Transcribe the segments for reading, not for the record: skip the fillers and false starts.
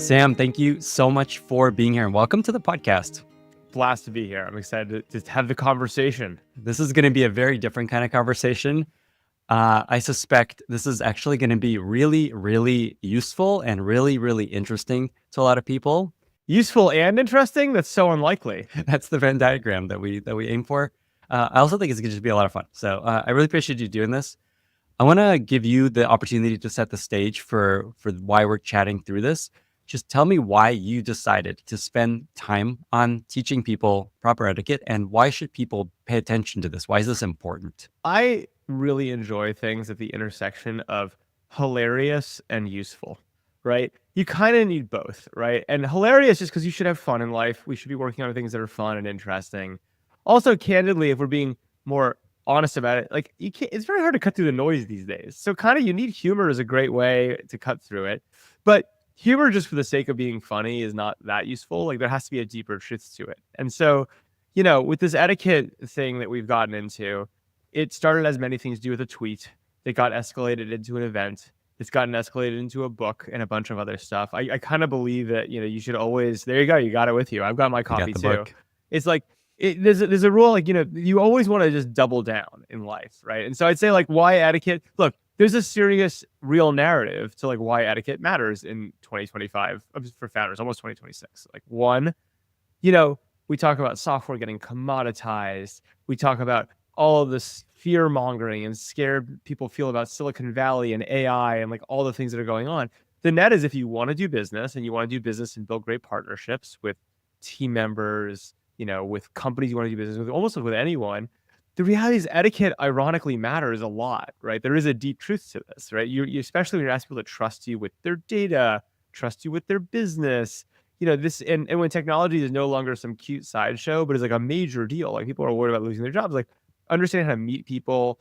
Sam, thank you so much for being here and welcome to the podcast. Blast to be here. I'm excited to have the conversation. This is going to be a very different kind of conversation. I suspect this is actually going to be really, really useful and really, really interesting to a lot of people. Useful and interesting? That's so unlikely. That's the Venn diagram that we aim for. I also think it's going to be a lot of fun. So I really appreciate you doing this. I want to give you the opportunity to set the stage for why we're chatting through this. Just tell me why you decided to spend time on teaching people proper etiquette and why should people pay attention to this? Why is this important? I really enjoy things at the intersection of hilarious and useful, right? You kind of need both, right? And hilarious just because you should have fun in life. We should be working on things that are fun and interesting. Also, candidly, if we're being more honest about it, like it's very hard to cut through the noise these days. So kind of you need humor as a great way to cut through it. But humor just for the sake of being funny is not that useful. Like there has to be a deeper truth to it. And so, with this etiquette thing that we've gotten into, it started as many things do with a tweet that got escalated into an event. It's gotten escalated into a book and a bunch of other stuff. I kind of believe that, you should always, there you go. You got it with you. I've got my copy too. Book. It's like, there's a rule, like, you always want to just double down in life. Right. And so I'd say like why etiquette, look, there's a serious, real narrative to like why etiquette matters in 2025 for founders, almost 2026. Like one, we talk about software getting commoditized. We talk about all of this fear mongering and scared people feel about Silicon Valley and AI and like all the things that are going on. The net is if you want to do business and you want to do business and build great partnerships with team members, with companies you want to do business with, almost with anyone, the reality is etiquette ironically matters a lot, right? There is a deep truth to this, right? You especially when you're asking people to trust you with their data, trust you with their business, this, and when technology is no longer some cute sideshow, but is like a major deal. Like people are worried about losing their jobs, like understanding how to meet people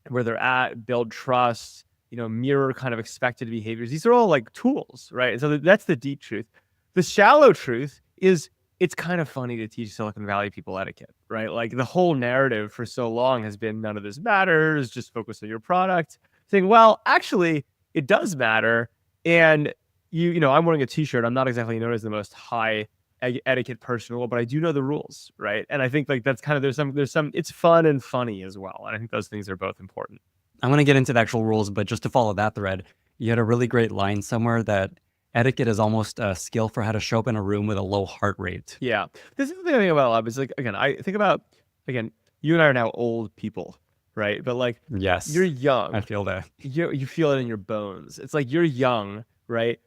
where they're at, build trust, mirror kind of expected behaviors. These are all like tools, right? And so that's the deep truth. The shallow truth is it's kind of funny to teach Silicon Valley people etiquette, right? Like the whole narrative for so long has been none of this matters, just focus on your product. Saying, well, actually, it does matter. And I'm wearing a t-shirt. I'm not exactly known as the most high etiquette person, but I do know the rules, right? And I think like that's kind of there's some it's fun and funny as well. And I think those things are both important. I want to get into the actual rules, but just to follow that thread, you had a really great line somewhere that etiquette is almost a skill for how to show up in a room with a low heart rate. Yeah. This is the thing I think about a lot. Is like, I think about, you and I are now old people, right? But like, yes, you're young. I feel that. You feel it in your bones. It's like you're young, right?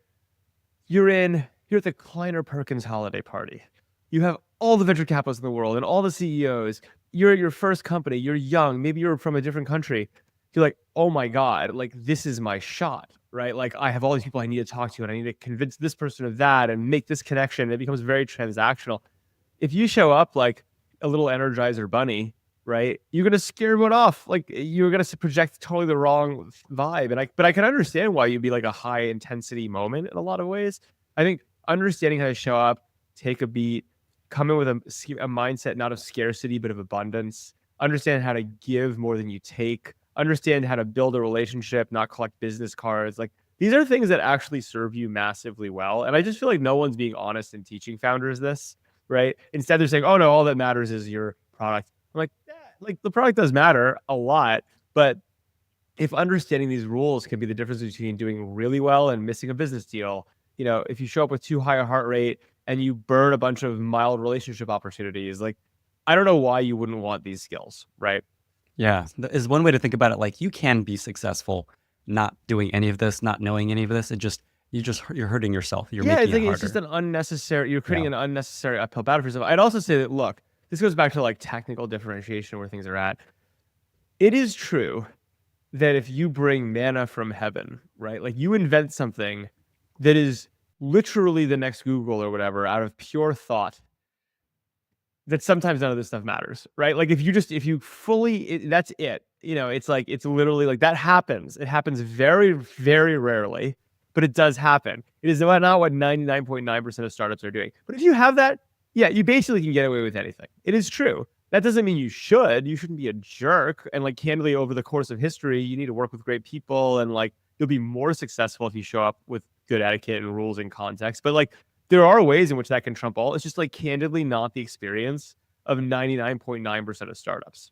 You're at the Kleiner Perkins holiday party. You have all the venture capitalists in the world and all the CEOs. You're at your first company. You're young. Maybe you're from a different country. You're like, oh my God, like this is my shot, right? Like I have all these people I need to talk to and I need to convince this person of that and make this connection. It becomes very transactional. If you show up like a little Energizer bunny, right, you're going to scare everyone off. Like you're going to project totally the wrong vibe. But I can understand why you'd be like a high intensity moment in a lot of ways. I think understanding how to show up, take a beat, come in with a mindset, not of scarcity, but of abundance, understand how to give more than you take, understand how to build a relationship, not collect business cards. Like these are things that actually serve you massively well. And I just feel like no one's being honest in teaching founders this, right? Instead, they're saying, oh no, all that matters is your product. I'm like, yeah, like the product does matter a lot, but if understanding these rules can be the difference between doing really well and missing a business deal, if you show up with too high a heart rate and you burn a bunch of mild relationship opportunities, like I don't know why you wouldn't want these skills, right? Yeah, is one way to think about it. Like you can be successful not doing any of this, not knowing any of this. You're hurting yourself. You're making it harder. It's just an unnecessary. You're creating an unnecessary uphill battle for yourself. I'd also say that look, this goes back to like technical differentiation where things are at. It is true that if you bring manna from heaven, right, like you invent something that is literally the next Google or whatever out of pure thought, that sometimes none of this stuff matters, right? Like if you fully, that's it. It's like, it's literally like that happens. It happens very, very rarely, but it does happen. It is not what 99.9% of startups are doing. But if you have that, yeah, you basically can get away with anything. It is true. That doesn't mean you shouldn't be a jerk. And like candidly over the course of history, you need to work with great people and like you'll be more successful if you show up with good etiquette and rules and context. But like, there are ways in which that can trump all. It's just like candidly not the experience of 99.9% of startups.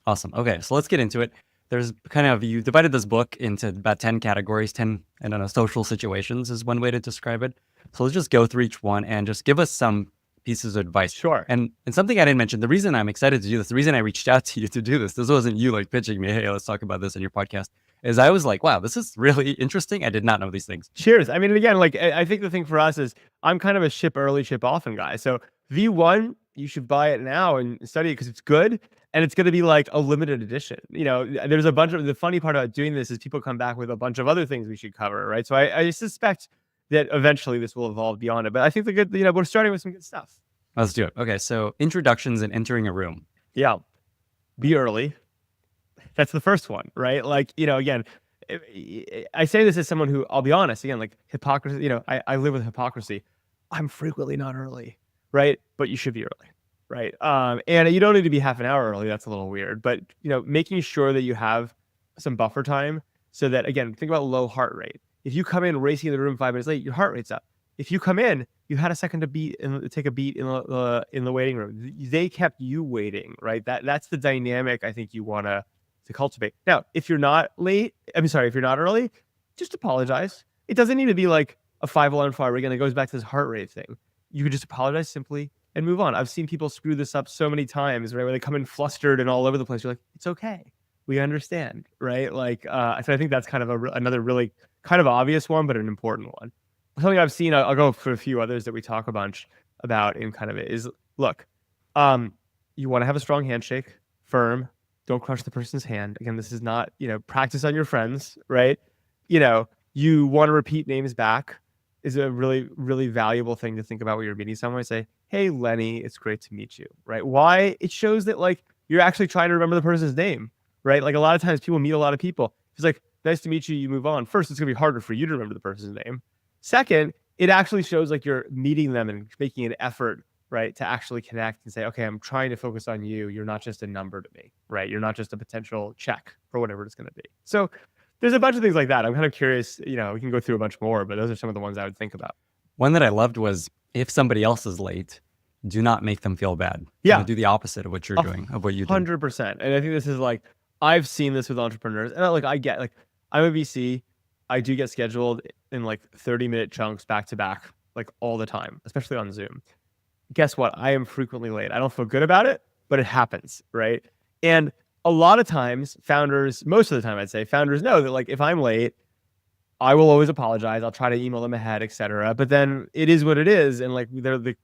Awesome. Okay, so let's get into it. There's you divided this book into about 10 categories, 10, I don't know, social situations is one way to describe it. So let's just go through each one and just give us some pieces of advice. Sure. And something I didn't mention, the reason I'm excited to do this, the reason I reached out to you to do this wasn't you like pitching me, hey, let's talk about this in your podcast, is I was like, wow, this is really interesting. I did not know these things. Cheers. I mean, again, like I think the thing for us is I'm kind of a ship early, ship often guy. So V1, you should buy it now and study it because it's good. And it's going to be like a limited edition. You know, there's a bunch of, the funny part about doing this is people come back with a bunch of other things we should cover, right? So I suspect that eventually this will evolve beyond it. But I think the good, we're starting with some good stuff. Let's do it. Okay, so introductions and entering a room. Yeah. Be early. That's the first one, right? Like, again, I say this as someone who, I'll be honest, again, like hypocrisy, I live with hypocrisy. I'm frequently not early, right? But you should be early. Right. And you don't need to be half an hour early. That's a little weird, but making sure that you have some buffer time so that, again, think about low heart rate. If you come in racing in the room 5 minutes late, your heart rate's up. If you come in, you had a second to beat and take a beat in the waiting room. They kept you waiting, right? That's the dynamic I think you want to cultivate. Now, if you're not early, just apologize. It doesn't need to be like a 5 alarm fire again. It goes back to this heart rate thing. You could just apologize simply and move on. I've seen people screw this up so many times, right? Where they come in flustered and all over the place. You're like, it's okay. We understand, right? Like, so I think that's kind of another really kind of obvious one, but an important one. Something I've seen, I'll go for a few others that we talk a bunch about in kind of it is, look, you want to have a strong handshake, firm, don't crush the person's hand. Again, this is not, practice on your friends, right? You want to repeat names back is a really, really valuable thing to think about when you're meeting someone. Say, hey, Lenny, it's great to meet you, right? Why? It shows that like you're actually trying to remember the person's name, right? Like a lot of times people meet a lot of people. It's like, nice to meet you, you move on. First, it's gonna be harder for you to remember the person's name. Second, it actually shows like you're meeting them and making an effort, right? To actually connect and say, okay, I'm trying to focus on you. You're not just a number to me, right? You're not just a potential check for whatever it's gonna be. So there's a bunch of things like that. I'm kind of curious, we can go through a bunch more, but those are some of the ones I would think about. One that I loved was if somebody else is late, do not make them feel bad. Yeah. Do the opposite of what you're doing, of what you do. 100%. And I think this is like, I've seen this with entrepreneurs. And I get like, I'm a VC. I do get scheduled in like 30-minute chunks back to back, like all the time, especially on Zoom. Guess what? I am frequently late. I don't feel good about it, but it happens, right? And a lot of times founders, most of the time I'd say founders know that like if I'm late, I will always apologize. I'll try to email them ahead, etc. But then it is what it is. And like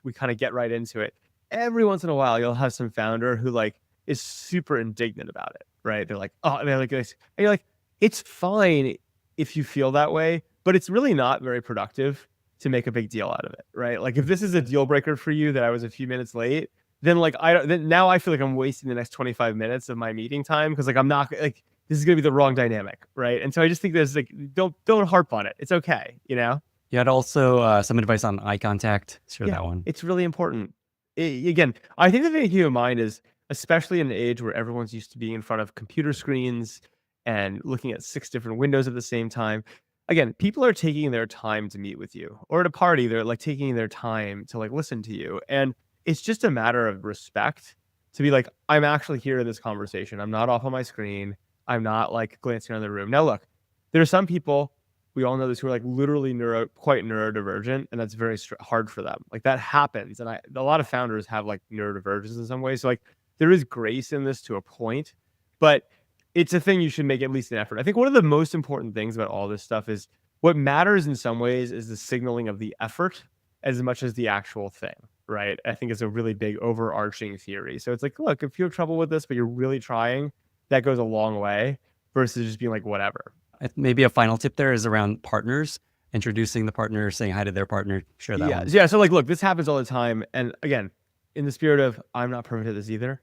we kind of get right into it. Every once in a while, you'll have some founder who like is super indignant about it, right? They're like, oh, and they're like, and you're like, it's fine if you feel that way, but it's really not very productive to make a big deal out of it, right? Like if this is a deal breaker for you that I was a few minutes late, then like now I feel like I'm wasting the next 25 minutes of my meeting time because like I'm not like this is gonna be the wrong dynamic, right? And so I just think there's like don't harp on it. It's okay, You had also some advice on eye contact. Share that one. It's really important. Again, I think the thing to keep in mind is, especially in an age where everyone's used to being in front of computer screens and looking at 6 different windows at the same time. Again, people are taking their time to meet with you, or at a party, they're like taking their time to like listen to you. And it's just a matter of respect to be like, I'm actually here in this conversation. I'm not off on my screen. I'm not like glancing around the room. Now, look, there are some people, we all know this, who are like literally quite neurodivergent, and that's very hard for them. Like that happens. And a lot of founders have like neurodivergence in some ways. So like there is grace in this to a point, but it's a thing you should make at least an effort. I think one of the most important things about all this stuff is what matters in some ways is the signaling of the effort as much as the actual thing, right? I think it's a really big overarching theory. So it's like, look, if you have trouble with this, but you're really trying, that goes a long way versus just being like, whatever. Maybe a final tip there is around partners, introducing the partner, saying hi to their partner, share that one. Yeah. So like, look, this happens all the time. And again, in the spirit of, I'm not perfect at this either.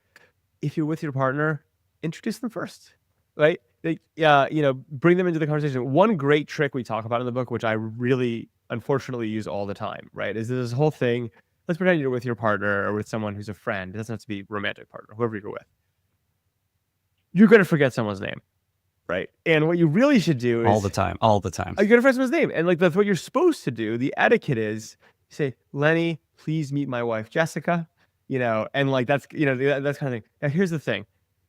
If you're with your partner, introduce them first, right? Bring them into the conversation. One great trick we talk about in the book, which I really unfortunately use all the time, right? Is this whole thing, let's pretend you're with your partner or with someone who's a friend. It doesn't have to be a romantic partner, whoever you're with. You're going to forget someone's name, right? And what you really should do is all the time. you gotta find someone's name. And like that's what you're supposed to do. The etiquette is you say, Lenny, please meet my wife, Jessica. And like that's that's kind of thing. Now here's the thing.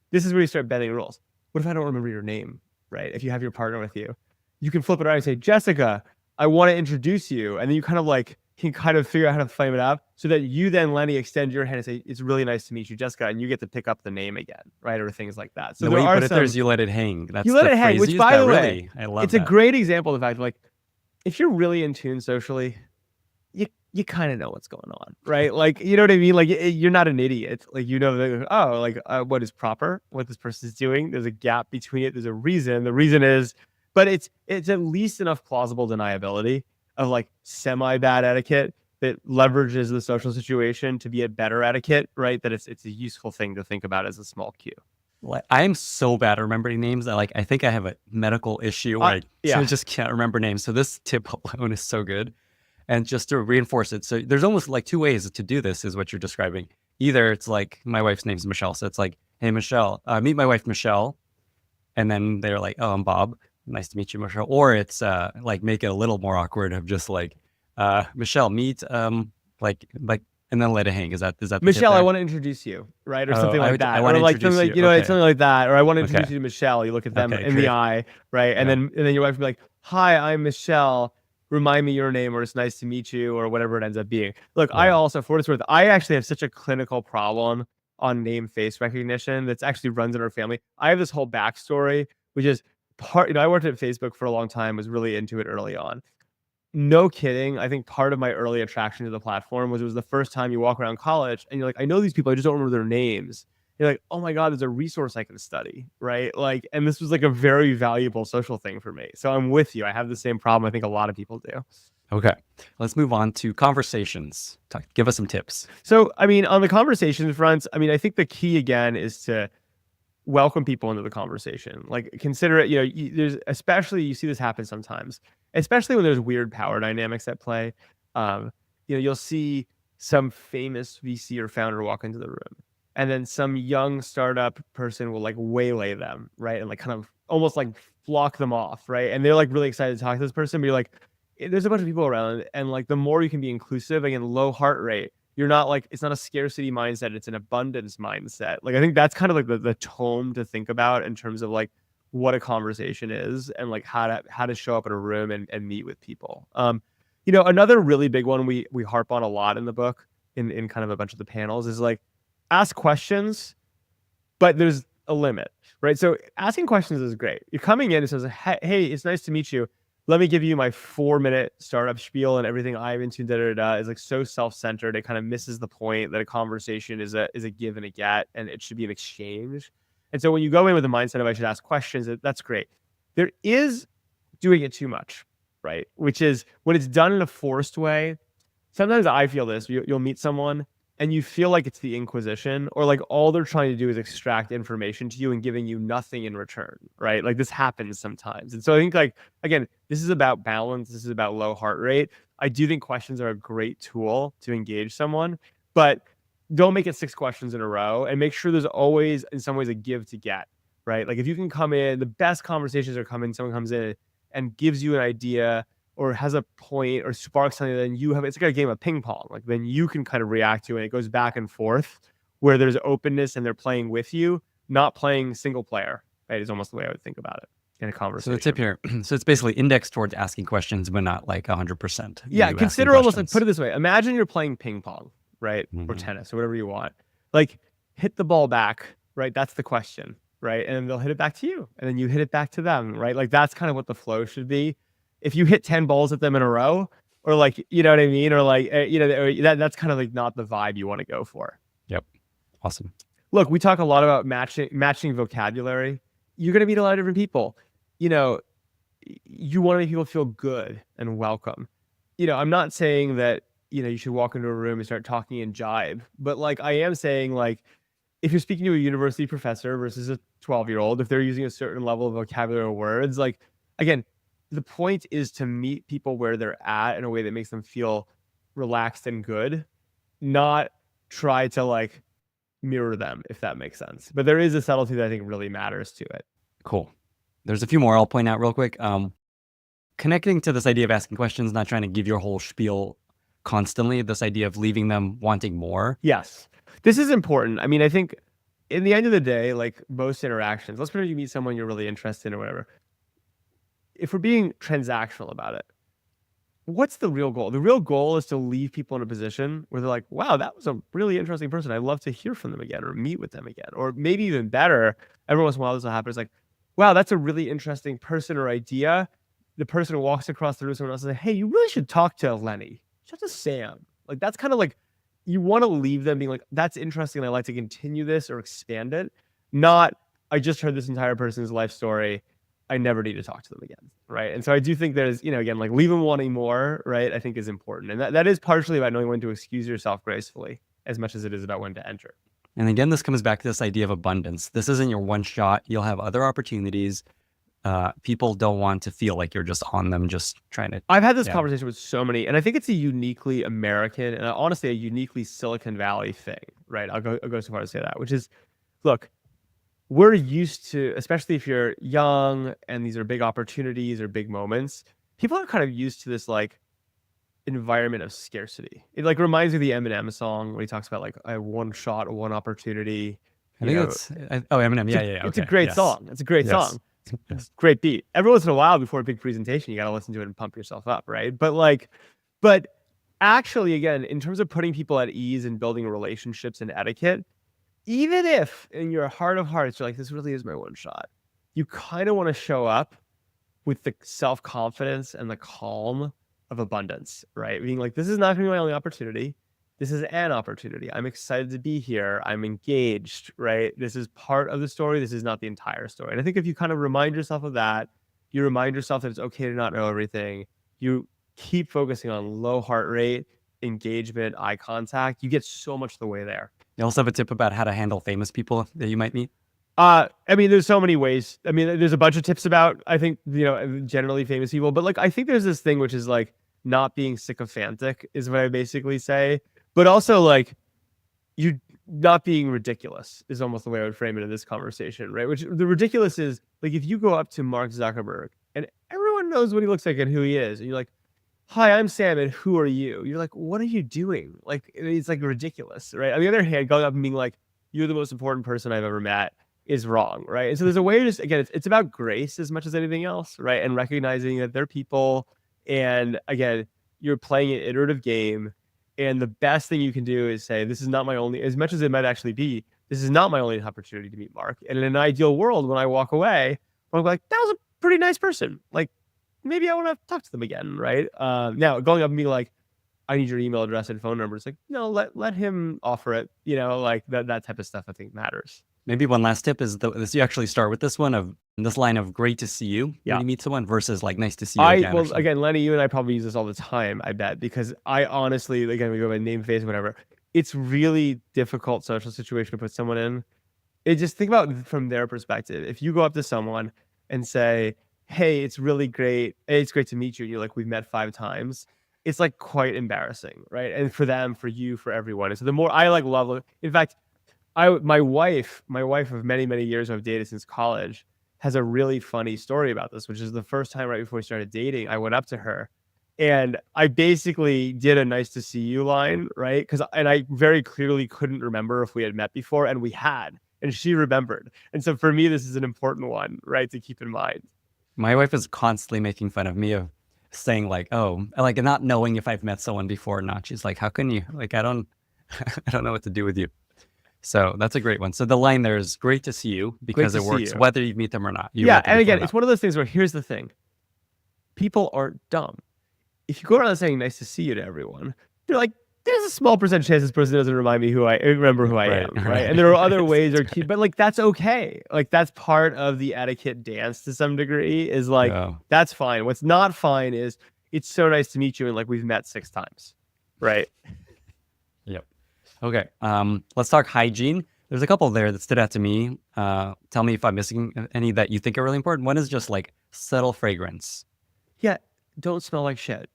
This is where you start bending rules. What if I don't remember your name, right? If you have your partner with you, you can flip it around and say, Jessica, I want to introduce you. And then you kind of like can kind of figure out how to frame it up so that you then, Lenny, extend your hand and say, it's really nice to meet you, Jessica. And you get to pick up the name again, right? Or things like that. So the way you put it there is you let it hang. That's you let it hang, which by the way, really, I love it's that. a great example of the fact like, if you're really in tune socially, you kind of know what's going on, right? Like, you know what I mean? Like, you're not an idiot. Like, what is proper, what this person is doing. There's a gap between it. There's a reason. The reason is, but it's at least enough plausible deniability of like semi-bad etiquette that leverages the social situation to be a better etiquette, right? That it's a useful thing to think about as a small cue. Like, I am so bad at remembering names that I think I have a medical issue where I just can't remember names. So this tip alone is so good. And just to reinforce it, so there's almost like two ways to do this is what you're describing. Either it's like, my wife's name's Michelle. So it's like, hey, Michelle, meet my wife, Michelle. And then they're like, oh, I'm Bob. Nice to meet you, Michelle. Or it's like, make it a little more awkward of just like, Michelle, meet, like, and then let it hang. Is that Michelle, I want to introduce you, right? Or something like that. I want to introduce you. Something like that. Or I want to introduce you to Michelle. You look at them in the eye, right? And then your wife will be like, hi, I'm Michelle. Remind me your name, or it's nice to meet you, or whatever it ends up being. Look, I also, for what it's worth, I actually have such a clinical problem on name face recognition that's actually runs in our family. I have this whole backstory, which is I worked at Facebook for a long time, was really into it early on. No kidding. I think part of my early attraction to the platform was it was the first time you walk around college and you're like, I know these people, I just don't remember their names. You're like, oh my God, there's a resource I can study, right? Like, and this was like a very valuable social thing for me. So I'm with you. I have the same problem. I think a lot of people do. Okay, let's move on to conversations. Give us some tips. So, I mean, on the conversation front, I mean, I think the key again is to welcome people into the conversation. Like, consider it, there's, especially, you see this happen sometimes, especially when there's weird power dynamics at play. You'll see some famous VC or founder walk into the room. And then some young startup person will like waylay them, right? And like kind of almost like flock them off, right? And they're like really excited to talk to this person, but you're like, there's a bunch of people around. And like the more you can be inclusive, again, low heart rate, you're not like, it's not a scarcity mindset, it's an abundance mindset. Like, I think that's kind of like the tone to think about in terms of like what a conversation is and like how to show up in a room and meet with people. Another really big one we harp on a lot in the book in kind of a bunch of the panels is like, ask questions, but there's a limit, right? So asking questions is great. You're coming in and says, hey, it's nice to meet you. Let me give you my 4-minute startup spiel, and everything I'm into is like so self-centered. It kind of misses the point that a conversation is a give and a get, and it should be an exchange. And so when you go in with the mindset of I should ask questions, that's great. There is doing it too much, right? Which is when it's done in a forced way. Sometimes I feel this, you'll meet someone and you feel like it's the Inquisition, or like all they're trying to do is extract information to you and giving you nothing in return, right? Like this happens sometimes. And so I think like, again, this is about balance. This is about low heart rate. I do think questions are a great tool to engage someone, but don't make it 6 questions in a row, and make sure there's always in some ways a give to get, right? Like if you can come in, the best conversations are coming, someone comes in and gives you an idea or has a point or sparks something, then it's like a game of ping pong. Like then you can kind of react to it. It goes back and forth where there's openness and they're playing with you, not playing single player, right? Is almost the way I would think about it in a conversation. So the tip here, so it's basically indexed towards asking questions, but not like 100%. Yeah, consider almost like, put it this way. Imagine you're playing ping pong, right? Mm-hmm. Or tennis or whatever you want. Like hit the ball back, right? That's the question, right? And they'll hit it back to you. And then you hit it back to them, right? Like that's kind of what the flow should be. If you hit 10 balls at them in a row, or like, you know what I mean? Or like, that's kind of like not the vibe you want to go for. Yep. Awesome. Look, we talk a lot about matching vocabulary. You're going to meet a lot of different people. You want to make people feel good and welcome. I'm not saying that, you should walk into a room and start talking in jive, but like, I am saying like, if you're speaking to a university professor versus a 12-year-old, if they're using a certain level of vocabulary or words, like, again, the point is to meet people where they're at in a way that makes them feel relaxed and good, not try to like mirror them, if that makes sense. But there is a subtlety that I think really matters to it. Cool. There's a few more I'll point out real quick. Connecting to this idea of asking questions, not trying to give your whole spiel constantly, this idea of leaving them wanting more. Yes. This is important. I mean, I think in the end of the day, like most interactions, let's pretend you meet someone you're really interested in or whatever. If we're being transactional about it, what's the real goal? The real goal is to leave people in a position where they're like, wow, that was a really interesting person. I'd love to hear from them again or meet with them again. Or maybe even better, every once in a while this will happen. It's like, wow, that's a really interesting person or idea. The person walks across the room, someone else says, hey, you really should talk to Lenny. Talk to Sam. Like, that's kind of like, you want to leave them being like, that's interesting. I'd like to continue this or expand it. Not, I just heard this entire person's life story. I never need to talk to them again, right? And so I do think there's, again, like leave them wanting more, right? I think is important. And that is partially about knowing when to excuse yourself gracefully as much as it is about when to enter. And again, this comes back to this idea of abundance. This isn't your one shot. You'll have other opportunities. People don't want to feel like you're just on them, just trying to. I've had this conversation with so many, and I think it's a uniquely American and honestly a uniquely Silicon Valley thing, right? I'll go so far to say that, which is, look, we're used to, especially if you're young and these are big opportunities or big moments, people are kind of used to this like environment of scarcity. It like reminds me of the Eminem song when he talks about like I have one shot, one opportunity. I think Eminem. Yeah. It's a great song. It's a great song. Yes. Great beat. Every once in a while before a big presentation, you got to listen to it and pump yourself up, right? But actually, again, in terms of putting people at ease and building relationships and etiquette, even if in your heart of hearts, you're like, this really is my one shot, you kind of want to show up with the self-confidence and the calm of abundance, right? Being like, this is not going to be my only opportunity. This is an opportunity. I'm excited to be here. I'm engaged, right? This is part of the story. This is not the entire story. And I think if you kind of remind yourself of that, you remind yourself that it's okay to not know everything. You keep focusing on low heart rate, engagement, eye contact. You get so much of the way there. You also have a tip about how to handle famous people that you might meet? I mean, there's so many ways. I mean, there's a bunch of tips about, I think, generally famous people. But like, I think there's this thing which is like not being sycophantic is what I basically say. But also like you not being ridiculous is almost the way I would frame it in this conversation, right? Which the ridiculous is like if you go up to Mark Zuckerberg and everyone knows what he looks like and who he is, and you're like, hi, I'm Sam, and who are you? You're like, what are you doing? Like, it's like ridiculous, right? On the other hand, going up and being like, you're the most important person I've ever met is wrong, right? And so there's a way to just, again, it's about grace as much as anything else, right? And recognizing that they're people. And again, you're playing an iterative game. And the best thing you can do is say, this is not my only, as much as it might actually be, this is not my only opportunity to meet Mark. And in an ideal world, when I walk away, I'm like, that was a pretty nice person. Like, maybe I want to talk to them again, right? Now, going up and being like, I need your email address and phone number. It's like, no, let him offer it. Like that type of stuff I think matters. Maybe one last tip is this: you actually start with this line of great to see you when you meet someone versus like nice to see you again. Well, again, Lenny, you and I probably use this all the time, I bet, because I honestly, again, we go by name, face, whatever. It's really difficult social situation to put someone in. Just think about it from their perspective. If you go up to someone and say, hey, it's really great. Hey, it's great to meet you. You're like, we've met 5 times. It's like quite embarrassing, right? And for them, for you, for everyone. And so the more I like love, in fact, my wife of many, many years who I've dated since college has a really funny story about this, which is the first time right before we started dating, I went up to her and I basically did a nice to see you line, right? And I very clearly couldn't remember if we had met before, and we had, and she remembered. And so for me, this is an important one, right, to keep in mind. My wife is constantly making fun of me of saying like, oh, like not knowing if I've met someone before or not. She's like, how can you? Like, I don't know what to do with you. So that's a great one. So the line there is great to see you because it works whether you meet them or not. And again, it's one of those things where here's the thing. People aren't dumb. If you go around saying nice to see you to everyone, they're like, there's a small percentage chance this person doesn't remember who I am, right? And there are other ways, but like that's okay. Like that's part of the etiquette dance to some degree. Is like that's fine. What's not fine is it's so nice to meet you and like we've met 6 times, right? Yep. Okay. Let's talk hygiene. There's a couple there that stood out to me. Tell me if I'm missing any that you think are really important. One is just like subtle fragrance. Yeah. Don't smell like shit.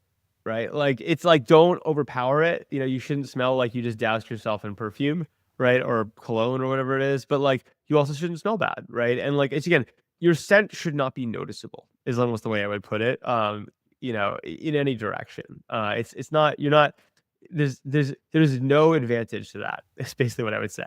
Right? Like, it's like, don't overpower it. You shouldn't smell like you just doused yourself in perfume, right? Or cologne or whatever it is. But like, you also shouldn't smell bad, right? And like, it's again, your scent should not be noticeable, is almost the way I would put it. In any direction. It's not, you're not, there's no advantage to that. It's basically what I would say.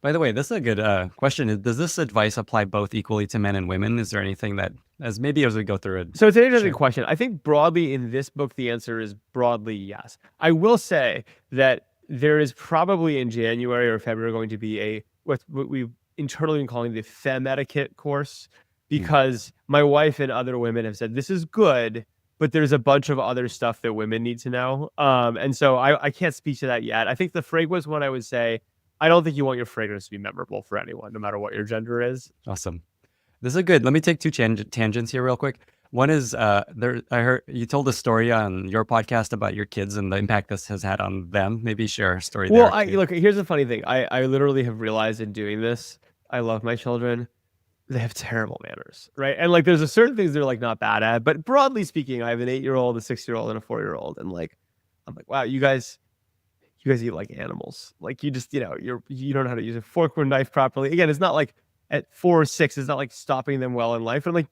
By the way, this is a good question. Does this advice apply both equally to men and women? Is there anything that, as we go through it? So it's an interesting question. I think broadly in this book, the answer is broadly yes. I will say that there is probably in January or February going to be what we've internally been calling the Femme Etiquette course, because my wife and other women have said this is good, but there's a bunch of other stuff that women need to know. And so I can't speak to that yet. I think the fragrance one, I would say, I don't think you want your fragrance to be memorable for anyone, no matter what your gender is. Awesome. This is good. Let me take two tangents here real quick. One is I heard you told a story on your podcast about your kids and the impact this has had on them. Maybe share a story there. Well, look, here's the funny thing. I literally have realized in doing this, I love my children. They have terrible manners, right? And like, there's a certain things they're like not bad at, but broadly speaking, I have an 8-year-old, a 6-year-old, and a 4-year-old, and like, I'm like, wow, you guys eat like animals. Like you just, you don't know how to use a fork or knife properly. Again, it's not like at 4 or 6, it's not like stopping them well in life. And like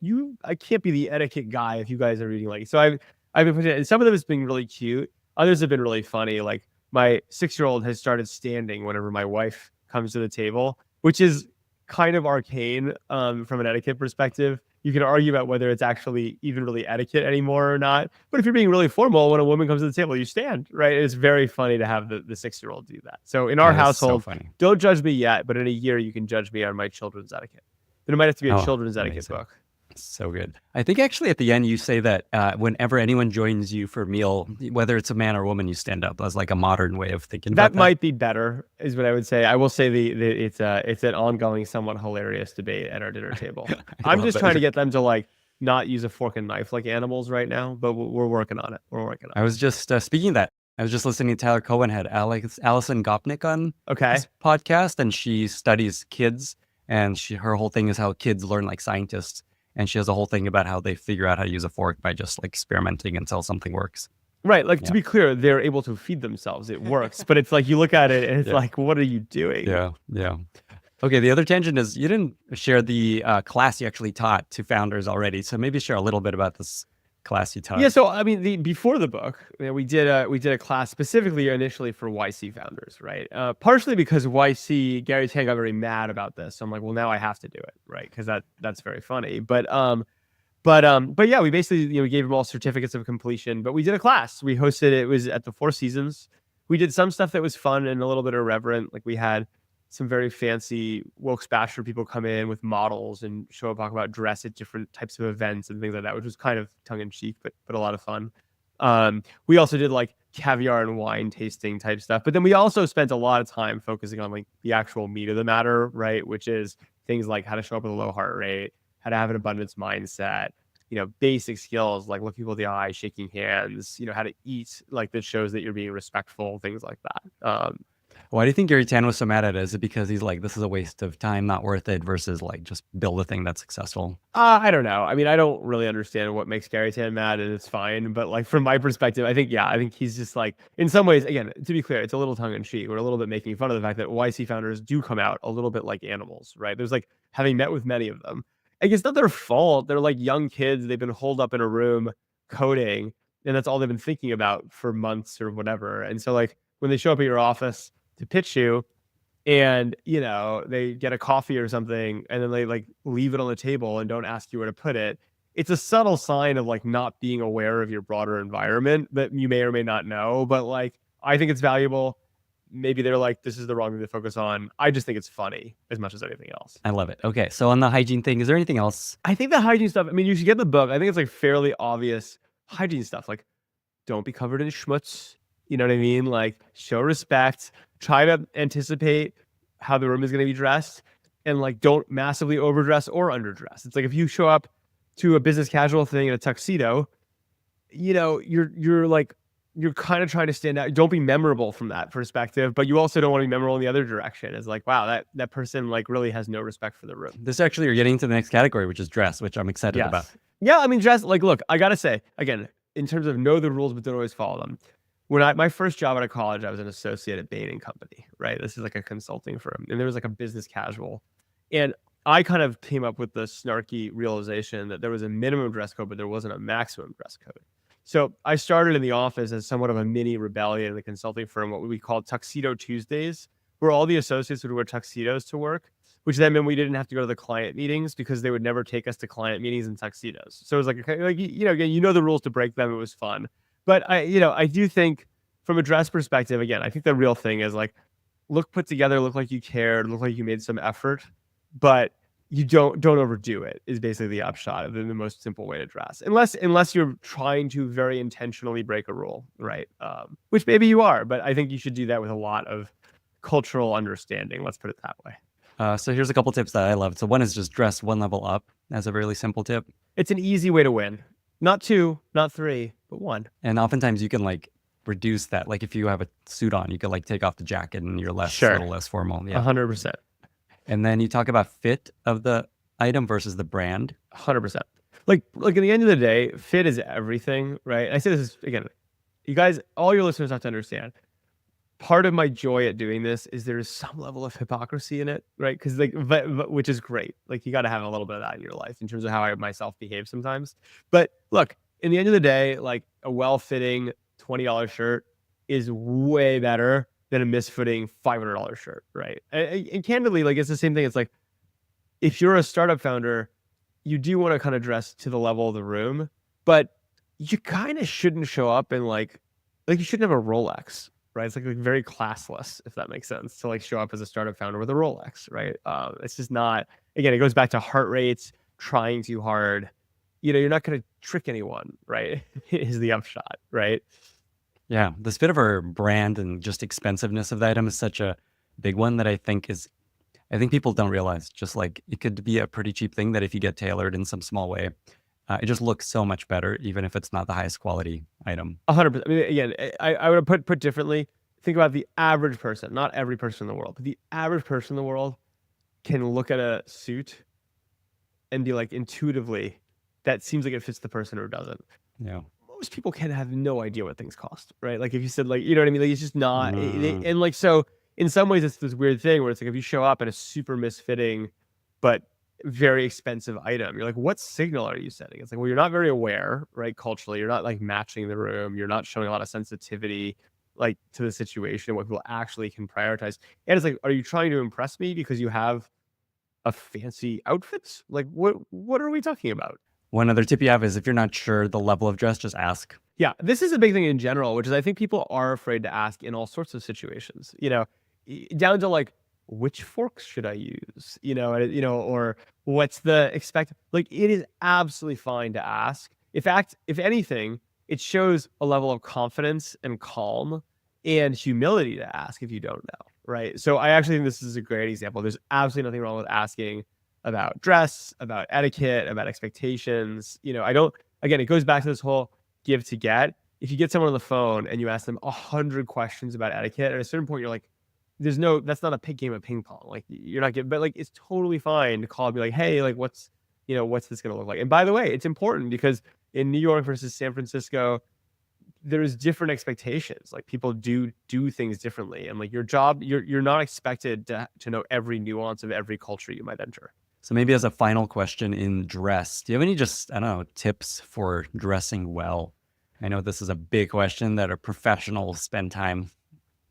I can't be the etiquette guy if you guys are eating like. So I've been putting it, and some of them has been really cute. Others have been really funny. Like my 6-year-old has started standing whenever my wife comes to the table, which is kind of arcane from an etiquette perspective. You can argue about whether it's actually even really etiquette anymore or not. But if you're being really formal, when a woman comes to the table, you stand, right? It's very funny to have the 6-year-old do that. So in our household, don't judge me yet, but in a year, you can judge me on my children's etiquette. There might have to be a children's etiquette book. So good. I think actually at the end you say that whenever anyone joins you for a meal, whether it's a man or woman, you stand up. That's like a modern way of thinking about that. That might be better, is what I would say. I will say it's an ongoing, somewhat hilarious debate at our dinner table. I'm just trying to get them to like not use a fork and knife like animals right now, but we're working on it. I was just speaking of that. I was just listening to Tyler Cohen had Alison Gopnik on his podcast, and she studies kids, and her whole thing is how kids learn like scientists. And she has a whole thing about how they figure out how to use a fork by just like experimenting until something works. Right. Like, to be clear, they're able to feed themselves. It works. But it's like, you look at it and it's like, what are you doing? Yeah. Okay. The other tangent is you didn't share the class you actually taught to founders already. So maybe share a little bit about this class you taught. Yeah. So, I mean, before the book, we did a class specifically initially for YC founders, right? Partially because YC, Gary Tan got very mad about this. So I'm like, well, now I have to do it, right? Because that's very funny. But yeah, we basically, we gave them all certificates of completion, but we did a class. We hosted it. It was at the Four Seasons. We did some stuff that was fun and a little bit irreverent. Like we had some very fancy woke spasher people come in with models and show up, talk about dress at different types of events and things like that, which was kind of tongue in cheek, but a lot of fun. We also did like caviar and wine tasting type stuff, but then we also spent a lot of time focusing on like the actual meat of the matter, right? Which is things like how to show up with a low heart rate, how to have an abundance mindset, basic skills like look people in the eye, shaking hands, how to eat like that shows that you're being respectful, things like that. Why do you think Gary Tan was so mad at it? Is it because he's like, this is a waste of time, not worth it, versus like just build a thing that's successful? I don't know. I mean, I don't really understand what makes Gary Tan mad, and it's fine. But like from my perspective, I think he's just like, in some ways, again, to be clear, it's a little tongue in cheek. We're a little bit making fun of the fact that YC founders do come out a little bit like animals, right? There's like, having met with many of them, I guess not their fault. They're like young kids. They've been holed up in a room coding, and that's all they've been thinking about for months or whatever. And so like when they show up at your office to pitch you, and they get a coffee or something, and then they like leave it on the table and don't ask you where to put it, it's a subtle sign of like not being aware of your broader environment that you may or may not know. But like, I think it's valuable. Maybe they're like, this is the wrong thing to focus on. I just think it's funny as much as anything else. I love it. Okay, so on the hygiene thing, is there anything else? I think the hygiene stuff, I mean, you should get the book. I think it's like fairly obvious hygiene stuff. Like, don't be covered in schmutz. You know what I mean? Like, show respect. Try to anticipate how the room is going to be dressed, and like, don't massively overdress or underdress. It's like, if you show up to a business casual thing in a tuxedo, you're kind of trying to stand out. Don't be memorable from that perspective, but you also don't want to be memorable in the other direction. It's like, wow, that person like really has no respect for the room. This actually, you're getting to the next category, which is dress, which I'm excited about. Yeah, I mean, dress, like, look, I got to say, again, in terms of know the rules, but don't always follow them. When my first job out of college, I was an associate at Bain & Company, right? This is like a consulting firm. And there was like a business casual. And I kind of came up with the snarky realization that there was a minimum dress code, but there wasn't a maximum dress code. So I started in the office as somewhat of a mini rebellion in the consulting firm, what we called Tuxedo Tuesdays, where all the associates would wear tuxedos to work, which then meant we didn't have to go to the client meetings because they would never take us to client meetings in tuxedos. So it was like again, the rules to break them. It was fun. But I do think from a dress perspective, again, I think the real thing is like, look put together, look like you cared, look like you made some effort, but you don't overdo it is basically the upshot of the most simple way to dress. Unless you're trying to very intentionally break a rule, right? Which maybe you are, but I think you should do that with a lot of cultural understanding. Let's put it that way. So here's a couple tips that I love. So one is just dress one level up as a really simple tip. It's an easy way to win. Not 2, not 3, but 1. And oftentimes you can like reduce that. Like if you have a suit on, you can like take off the jacket and you're a little less formal. Yeah. 100%. And then you talk about fit of the item versus the brand. 100%. Like at the end of the day, fit is everything, right? And I say this again, you guys, all your listeners have to understand. Part of my joy at doing this is there is some level of hypocrisy in it, right? Because which is great. Like you got to have a little bit of that in your life in terms of how I myself behave sometimes. But look, in the end of the day, like a well-fitting $20 shirt is way better than a misfitting $500 shirt, right? And candidly, like it's the same thing. It's like if you're a startup founder, you do want to kind of dress to the level of the room, but you kind of shouldn't show up in like you shouldn't have a Rolex, right? It's like very classless, if that makes sense, to like show up as a startup founder with a Rolex, right? It's just not. Again, it goes back to heart rates, trying too hard. You're not going to trick anyone, right? Is the upshot, right? Yeah, this bit of our brand and just expensiveness of the item is such a big one that I think people don't realize. Just like it could be a pretty cheap thing that if you get tailored in some small way, it just looks so much better, even if it's not the highest quality item. 100%. I mean, again, I would put differently. Think about the average person, not every person in the world, but the average person in the world can look at a suit and be like intuitively, that seems like it fits the person or doesn't. Yeah. Most people can have no idea what things cost, right? Like if you said like, you know what I mean? Like it's just not, and like, so in some ways it's this weird thing where it's like, if you show up in a super misfitting, but very expensive item, you're like, what signal are you sending? It's like, well, you're not very aware, right? Culturally, you're not like matching the room. You're not showing a lot of sensitivity, like to the situation and what people actually can prioritize. And it's like, are you trying to impress me because you have a fancy outfit? Like what are we talking about? One other tip you have is if you're not sure the level of dress, just ask. Yeah, this is a big thing in general, which is I think people are afraid to ask in all sorts of situations, down to like, which forks should I use? Or what's the expect? Like it is absolutely fine to ask. In fact, if anything, it shows a level of confidence and calm and humility to ask if you don't know, right? So I actually think this is a great example. There's absolutely nothing wrong with asking about dress, about etiquette, about expectations. Again, it goes back to this whole give to get. If you get someone on the phone and you ask them 100 questions about etiquette, at a certain point, you're like, that's not a game of ping pong. Like you're not getting, but like, it's totally fine to call and be like, hey, like what's this going to look like? And by the way, it's important because in New York versus San Francisco, there's different expectations. Like people do things differently. And like your job, you're not expected to know every nuance of every culture you might enter. So maybe as a final question in dress, do you have any tips for dressing well? I know this is a big question that a professional spend time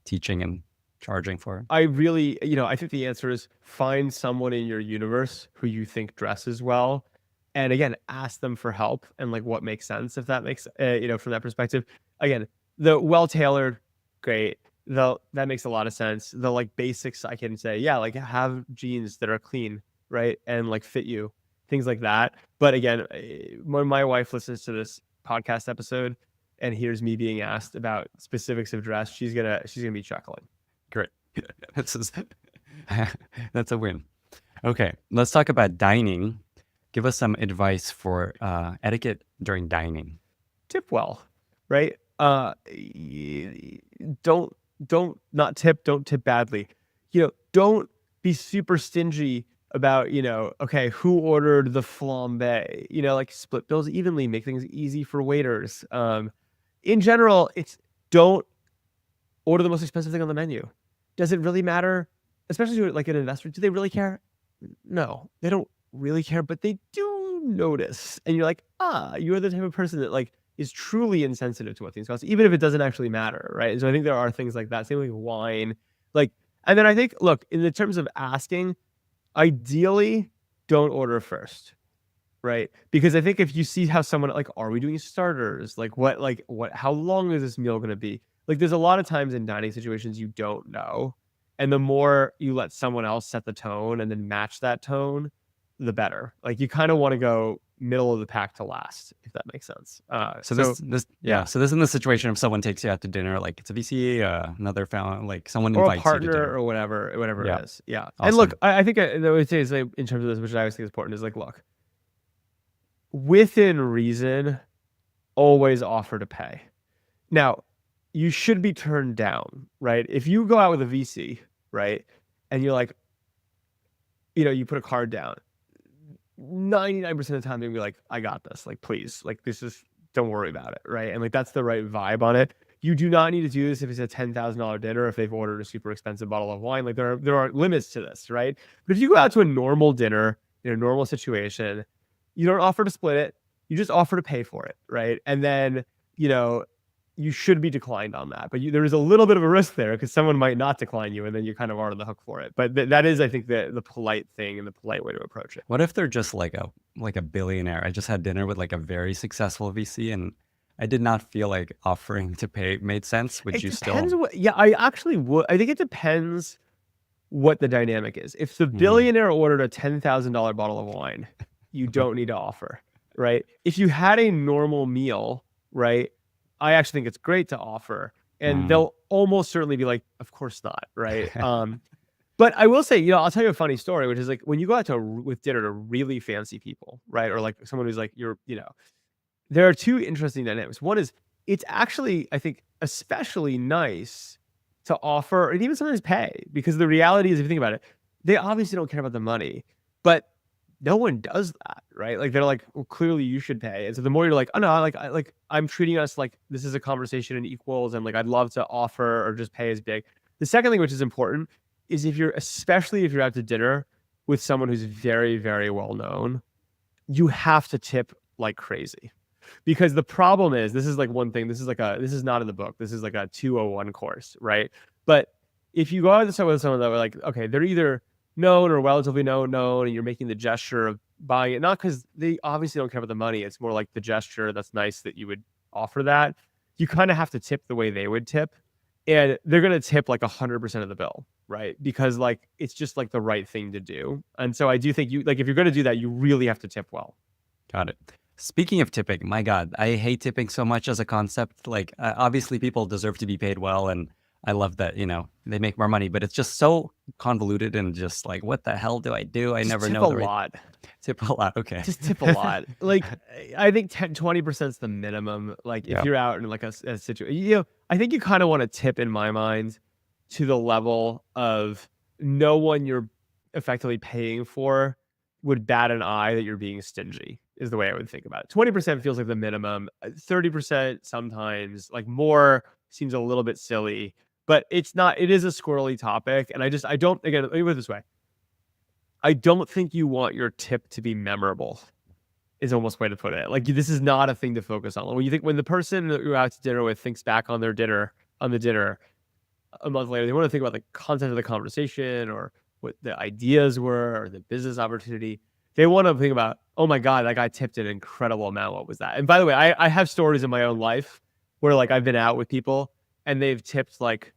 teaching and charging for. I really, I think the answer is find someone in your universe who you think dresses well. And again, ask them for help and like what makes sense, if that makes, from that perspective. Again, the well-tailored, great. That makes a lot of sense. The like basics, I can say, yeah, like have jeans that are clean, right? And like fit you, things like that. But again, when my wife listens to this podcast episode and hears me being asked about specifics of dress, she's gonna be chuckling. Great. That's a win. Okay, let's talk about dining. Give us some advice for etiquette during dining. Tip well, right? Don't not tip. Don't tip badly. Don't be super stingy about, okay, who ordered the flambe? Like split bills evenly, make things easy for waiters. In general, it's don't order the most expensive thing on the menu. Does it really matter? Especially like an investor, do they really care? no, they don't really care, but they do notice. And you're like, you're the type of person that like is truly insensitive to what things cost, even if it doesn't actually matter, right? And so I think there are things like that. Same with wine, like, and then I think, look, in the terms of asking, ideally, don't order first, right? Because I think if you see how someone like, are we doing starters? Like what, how long is this meal going to be? Like there's a lot of times in dining situations you don't know. And the more you let someone else set the tone and then match that tone, the better. Like you kind of want to go middle of the pack to last, if that makes sense. So this is in the situation if someone takes you out to dinner, like it's a VC, another found, like someone or a invites you to partner dinner. or whatever Yeah. it is. Yeah. And Awesome. look, I think I would say is like, in terms of this, which I always think is important, is like, look, within reason, always offer to pay. Now, you should be turned down, right? If you go out with a VC, right, and you're like, you put a card down, 99% of the time they'll be like, I got this. Like, please, like this is, don't worry about it, right? And like that's the right vibe on it. You do not need to do this if it's a $10,000 dinner, if they've ordered a super expensive bottle of wine. Like there are limits to this, right? But if you go out to a normal dinner in a normal situation, you don't offer to split it. You just offer to pay for it, right? And then, you should be declined on that. But there is a little bit of a risk there because someone might not decline you and then you kind of are on the hook for it. But that is, I think, the polite thing and the polite way to approach it. What if they're just like a billionaire? I just had dinner with like a very successful VC and I did not feel like offering to pay made sense. Would It you depends still? I actually would. I think it depends what the dynamic is. If the billionaire ordered a $10,000 bottle of wine, you don't need to offer, right? If you had a normal meal, right, I actually think it's great to offer. And they'll almost certainly be like, of course not, right? But I will say, I'll tell you a funny story, which is like when you go out with dinner to really fancy people, right? Or like someone who's like, there are two interesting dynamics. One is it's actually, I think, especially nice to offer and even sometimes pay, because the reality is, if you think about it, they obviously don't care about the money, but no one does that, right? Like they're like, well, clearly you should pay. And so the more you're like, oh no, I'm treating us like this is a conversation in equals, and like I'd love to offer or just pay as big. The second thing, which is important, is especially if you're out to dinner with someone who's very, very well known, you have to tip like crazy. Because the problem is, this is like one thing, this is not in the book. This is like a 201 course, right? But if you go out with someone that were like, okay, they're either known or relatively known, and you're making the gesture of buying it, not because they obviously don't care about the money. It's more like the gesture that's nice that you would offer that. You kind of have to tip the way they would tip. And they're going to tip like 100% of the bill, right? Because like, it's just like the right thing to do. And so I do think if you're going to do that, you really have to tip well. Got it. Speaking of tipping, my God, I hate tipping so much as a concept. Like, obviously, people deserve to be paid well, and I love that they make more money. But it's just so convoluted and just like, what the hell do I do? I never know. Tip a lot. Tip a lot. Okay. Just tip a lot. Like, I think 20% is the minimum. Like, if you're out in like a situation, I think you kind of want to tip, in my mind, to the level of no one you're effectively paying for would bat an eye that you're being stingy, is the way I would think about it. 20% feels like the minimum. 30% sometimes, like more, seems a little bit silly, but it's not. It is a squirrely topic, and I don't. Again, let me put it this way: I don't think you want your tip to be memorable. Is almost a way to put it. Like, this is not a thing to focus on. When the person that you're out to dinner with thinks back on the dinner a month later, they want to think about the content of the conversation or what the ideas were or the business opportunity. They want to think about, oh my God, that guy tipped an incredible amount. What was that? And by the way, I have stories in my own life where like I've been out with people and they've tipped like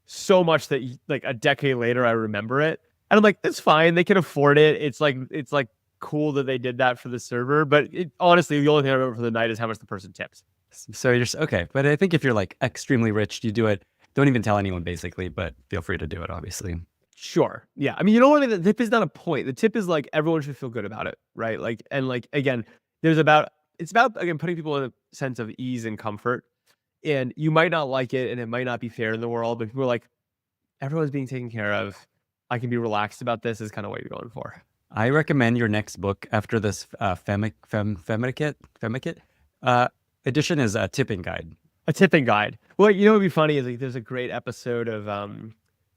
so much that like a decade later I remember it. And I'm like, it's fine. They can afford it. It's like cool that they did that for the server. But honestly, the only thing I remember for the night is how much the person tipped. So you're okay. But I think if you're like extremely rich, you do it. Don't even tell anyone, basically, but feel free to do it, obviously. Sure. Yeah. I mean, you know what? The tip is not a point. The tip is like everyone should feel good about it, right? Like, and like, again, it's about, again, putting people in a sense of ease and comfort. And you might not like it and it might not be fair in the world, but people are like, everyone's being taken care of. I can be relaxed about this, is kind of what you're going for. I recommend your next book after this Femicate edition is a tipping guide. A tipping guide. Well, what would be funny is like there's a great episode of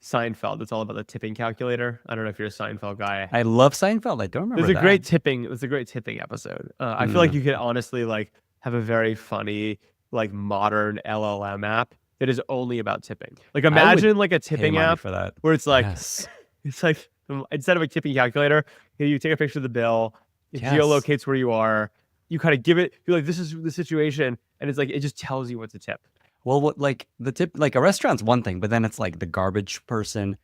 Seinfeld. It's all about the tipping calculator. I don't know if you're a Seinfeld guy. I love Seinfeld. I don't remember There's a that. great tipping. There's a great tipping episode. I feel like you could honestly like have a very funny like modern LLM app that is only about tipping. Like imagine like a Pay tipping money app for that. where it's like Yes. it's like instead of a tipping calculator, you take a picture of the bill, it Yes. geolocates where you are, you kind of give it, you're like, this is the situation, and it's like it just tells you what to tip. Well, what like the tip, like a restaurant's one thing, but then it's like the garbage person,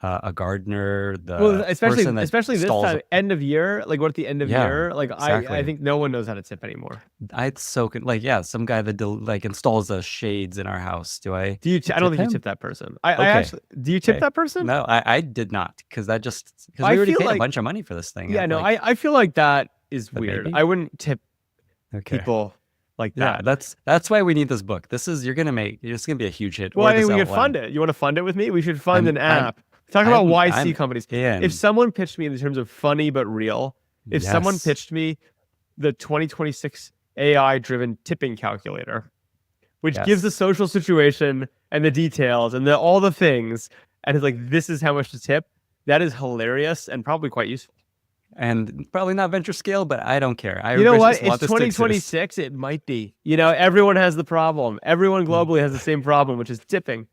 a gardener, the Well, especially person that this stalls time, end of year, like what at the end of Yeah, year, like I exactly. think no one knows how to tip anymore. I'd so like yeah, some guy that like installs the shades in our house. Do I? Do you? I don't tip think you him? tip that person. I Okay. actually. Do you tip Okay. that person? No, I did not because that just because I we already feel paid like- a bunch of money for this thing. Yeah, I'm no, like, I feel like that is But weird. maybe? I wouldn't tip okay. people like Yeah, that. that's why we need this book. This is it's gonna be a huge hit. Well, or I think this we could LLM. fund it. You want to fund it with me? We should fund an I'm- app. Talk about YC I'm companies. in. If someone pitched me in terms of funny but real, if someone Yes. pitched me the 2026 AI-driven tipping calculator, which gives the Yes. social situation and the details and all the things, and it's like, this is how much to tip, that is hilarious and probably quite useful. And probably not venture scale, but I don't care. I You know what? just want It's this to exist. 2026. It might be. You know, everyone has the problem. Everyone globally has the same problem, which is tipping.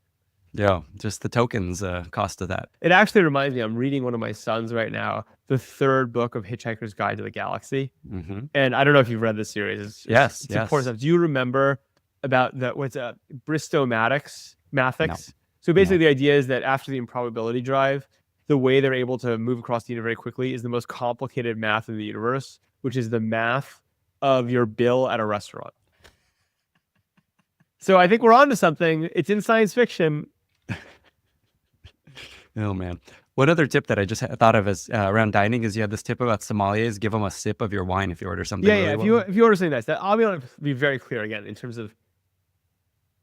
Yeah, just the tokens cost of that. It actually reminds me, I'm reading one of my sons right now, the third book of Hitchhiker's Guide to the Galaxy. Mm-hmm. And I don't know if you've read this series. It's Yes, important stuff. Do you remember about what's Bristol-Mathics? No. So basically the idea is that after the improbability drive, the way they're able to move across the universe very quickly is the most complicated math in the universe, which is the math of your bill at a restaurant. So I think we're on to something. It's in science fiction. Oh man. One other tip that I just thought of is around dining is you have this tip about sommeliers. Give them a sip of your wine if you order something. Yeah, really yeah. well. If you order something nice, I'll be very clear again in terms of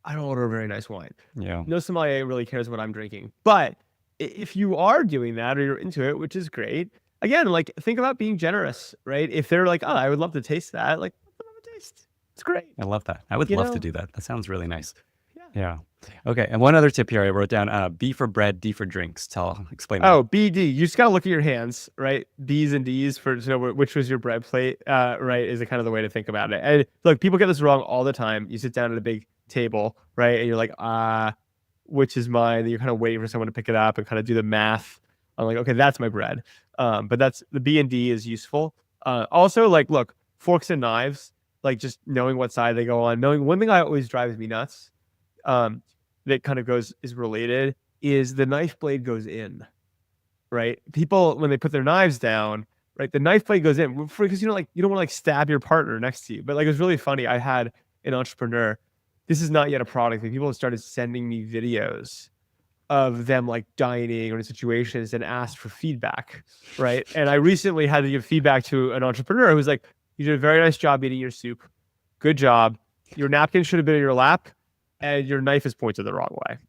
I don't order very nice wine. Yeah. No sommelier really cares what I'm drinking. But if you are doing that or you're into it, which is great, again, like think about being generous, right? If they're like, oh, I would love to taste that, like, let them have a taste. It's great. I love that. I would You love know? to do that. That sounds really nice. Yeah. Yeah. Okay. And one other tip here I wrote down: B for bread, D for drinks. Explain that. Oh, BD. You just gotta look at your hands, right? B's and D's for to know which was your bread plate, right? Is kind of the way to think about it. And look, people get this wrong all the time. You sit down at a big table, right? And you're like, which is mine? And you're kind of waiting for someone to pick it up and kind of do the math. I'm like, okay, that's my bread. But that's the B and D is useful. Also, like, look, forks and knives, like just knowing what side they go on. Knowing one thing I always drives me nuts. That kind of is related is the knife blade goes in, right? People, when they put their knives down, right, the knife blade goes in because you don't want to like stab your partner next to you. But like, it was really funny. I had an entrepreneur. This is not yet a product, but people have started sending me videos of them like dining or in situations and asked for feedback, right? And I recently had to give feedback to an entrepreneur who was like, you did a very nice job eating your soup. Good job. Your napkin should have been in your lap. And your knife is pointed the wrong way.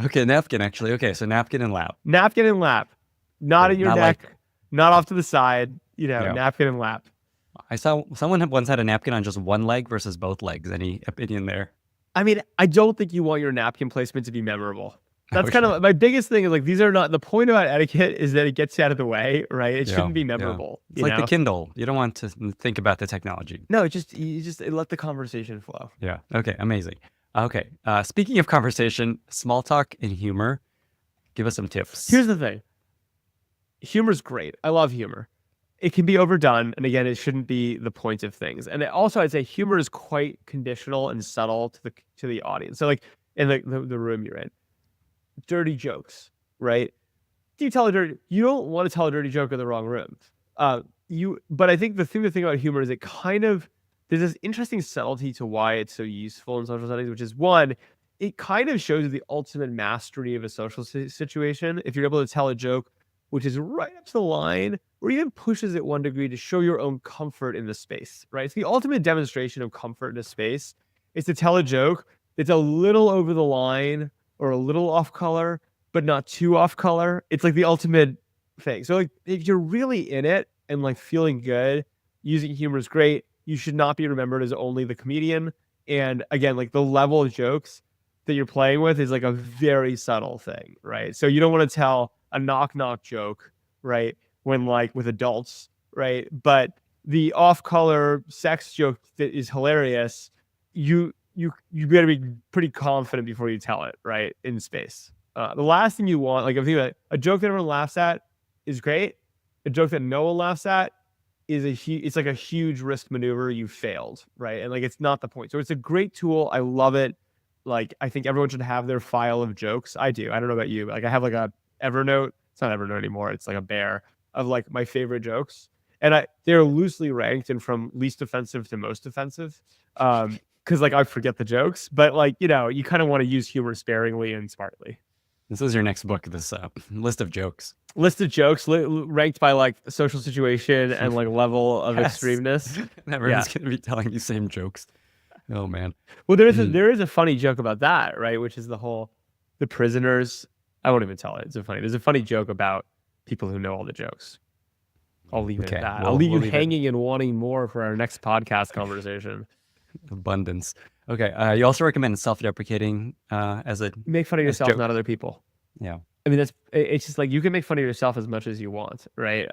Okay, napkin actually. Okay, so napkin and lap. Napkin and lap, not in your Not neck, like- not off to the side. You know, Yeah. napkin and lap. I saw someone once had a napkin on just one leg versus both legs. Any opinion there? I mean, I don't think you want your napkin placement to be memorable. That's Okay. kind of my biggest thing. Is like these are not the point about etiquette is that it gets you out of the way, right? It Yeah, shouldn't be yeah. memorable. It's you like know? the Kindle. You don't want to think about the technology. No, you just let the conversation flow. Yeah. Okay. Amazing. Okay. Speaking of conversation, small talk and humor. Give us some tips. Here's the thing. Humor's great. I love humor. It can be overdone, and again, it shouldn't be the point of things. And also, I'd say humor is quite conditional and subtle to the audience. So, like in the room you're in, dirty jokes, right? You don't want to tell a dirty joke in the wrong room. But I think the thing to think about humor is it kind of there's this interesting subtlety to why it's so useful in social settings, which is one, it kind of shows you the ultimate mastery of a social situation. If you're able to tell a joke which is right up to the line, or even pushes it 1 degree to show your own comfort in the space, right? It's the ultimate demonstration of comfort in a space is to tell a joke that's a little over the line or a little off color, but not too off color. It's like the ultimate thing. So like if you're really in it and like feeling good, using humor is great. You should not be remembered as only the comedian. And again, like the level of jokes, that you're playing with is like a very subtle thing, right? So you don't want to tell a knock knock joke, right? When like with adults, right? But the off-color sex joke that is hilarious, you better be pretty confident before you tell it, right? In space. The last thing you want, like if you think about it, a joke that everyone laughs at is great. A joke that no one laughs at is it's like a huge risk maneuver. You failed, right? And like it's not the point. So it's a great tool. I love it. Like I think everyone should have their file of jokes. I do. I don't know about you, but like I have like a Evernote. It's not Evernote anymore. It's like a bear of like my favorite jokes, and they're loosely ranked and from least offensive to most offensive. Because like I forget the jokes, but like you kind of want to use humor sparingly and smartly. This is your next book. This list of jokes. List of jokes ranked by like social situation and like level of extremeness. Everyone's gonna be telling you same jokes. Oh man. Well, there is a funny joke about that, right? Which is the prisoners. I won't even tell it. There's a funny joke about people who know all the jokes. I'll leave it at that. I'll leave you hanging and wanting more for our next podcast conversation. Abundance. Okay. You also recommend self-deprecating as a make fun of yourself, not other people. Yeah. I mean, it's just like you can make fun of yourself as much as you want, right?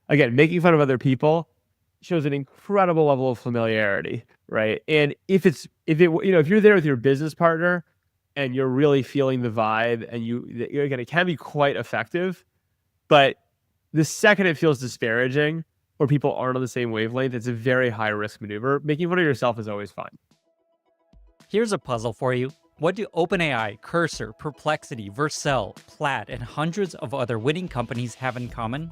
Again, making fun of other people shows an incredible level of familiarity, right? And if you're there with your business partner and you're really feeling the vibe, and again, it can be quite effective, but the second it feels disparaging or people aren't on the same wavelength, it's a very high risk maneuver. Making fun of yourself is always fine. Here's a puzzle for you. What do OpenAI, Cursor, Perplexity, Vercel, Plaid, and hundreds of other winning companies have in common?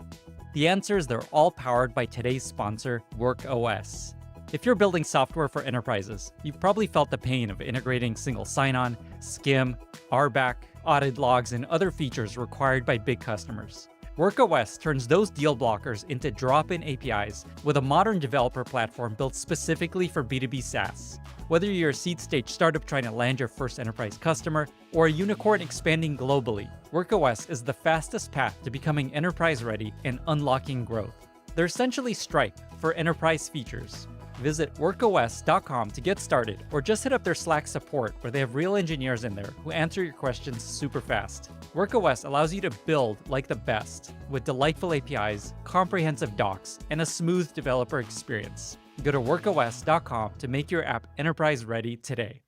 The answer is they're all powered by today's sponsor, WorkOS. If you're building software for enterprises, you've probably felt the pain of integrating single sign-on, SCIM, RBAC, audit logs, and other features required by big customers. WorkOS turns those deal blockers into drop-in APIs with a modern developer platform built specifically for B2B SaaS. Whether you're a seed-stage startup trying to land your first enterprise customer or a unicorn expanding globally, WorkOS is the fastest path to becoming enterprise-ready and unlocking growth. They're essentially Stripe for enterprise features. Visit workos.com to get started, or just hit up their Slack support where they have real engineers in there who answer your questions super fast. WorkOS allows you to build like the best with delightful APIs, comprehensive docs, and a smooth developer experience. Go to workos.com to make your app enterprise ready today.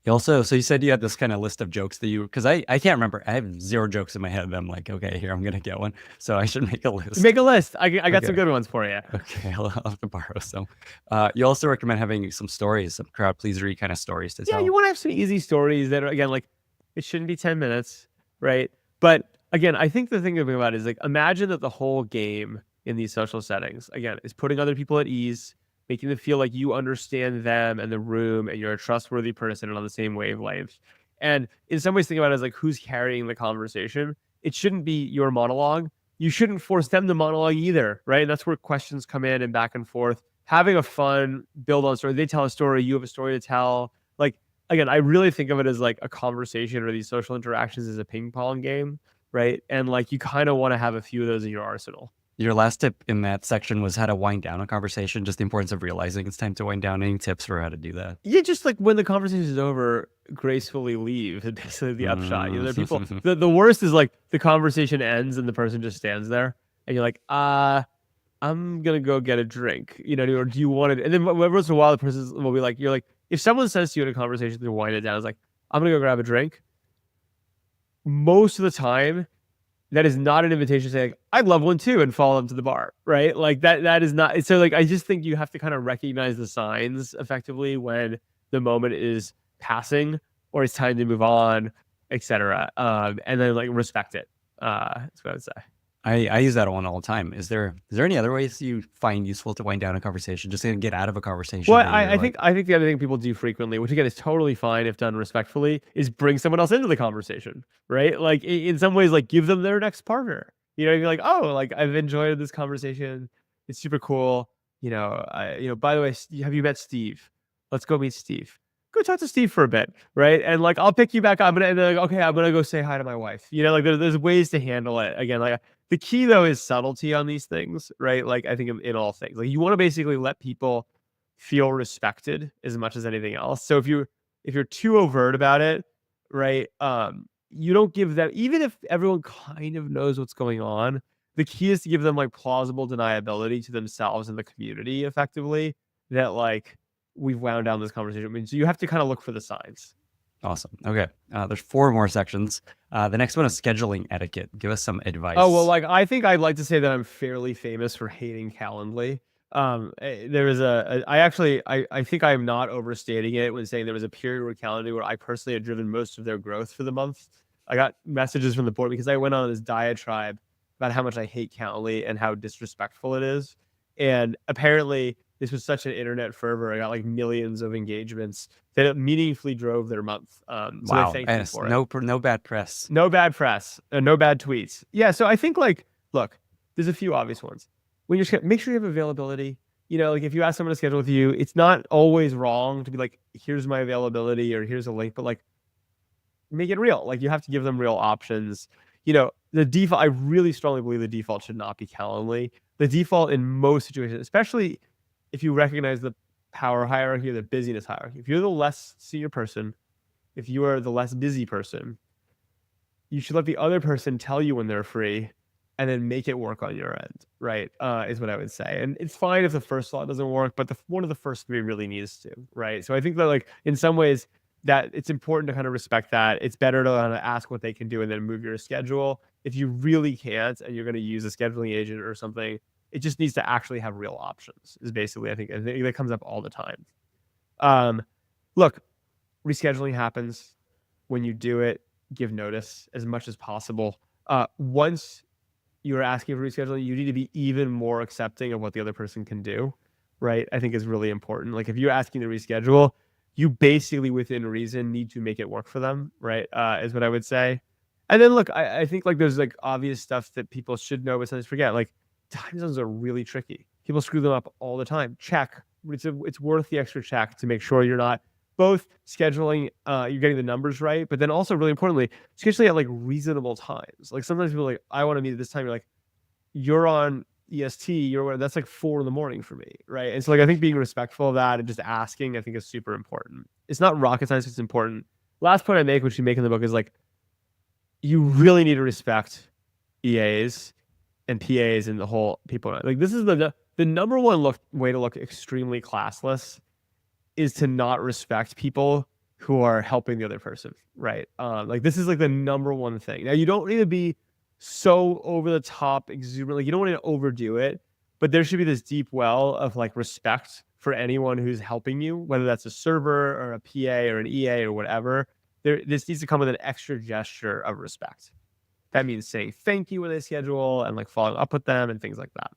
You also, so you said you had this kind of list of jokes that because I can't remember. I have 0 jokes in my head. I'm like, okay, here, I'm going to get one. So I should make a list. Make a list. I got some good ones for you. Okay, I'll have to borrow some. You also recommend having some stories, some crowd pleasery kind of stories to tell. Yeah, you want to have some easy stories that are, again, like, it shouldn't be 10 minutes, right? But again, I think the thing to think about is like, imagine that the whole game in these social settings, again, is putting other people at ease, making them feel like you understand them and the room and you're a trustworthy person and on the same wavelength. And in some ways, think about it as like, who's carrying the conversation. It shouldn't be your monologue. You shouldn't force them to monologue either, right? And that's where questions come in and back and forth. Having a fun build on story. They tell a story, you have a story to tell. Like, again, I really think of it as like a conversation, or these social interactions as a ping pong game, right? And like, you kind of want to have a few of those in your arsenal. Your last tip in that section was how to wind down a conversation, just the importance of realizing it's time to wind down. Any tips for how to do that? Yeah, just like when the conversation is over, gracefully leave. It's basically the upshot. There are people, the worst is like the conversation ends and the person just stands there and you're like, I'm going to go get a drink, or do you want it? And then every once in a while, the person will be like, you're like, if someone says to you in a conversation to wind it down, it's like, I'm going to go grab a drink. Most of the time, that is not an invitation to say, like, I'd love one too, and follow them to the bar, right? Like that is not, so like, I just think you have to kind of recognize the signs effectively when the moment is passing or it's time to move on, etc. And then like respect it. That's what I would say. I use that one all the time. Is there any other ways you find useful to wind down a conversation, just to get out of a conversation? Well, I think the other thing people do frequently, which again is totally fine if done respectfully, is bring someone else into the conversation, right? Like in some ways, like give them their next partner. You're like, oh, like I've enjoyed this conversation. It's super cool. By the way, have you met Steve? Let's go meet Steve. Go talk to Steve for a bit, right? And like, I'll pick you back up. I'm gonna go say hi to my wife. Like there's ways to handle it. Again, like the key though is subtlety on these things, right? Like I think in all things, like you want to basically let people feel respected as much as anything else. So if you're too overt about it, right? You don't give them, even if everyone kind of knows what's going on, the key is to give them like plausible deniability to themselves and the community effectively that like we've wound down this conversation. I mean, so you have to kind of look for the signs. Awesome. Okay. There's 4 more sections. The next one is scheduling etiquette. Give us some advice. Oh, well, like, I think I'd like to say that I'm fairly famous for hating Calendly. There was I think I'm not overstating it when saying there was a period where Calendly where I personally had driven most of their growth for the month. I got messages from the board because I went on this diatribe about how much I hate Calendly and how disrespectful it is. And apparently this was such an internet fervor. I got like millions of engagements that it meaningfully drove their month. So wow. they thanked me for it. No bad press. No bad press. No bad tweets. Yeah. So I think like, look, there's a few obvious ones. When you're make sure you have availability. You know, like if you ask someone to schedule with you, it's not always wrong to be like, here's my availability or here's a link, but like make it real. Like you have to give them real options. You know, the default, I really strongly believe the default should not be Calendly. The default in most situations, especially if you recognize the power hierarchy or the busyness hierarchy. If you're the less senior person, if you are the less busy person, you should let the other person tell you when they're free and then make it work on your end, right? Is what I would say. And it's fine if the first slot doesn't work, but one of the first 3 really needs to, right? So I think that like in some ways that it's important to kind of respect that. It's better to kind of ask what they can do and then move your schedule. If you really can't and you're going to use a scheduling agent or something, it just needs to actually have real options is basically, I think that comes up all the time. Look, rescheduling happens. When you do it, give notice as much as possible. Once you're asking for rescheduling, you need to be even more accepting of what the other person can do, right? I think is really important. Like if you're asking to reschedule, you basically within reason need to make it work for them, right? Is what I would say. And then look, I think like there's like obvious stuff that people should know but sometimes forget. Like time zones are really tricky. People screw them up all the time. Check. It's worth the extra check to make sure you're not both scheduling, you're getting the numbers right, but then also really importantly, scheduling at like reasonable times. Like sometimes people are like, I want to meet at this time. You're like, you're on EST, that's like 4 a.m. for me, right? And so like I think being respectful of that and just asking, I think is super important. It's not rocket science, it's important. Last point I make, which you make in the book, is like you really need to respect EAs and PAs and the whole people. Like this is the number one way to look extremely classless is to not respect people who are helping the other person, right? Like this is like the number one thing. Now you don't need to be so over the top, exuberant. Like you don't want to overdo it, but there should be this deep well of like respect for anyone who's helping you, whether that's a server or a PA or an EA or whatever. This needs to come with an extra gesture of respect. That means saying thank you when they schedule and like following up with them and things like that.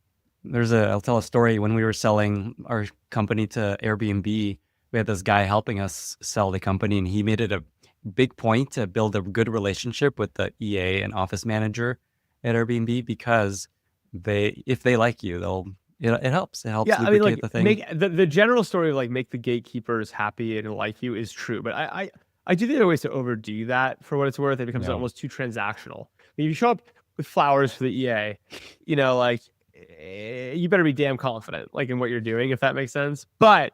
I'll tell a story. When we were selling our company to Airbnb, we had this guy helping us sell the company, and he made it a big point to build a good relationship with the EA and office manager at Airbnb because if they like you, it helps. It helps. Yeah, I mean, like the thing. the general story of like make the gatekeepers happy and like you is true, but I do think there are ways to overdo that for what it's worth. It becomes almost too transactional. I mean, if you show up with flowers for the EA, you know, like you better be damn confident, like in what you're doing, if that makes sense. But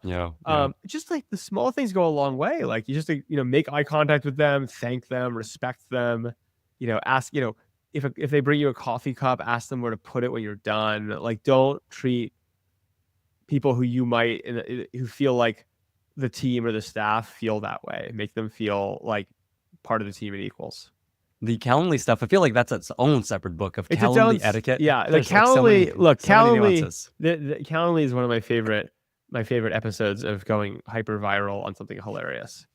just like the small things go a long way. Like you just make eye contact with them, thank them, respect them. Ask if they bring you a coffee cup, ask them where to put it when you're done. Like don't treat people who who feel like the team or the staff feel that way. Make them feel like part of the team and equals. The Calendly stuff, I feel like that's its own separate book of Calendly etiquette. Yeah, the Calendly. Calendly is one of my favorite episodes of going hyper viral on something hilarious.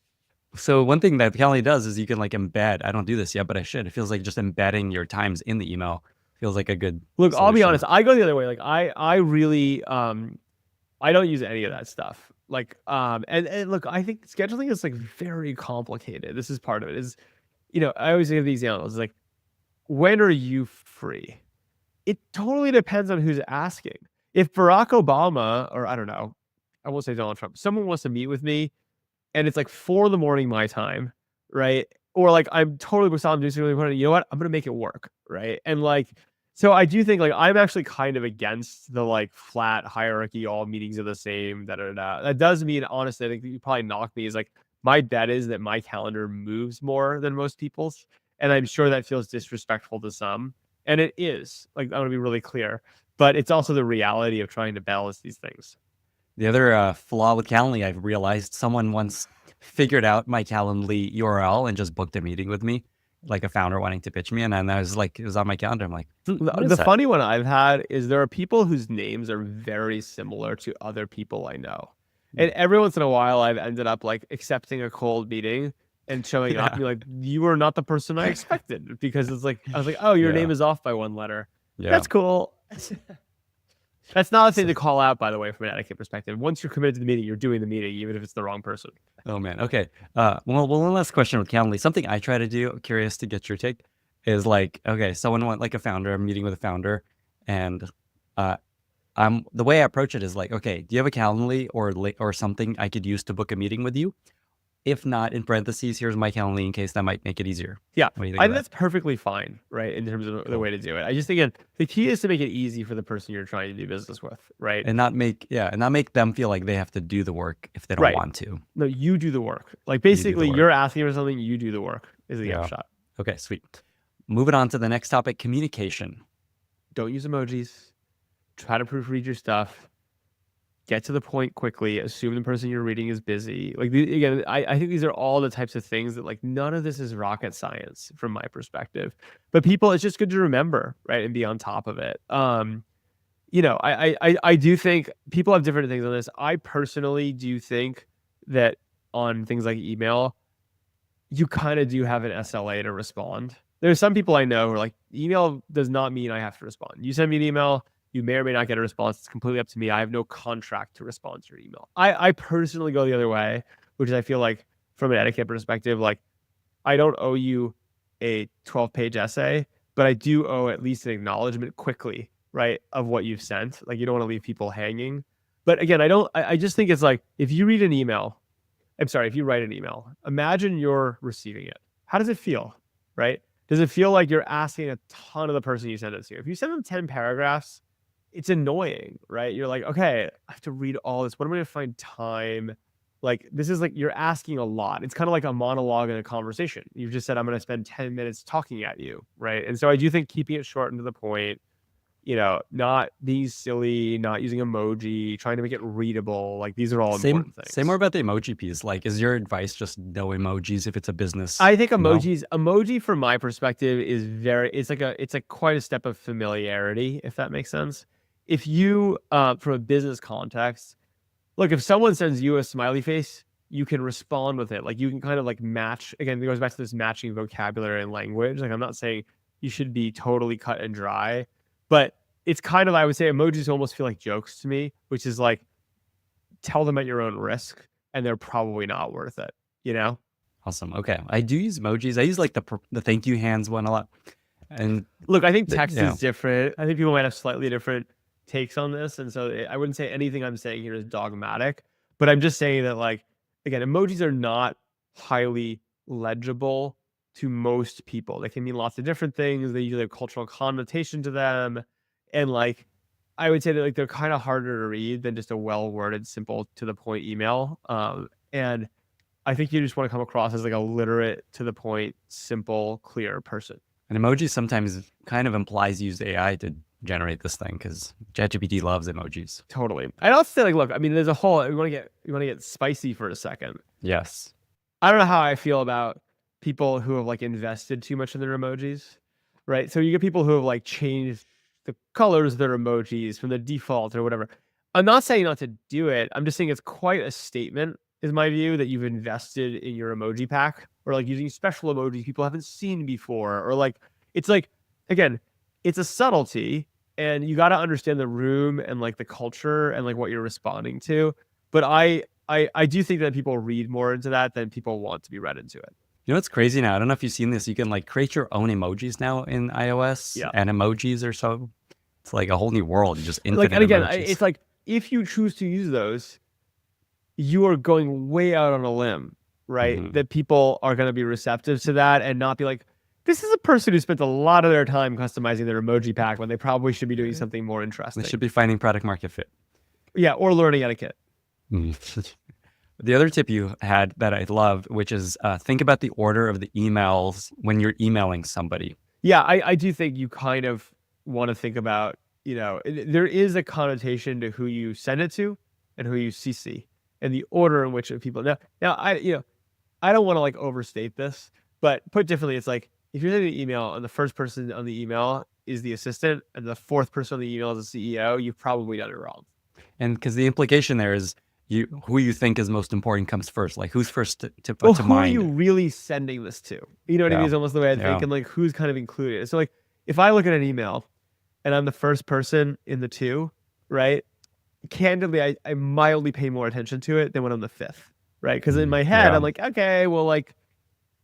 So one thing that Calendly does is you can like embed. I don't do this yet, but I should. It feels like just embedding your times in the email feels like a good. Look, solution. I'll be honest. I go the other way. Like I really I don't use any of that stuff. Like and look, I think scheduling is like very complicated. This is part of it. I always give these examples. It's like, when are you free? It totally depends on who's asking. If Barack Obama, or I don't know, I won't say Donald Trump, someone wants to meet with me and it's like 4 a.m. my time, right? Or like I'm totally with something doing something really important. You know what? I'm going to make it work, right? And like, so I do think like I'm actually kind of against the like flat hierarchy, all meetings are the same, da da da. That does mean, honestly, I think you probably knock me is like, my bet is that my calendar moves more than most people's. And I'm sure that feels disrespectful to some. And it is. Like, I want to be really clear. But it's also the reality of trying to balance these things. The other flaw with Calendly, I've realized someone once figured out my Calendly URL and just booked a meeting with me, like a founder wanting to pitch me. And then I was like, it was on my calendar. I'm like, what is The that? funny one I've had is there are people whose names are very similar to other people I know. And every once in a while, I've ended up like accepting a cold meeting and showing up and be like, you are not the person I expected, because it's like, I was like, oh, your Yeah. name is off by one letter. Yeah. That's cool. That's not a thing to call out, by the way, from an etiquette perspective. Once you're committed to the meeting, you're doing the meeting, even if it's the wrong person. Oh man. Okay. Well, one last question with Calendly. Something I try to do, curious to get your take, is like, okay, someone want like a founder, I'm meeting with a founder, and the way I approach it is like, okay, do you have a Calendly or something I could use to book a meeting with you? If not, in parentheses, here's my Calendly in case that might make it easier. Yeah, What do you think I of think that? that's perfectly fine, right? In terms of the way to do it. I just think, again, the key is to make it easy for the person you're trying to do business with, right? And not make them feel like they have to do the work if they don't Right. want to. No, you do the work. Like, do the basically, work. you're asking for something, you do the work, is the Yeah. upshot. Okay, sweet. Moving on to the next topic, communication. Don't use emojis. Try to proofread your stuff. Get to the point quickly. Assume the person you're reading is busy. Like, again, I think these are all the types of things that, like, none of this is rocket science from my perspective. But people, it's just good to remember, right, and be on top of it. You know, I do think people have different things on this. I personally do think that on things like email, you kind of do have an SLA to respond. There's some people I know who are like, email does not mean I have to respond. You send me an email, you may or may not get a response. It's completely up to me. I have no contract to respond to your email. I personally go the other way, which is I feel like from an etiquette perspective, like I don't owe you a 12-page essay, but I do owe at least an acknowledgement quickly, right, of what you've sent. Like, you don't want to leave people hanging. But again, I just think it's like, if you write an email, imagine you're receiving it. How does it feel, right? Does it feel like you're asking a ton of the person you send it to? If you send them 10 paragraphs, it's annoying, right? You're like, okay, I have to read all this. When am I going to find time? Like, this is like, you're asking a lot. It's kind of like a monologue in a conversation. You've just said, I'm going to spend 10 minutes talking at you, right? And so I do think keeping it short and to the point, you know, not being silly, not using emoji, trying to make it readable. Like, these are all important things. Say more about the emoji piece. Like, is your advice just no emojis if it's a business? I think email? emoji from my perspective is it's like quite a step of familiarity, if that makes sense. If you, from a business context, look, if someone sends you a smiley face, you can respond with it. Like, you can kind of like match, again, it goes back to this matching vocabulary and language. Like, I'm not saying you should be totally cut and dry, but it's kind of, I would say emojis almost feel like jokes to me, which is like, tell them at your own risk and they're probably not worth it, you know? Awesome. Okay. I do use emojis. I use like the thank you hands one a lot. And Look, I think text yeah. is different. I think people might have slightly different takes on this. And so I wouldn't say anything I'm saying here is dogmatic, but I'm just saying that, like, again, emojis are not highly legible to most people. They can mean lots of different things. They usually have cultural connotation to them. And like, I would say that, like, they're kind of harder to read than just a well-worded, simple, to the point email. And I think you just want to come across as like a literate, to the point, simple, clear person. an emoji sometimes kind of implies use AI to generate this thing because ChatGPT loves emojis. Totally. I'd also say, like, look, I mean, there's a whole, you want to get spicy for a second. Yes. I don't know how I feel about people who have like invested too much in their emojis, right? So you get people who have like changed the colors of their emojis from the default or whatever. I'm not saying not to do it. I'm just saying it's quite a statement, is my view, that you've invested in your emoji pack, or like using special emojis people haven't seen before, or like, it's like, again, it's a subtlety, and you got to understand the room and like the culture and like what you're responding to. But I do think that people read more into that than people want to be read into it. You know what's crazy now? I don't know if you've seen this. You can like create your own emojis now in iOS. Yeah. And emojis or so. It's like a whole new world. Just infinite Like, and again, emojis. it's like, if you choose to use those, you are going way out on a limb, right? Mhm. That people are going to be receptive to that and not be like, this is a person who spent a lot of their time customizing their emoji pack when they probably should be doing something more interesting. They should be finding product market fit. Yeah, or learning etiquette. The other tip you had that I love, which is think about the order of the emails when you're emailing somebody. Yeah, I do think you kind of want to think about, there is a connotation to who you send it to and who you CC and the order in which people. Now I don't want to like overstate this, but put differently, it's like if you're sending an email and the first person on the email is the assistant and the fourth person on the email is the CEO, you've probably done it wrong. And because the implication there is who you think is most important comes first. Like who's first to Well, to who mind. are you really sending this to? You know what I mean? Yeah. Is almost the way I Yeah. think, and like who's kind of included. So like if I look at an email and I'm the first person in the two, right? Candidly, I mildly pay more attention to it than when I'm the fifth, right? Because in my head, Yeah. I'm like, okay, well, like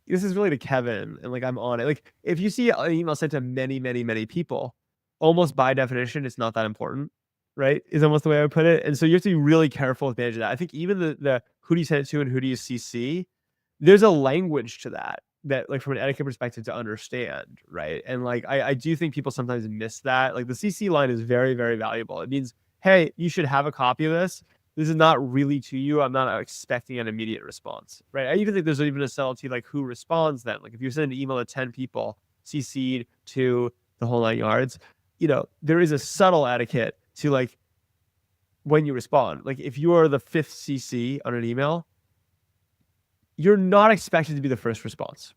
this is really to Kevin, and like I'm on it. Like if you see an email sent to many, many, many people, almost by definition, it's not that important, right? Is almost the way I would put it. And so you have to be really careful with managing that. I think even the who do you send it to and who do you CC, there's a language to that like from an etiquette perspective to understand, right? And like I do think people sometimes miss that. Like the CC line is very, very valuable. It means, hey, you should have a copy of this. This is not really to you. I'm not expecting an immediate response, right? I even think there's even a subtlety like who responds then. Like if you send an email to 10 people, CC'd to the whole 9 yards, there is a subtle etiquette to like when you respond. Like if you are the fifth CC on an email, you're not expected to be the first response.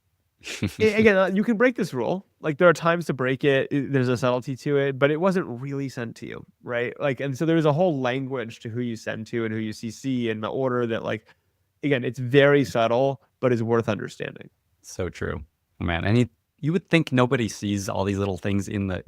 Again, you can break this rule. Like there are times to break it. There's a subtlety to it, but it wasn't really sent to you, right? Like, and so there's a whole language to who you send to and who you CC and the order that like, again, it's very subtle, but is worth understanding. So true, man. And you would think nobody sees all these little things in the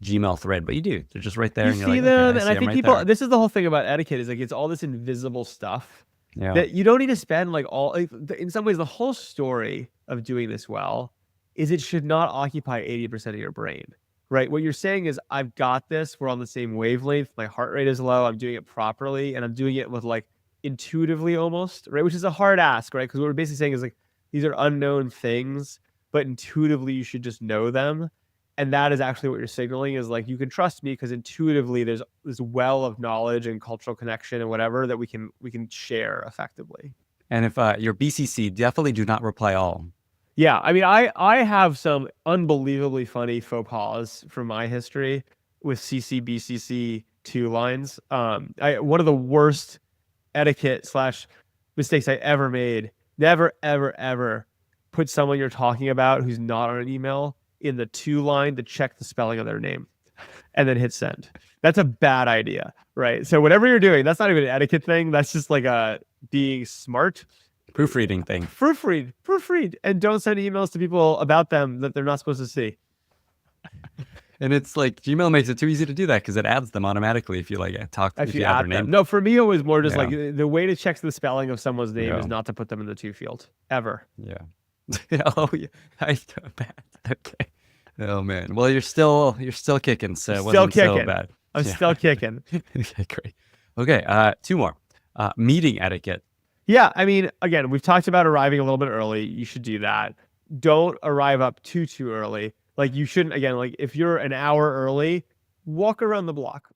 Gmail thread, but you do. They're just right there. You and you're see like, them, okay, and I see 'em think right people. there. This is the whole thing about etiquette is like it's all this invisible stuff Yeah. that you don't need to spend like all. Like, in some ways, the whole story of doing this well is it should not occupy 80% of your brain, right? What you're saying is, I've got this. We're on the same wavelength. My heart rate is low. I'm doing it properly, and I'm doing it with like intuitively almost, right? Which is a hard ask, right? Because what we're basically saying is like these are unknown things, but intuitively you should just know them. And that is actually what you're signaling is like, you can trust me because intuitively there's this well of knowledge and cultural connection and whatever that we can share effectively. And if you're BCC, definitely do not reply all. Yeah, I mean, I have some unbelievably funny faux pas from my history with CC BCC 2 lines. One of the worst etiquette / mistakes I ever made. Never, ever, ever put someone you're talking about who's not on an email in the 2 line to check the spelling of their name and then hit send. That's a bad idea, right? So whatever you're doing, that's not even an etiquette thing. That's just like a being smart. Proofreading thing. Proofread, and don't send emails to people about them that they're not supposed to see. And it's like Gmail makes it too easy to do that because it adds them automatically if you like talk if you add their name. No, for me it was more just Yeah. like the way to check the spelling of someone's name Yeah. is not to put them in the 2 field ever. Yeah. Oh yeah. I feel bad. Okay. Oh man. Well, you're still kicking, so it Still wasn't so kicking. bad. I'm Yeah. still kicking. Okay, great. Okay, 2 more. Meeting etiquette. Yeah, I mean, again, we've talked about arriving a little bit early. You should do that. Don't arrive up too early. Like you shouldn't, again, like if you're an hour early, walk around the block.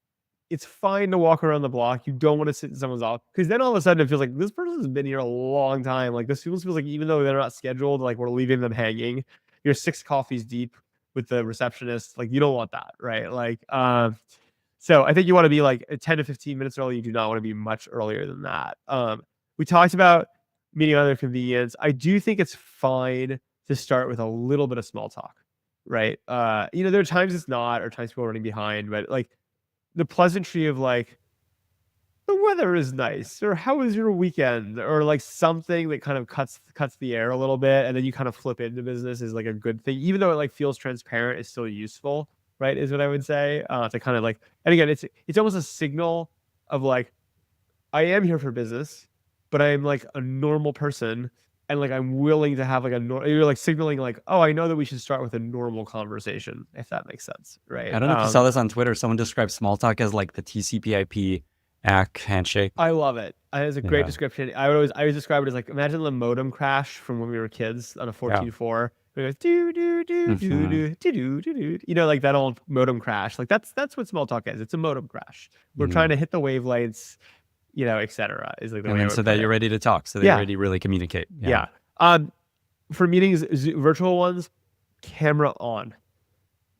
It's fine to walk around the block. You don't want to sit in someone's office because then all of a sudden it feels like this person's been here a long time. Like this feels like even though they're not scheduled, like we're leaving them hanging. You're 6 coffees deep with the receptionist. Like you don't want that, right? Like, so I think you want to be like 10 to 15 minutes early. You do not want to be much earlier than that. We talked about meeting on their convenience. I do think it's fine to start with a little bit of small talk, right? There are times it's not, or times people are running behind, but like the pleasantry of like, the weather is nice, or how was your weekend, or like something that kind of cuts the air a little bit, and then you kind of flip into business is like a good thing, even though it like feels transparent, it's still useful, right? Is what I would say to kind of like, and again, it's almost a signal of like, I am here for business, but I'm like a normal person, and like I'm willing to have like you're like signaling like, oh, I know that we should start with a normal conversation, if that makes sense, right? I don't know if you saw this on Twitter. Someone described small talk as like the TCP/IP ACK handshake. I love it. It's a great Yeah. description. I always describe it as like, imagine the modem crash from when we were kids on a 14.4. It goes do do do do do do do do. Like that old modem crash. Like that's what small talk is. It's a modem crash. We're trying to hit the wavelengths, et cetera, is like the And way I then would so that put you're it. ready to talk, so that Yeah. you're ready to really communicate. Yeah. For meetings, virtual ones, camera on.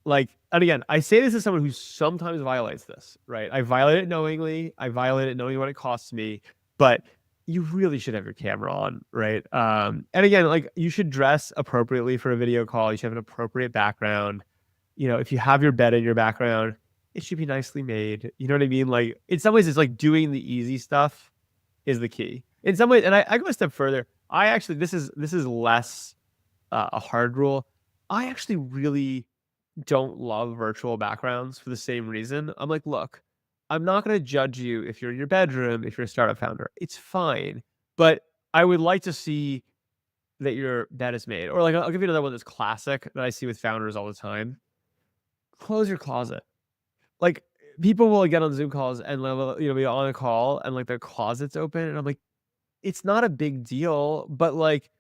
Like, and again, I say this as someone who sometimes violates this, right? I violate it knowingly. I violate it knowing what it costs me, but you really should have your camera on, right? And again, like, you should dress appropriately for a video call. You should have an appropriate background. If you have your bed in your background, it should be nicely made. You know what I mean? Like, in some ways, it's like doing the easy stuff is the key. In some ways, and I go a step further. I actually, this is less a hard rule. I actually really don't love virtual backgrounds for the same reason. I'm like, look, I'm not going to judge you if you're in your bedroom, if you're a startup founder. It's fine. But I would like to see that your bed is made. Or like, I'll give you another one that's classic that I see with founders all the time. Close your closet. Like, people will get on Zoom calls and be on a call and like their closet's open. And I'm like, it's not a big deal, but like,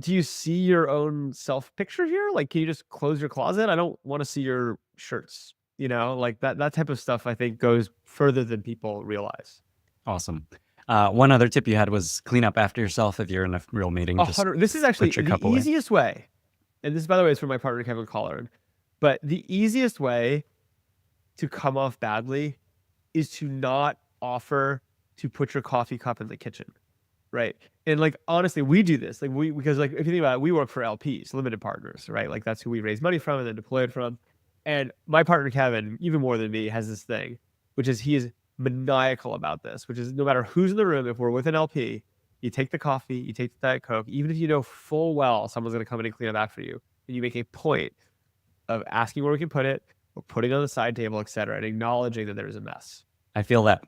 do you see your own self picture here? Like, can you just close your closet? I don't want to see your shirts, like that type of stuff, I think, goes further than people realize. Awesome. One other tip you had was clean up after yourself if you're in a real meeting. This is actually put your the cup away. easiest way. And this, by the way, is from my partner, Kevin Collard. But the easiest way to come off badly is to not offer to put your coffee cup in the kitchen. Right. And like, honestly, we do this. Like, because like, if you think about it, we work for LPs, limited partners, right? Like, that's who we raise money from and then deploy it from. And my partner, Kevin, even more than me, has this thing, which is he is maniacal about this, which is no matter who's in the room, if we're with an LP, you take the coffee, you take the Diet Coke, even if you know full well someone's going to come in and clean up after you, and you make a point of asking where we can put it, or putting it on the side table, et cetera, and acknowledging that there's a mess. I feel that.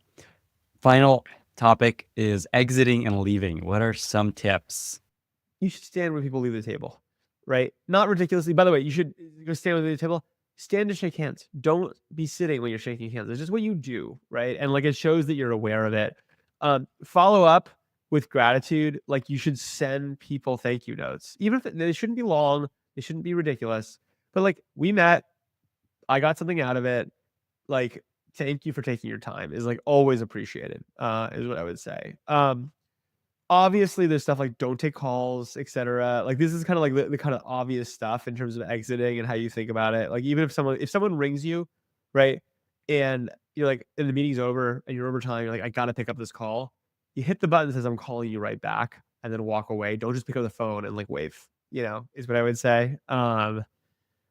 Final topic is exiting and leaving. What are some tips? You should stand when people leave the table, right? Not ridiculously. By the way, you should go stand when they leave the table. Stand to shake hands. Don't be sitting when you're shaking hands. It's just what you do, right? And like, it shows that you're aware of it. Follow up with gratitude. Like, you should send people thank you notes, even if they shouldn't be long, they shouldn't be ridiculous. But like, we met, I got something out of it. Like, thank you for taking your time is like always appreciated, is what I would say. Obviously there's stuff like don't take calls, etc. Like, this is kind of like the kind of obvious stuff in terms of exiting and how you think about it. Like, even if someone rings you, right, and you're like, and the meeting's over and you're over time, you're like, I got to pick up this call. You hit the button that says I'm calling you right back and then walk away. Don't just pick up the phone and like wave, is what I would say.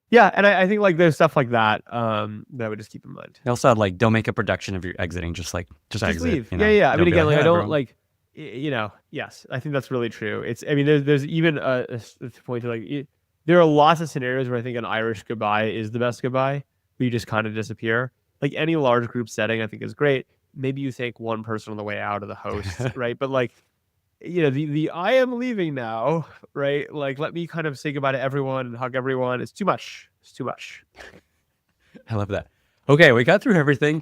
Yeah, and I think like there's stuff like that that I would just keep in mind. I also had like, don't make a production of your exiting. Just exit. Leave. You know? Yeah. I mean, Don't be again, like, I don't bro. like, yes, I think that's really true. There's even a point to like, there are lots of scenarios where I think an Irish goodbye is the best goodbye, where you just kind of disappear. Like, any large group setting, I think is great. Maybe you thank one person on the way out of the host, right? But like, the I am leaving now, right? Like, let me kind of say goodbye to everyone and hug everyone. It's too much. It's too much. I love that. Okay, we got through everything.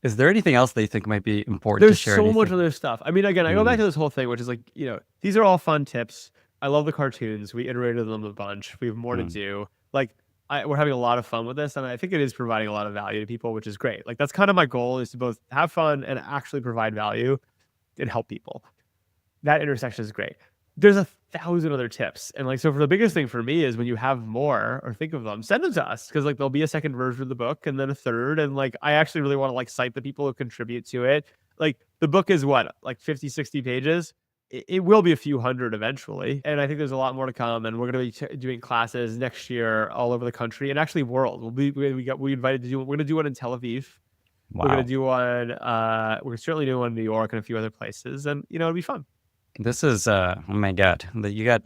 Is there anything else that you think might be important There's to share? so much other stuff. I mean, again, I go back to this whole thing, which is like, these are all fun tips. I love the cartoons. We iterated them a bunch. We have more to do. Like, we're having a lot of fun with this, and I think it is providing a lot of value to people, which is great. Like, that's kind of my goal, is to both have fun and actually provide value and help people. That intersection is great. There's 1,000 other tips. And like, so for the biggest thing for me is when you have more or think of them, send them to us. Cause like, there'll be a second version of the book and then a third. And like, I actually really want to like cite the people who contribute to it. Like, the book is what, like 50, 60 pages. It will be a few hundred eventually. And I think there's a lot more to come. And we're going to be doing classes next year all over the country and actually world. We invited to do, we're going to do one in Tel Aviv. Wow. We're going to do one, we're certainly doing one in New York and a few other places. And it'll be fun. This is oh my god, you got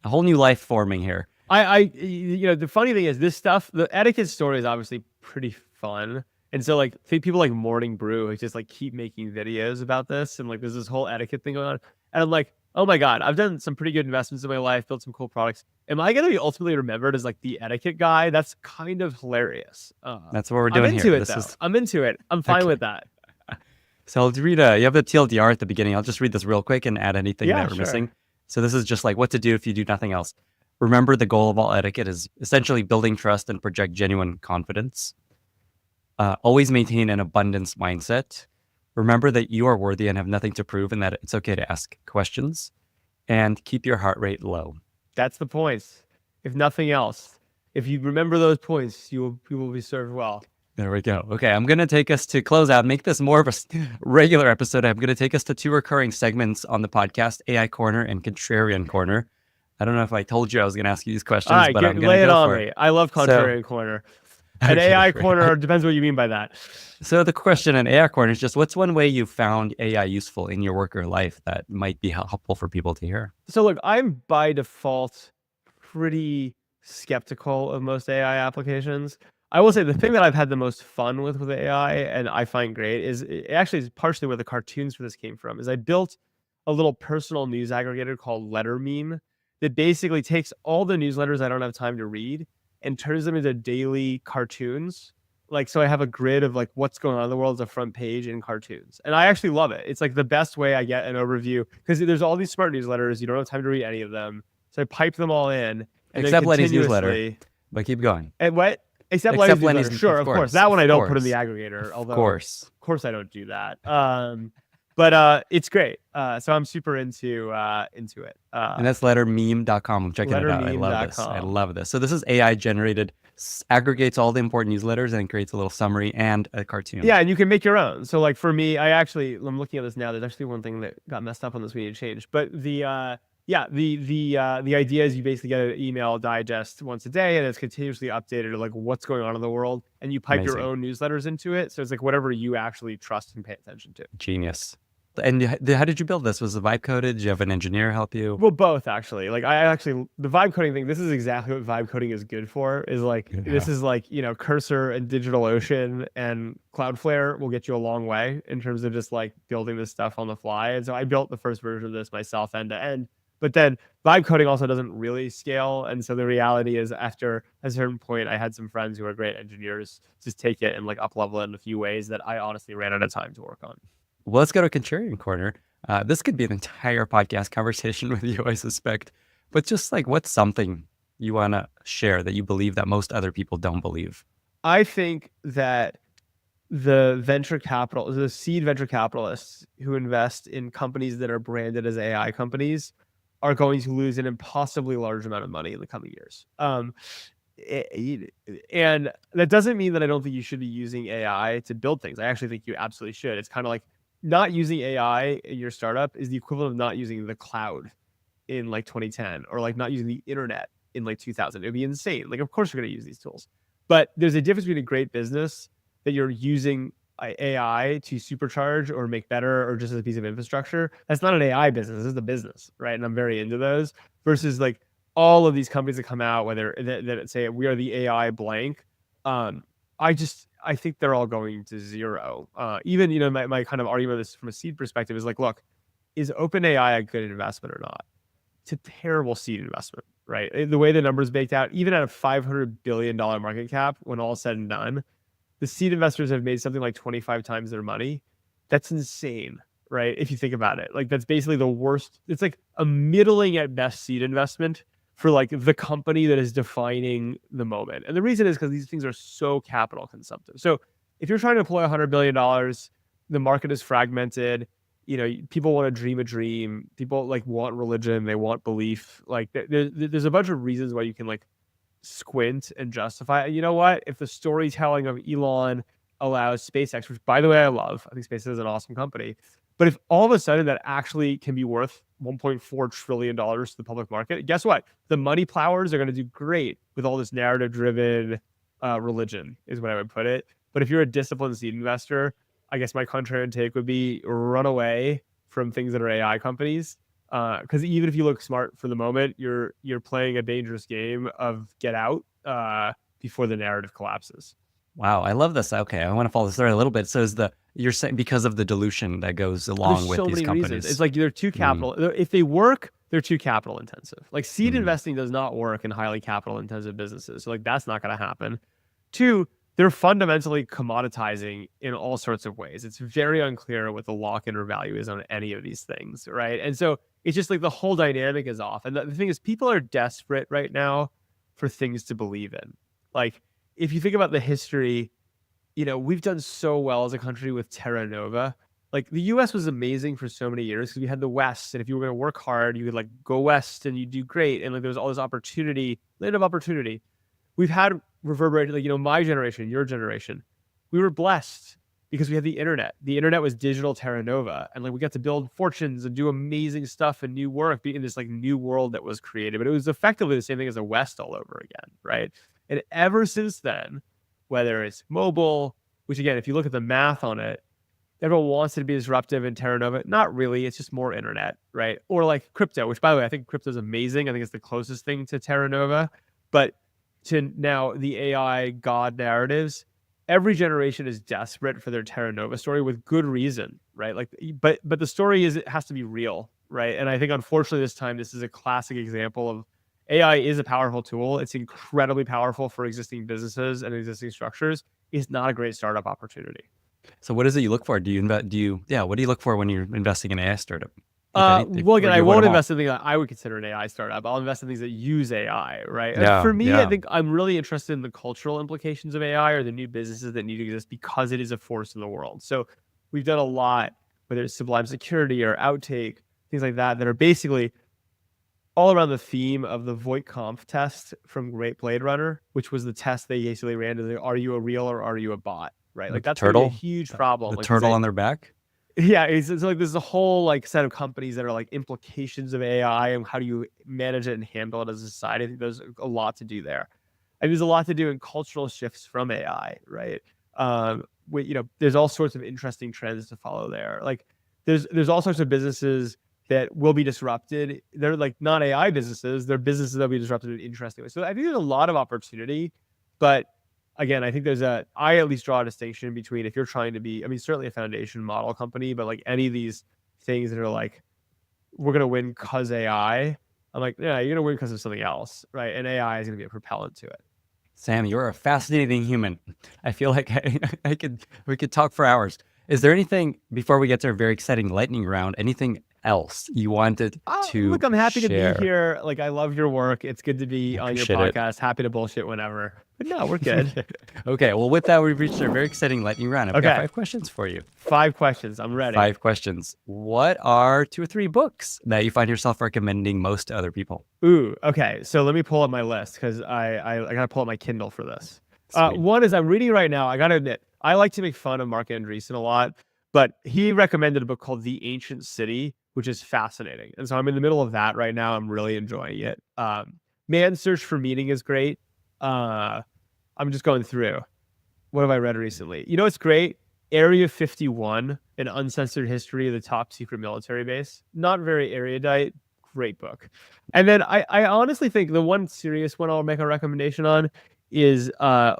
a whole new life forming here. The funny thing is, this stuff, the etiquette story is obviously pretty fun, and so like people like Morning Brew, who just like keep making videos about this, and like there's this whole etiquette thing going on, and I'm like, oh my god, I've done some pretty good investments in my life, built some cool products. Am I going to be ultimately remembered as like the etiquette guy? That's kind of hilarious. That's what we're doing I'm into here. It, I'm into it. I'm fine with that. So I'll read you have the TLDR at the beginning. I'll just read this real quick and add anything that we're missing. So this is just like what to do if you do nothing else. Remember, the goal of all etiquette is essentially building trust and project genuine confidence. Always maintain an abundance mindset. Remember that you are worthy and have nothing to prove, and that it's okay to ask questions, and keep your heart rate low. That's the points. If nothing else, if you remember those points, you will be served well. There we go. Okay, I'm going to take us to close out, make this more of a regular episode. I'm going to take us to 2 recurring segments on the podcast, AI Corner and Contrarian Corner. I don't know if I told you I was going to ask you these questions, All right, but I'm going to lay it go on for me. it. I love Contrarian Corner. An Okay, AI great. Corner, depends what you mean by that. So the question in AI Corner is just, what's one way you found AI useful in your work or life that might be helpful for people to hear? So look, I'm by default pretty skeptical of most AI applications. I will say the thing that I've had the most fun with AI and I find great is it actually is partially where the cartoons for this came from. Is I built a little personal news aggregator called Letter Meme that basically takes all the newsletters I don't have time to read and turns them into daily cartoons. Like, so I have a grid of like what's going on in the world as a front page in cartoons. And I actually love it. It's like the best way I get an overview because there's all these smart newsletters. You don't have time to read any of them. So I pipe them all in. And Except then Lenny's newsletter. continuously- But keep going. And what? Except Except Lenny's Lenny's, newsletter. Sure, of of course. course, That one I of don't put in the course. aggregator. Although, Of course. I don't do that. But it's great. So I'm super into it. And that's lettermeme.com. I'm checking it out. I love this. I lettermeme.com. love this. So this is AI generated, aggregates all the important newsletters and creates a little summary and a cartoon. Yeah, and you can make your own. So like for me, I'm looking at this now. There's actually one thing that got messed up on this we need to change. But the idea is you basically get an email digest once a day, and it's continuously updated to like what's going on in the world, and you pipe your Amazing. own newsletters into it. So it's like whatever you actually trust and pay attention to. Genius. And how did you build this? Was it vibe coded? Did you have an engineer help you? Well, both actually. Like the vibe coding thing, this is exactly what vibe coding is good for. Is like this is like, Cursor and DigitalOcean and Cloudflare will get you a long way in terms of just like building this stuff on the fly. And so I built the first version of this myself end to end. But then vibe coding also doesn't really scale. And so the reality is after a certain point, I had some friends who are great engineers just take it and like up level it in a few ways that I honestly ran out of time to work on. Well, let's go to Contrarian Corner. This could be an entire podcast conversation with you, I suspect. But just like, what's something you want to share that you believe that most other people don't believe? I think that the seed venture capitalists who invest in companies that are branded as AI companies are going to lose an impossibly large amount of money in the coming years. And that doesn't mean that I don't think you should be using AI to build things. I actually think you absolutely should. It's kind of like not using AI in your startup is the equivalent of not using the cloud in like 2010 or like not using the internet in like 2000. It would be insane. Like, of course you're going to use these tools, but there's a difference between a great business that you're using AI to supercharge or make better or just as a piece of infrastructure. That's not an AI business. This is the business, right? And I'm very into those versus like all of these companies that come out, whether that say we are the AI blank. I think they're all going to zero. Even, my kind of argument this from a seed perspective is like, look, is OpenAI a good investment or not? It's a terrible seed investment, right? The way the numbers baked out, even at a $500 billion market cap, when all is said and done, the seed investors have made something like 25 times their money. That's insane, right? If you think about it, like that's basically the worst. It's like a middling at best seed investment for like the company that is defining the moment. And the reason is because these things are so capital consumptive. So if you're trying to deploy $100 billion, the market is fragmented. People want to dream a dream. People like want religion. They want belief. Like there's a bunch of reasons why you can like squint and justify it. You know what? If the storytelling of Elon allows SpaceX, which by the way, I love, I think SpaceX is an awesome company. But if all of a sudden that actually can be worth $1.4 trillion to the public market, guess what? The money plowers are going to do great with all this narrative-driven religion, is what I would put it. But if you're a disciplined seed investor, I guess my contrarian take would be run away from things that are AI companies. Because even if you look smart for the moment, you're playing a dangerous game of get out before the narrative collapses. Wow, I love this. Okay, I want to follow this thread a little bit. So you're saying because of the dilution that goes along with these companies. Reasons. It's like they're too capital. If they work, they're too capital intensive. Like seed investing does not work in highly capital intensive businesses. So like that's not going to happen. 2, they're fundamentally commoditizing in all sorts of ways. It's very unclear what the lock-in or value is on any of these things, right? And so it's just like the whole dynamic is off. And the thing is, people are desperate right now for things to believe in. Like if you think about the history, we've done so well as a country with Terra Nova. like the US was amazing for so many years because we had the West. And if you were going to work hard, you could like go West and you do great. And like there was all this opportunity, land of opportunity. We've had reverberated, like, my generation, your generation, we were blessed because we had the internet. The internet was digital terra nova. And like we got to build fortunes and do amazing stuff and new work, be in this like new world that was created. But it was effectively the same thing as the West all over again, right? And ever since then, whether it's mobile, which again, if you look at the math on it, everyone wants it to be disruptive in terra nova. Not really. It's just more internet, right? Or like crypto, which by the way, I think crypto is amazing. I think it's the closest thing to terra nova. But to now the AI God narratives, every generation is desperate for their terra nova story with good reason, right? Like, but the story is, it has to be real, right? And I think unfortunately this time, this is a classic example of AI is a powerful tool. It's incredibly powerful for existing businesses and existing structures. It's not a great startup opportunity. So what is it you look for? What do you look for when you're investing in an AI startup? Well, again, I won't invest in things that I would consider an AI startup. I'll invest in things that use AI, right? Yeah, For me, I think I'm really interested in the cultural implications of AI or the new businesses that need to exist because it is a force in the world. So we've done a lot, whether it's Sublime Security or Outtake, things like that, that are basically all around the theme of the Voight-Kampff test from Great Blade Runner, which was the test they basically ran to the, are you a real or are you a bot, right? Like that's a huge problem. The like, turtle on their back? Yeah, it's like there's a whole like set of companies that are like implications of AI and how do you manage it and handle it as a society. I think there's a lot to do there. And there's a lot to do in cultural shifts from AI, right? There's all sorts of interesting trends to follow there. Like there's all sorts of businesses that will be disrupted. They're like not AI businesses, they're businesses that will be disrupted in interesting ways. So I think there's a lot of opportunity, but again, I think I at least draw a distinction between if you're trying to be, certainly a foundation model company, but like any of these things that are like, we're going to win because AI, I'm like, yeah, you're going to win because of something else, right? And AI is going to be a propellant to it. Sam, you're a fascinating human. I feel like we could talk for hours. Is there anything, before we get to our very exciting lightning round, anything else you wanted to Look, I'm happy share? to be here. Like, I love your work. It's good to be on your podcast. Happy to bullshit whenever. But no, we're good. Okay, well, with that, we've reached our very exciting lightning round. I've got 5 questions for you. 5 questions. I'm ready. 5 questions. What are 2 or 3 books that you find yourself recommending most to other people? Ooh, okay. So let me pull up my list because I got to pull up my Kindle for this. One is I'm reading right now. I got to admit, I like to make fun of Mark Andreessen a lot, but he recommended a book called The Ancient City, which is fascinating. And so I'm in the middle of that right now. I'm really enjoying it. Man's Search for Meaning is great. I'm just going through. What have I read recently? You know what's great? Area 51, An Uncensored History of the Top Secret Military Base. Not very erudite. Great book. And then I honestly think the one serious one I'll make a recommendation on is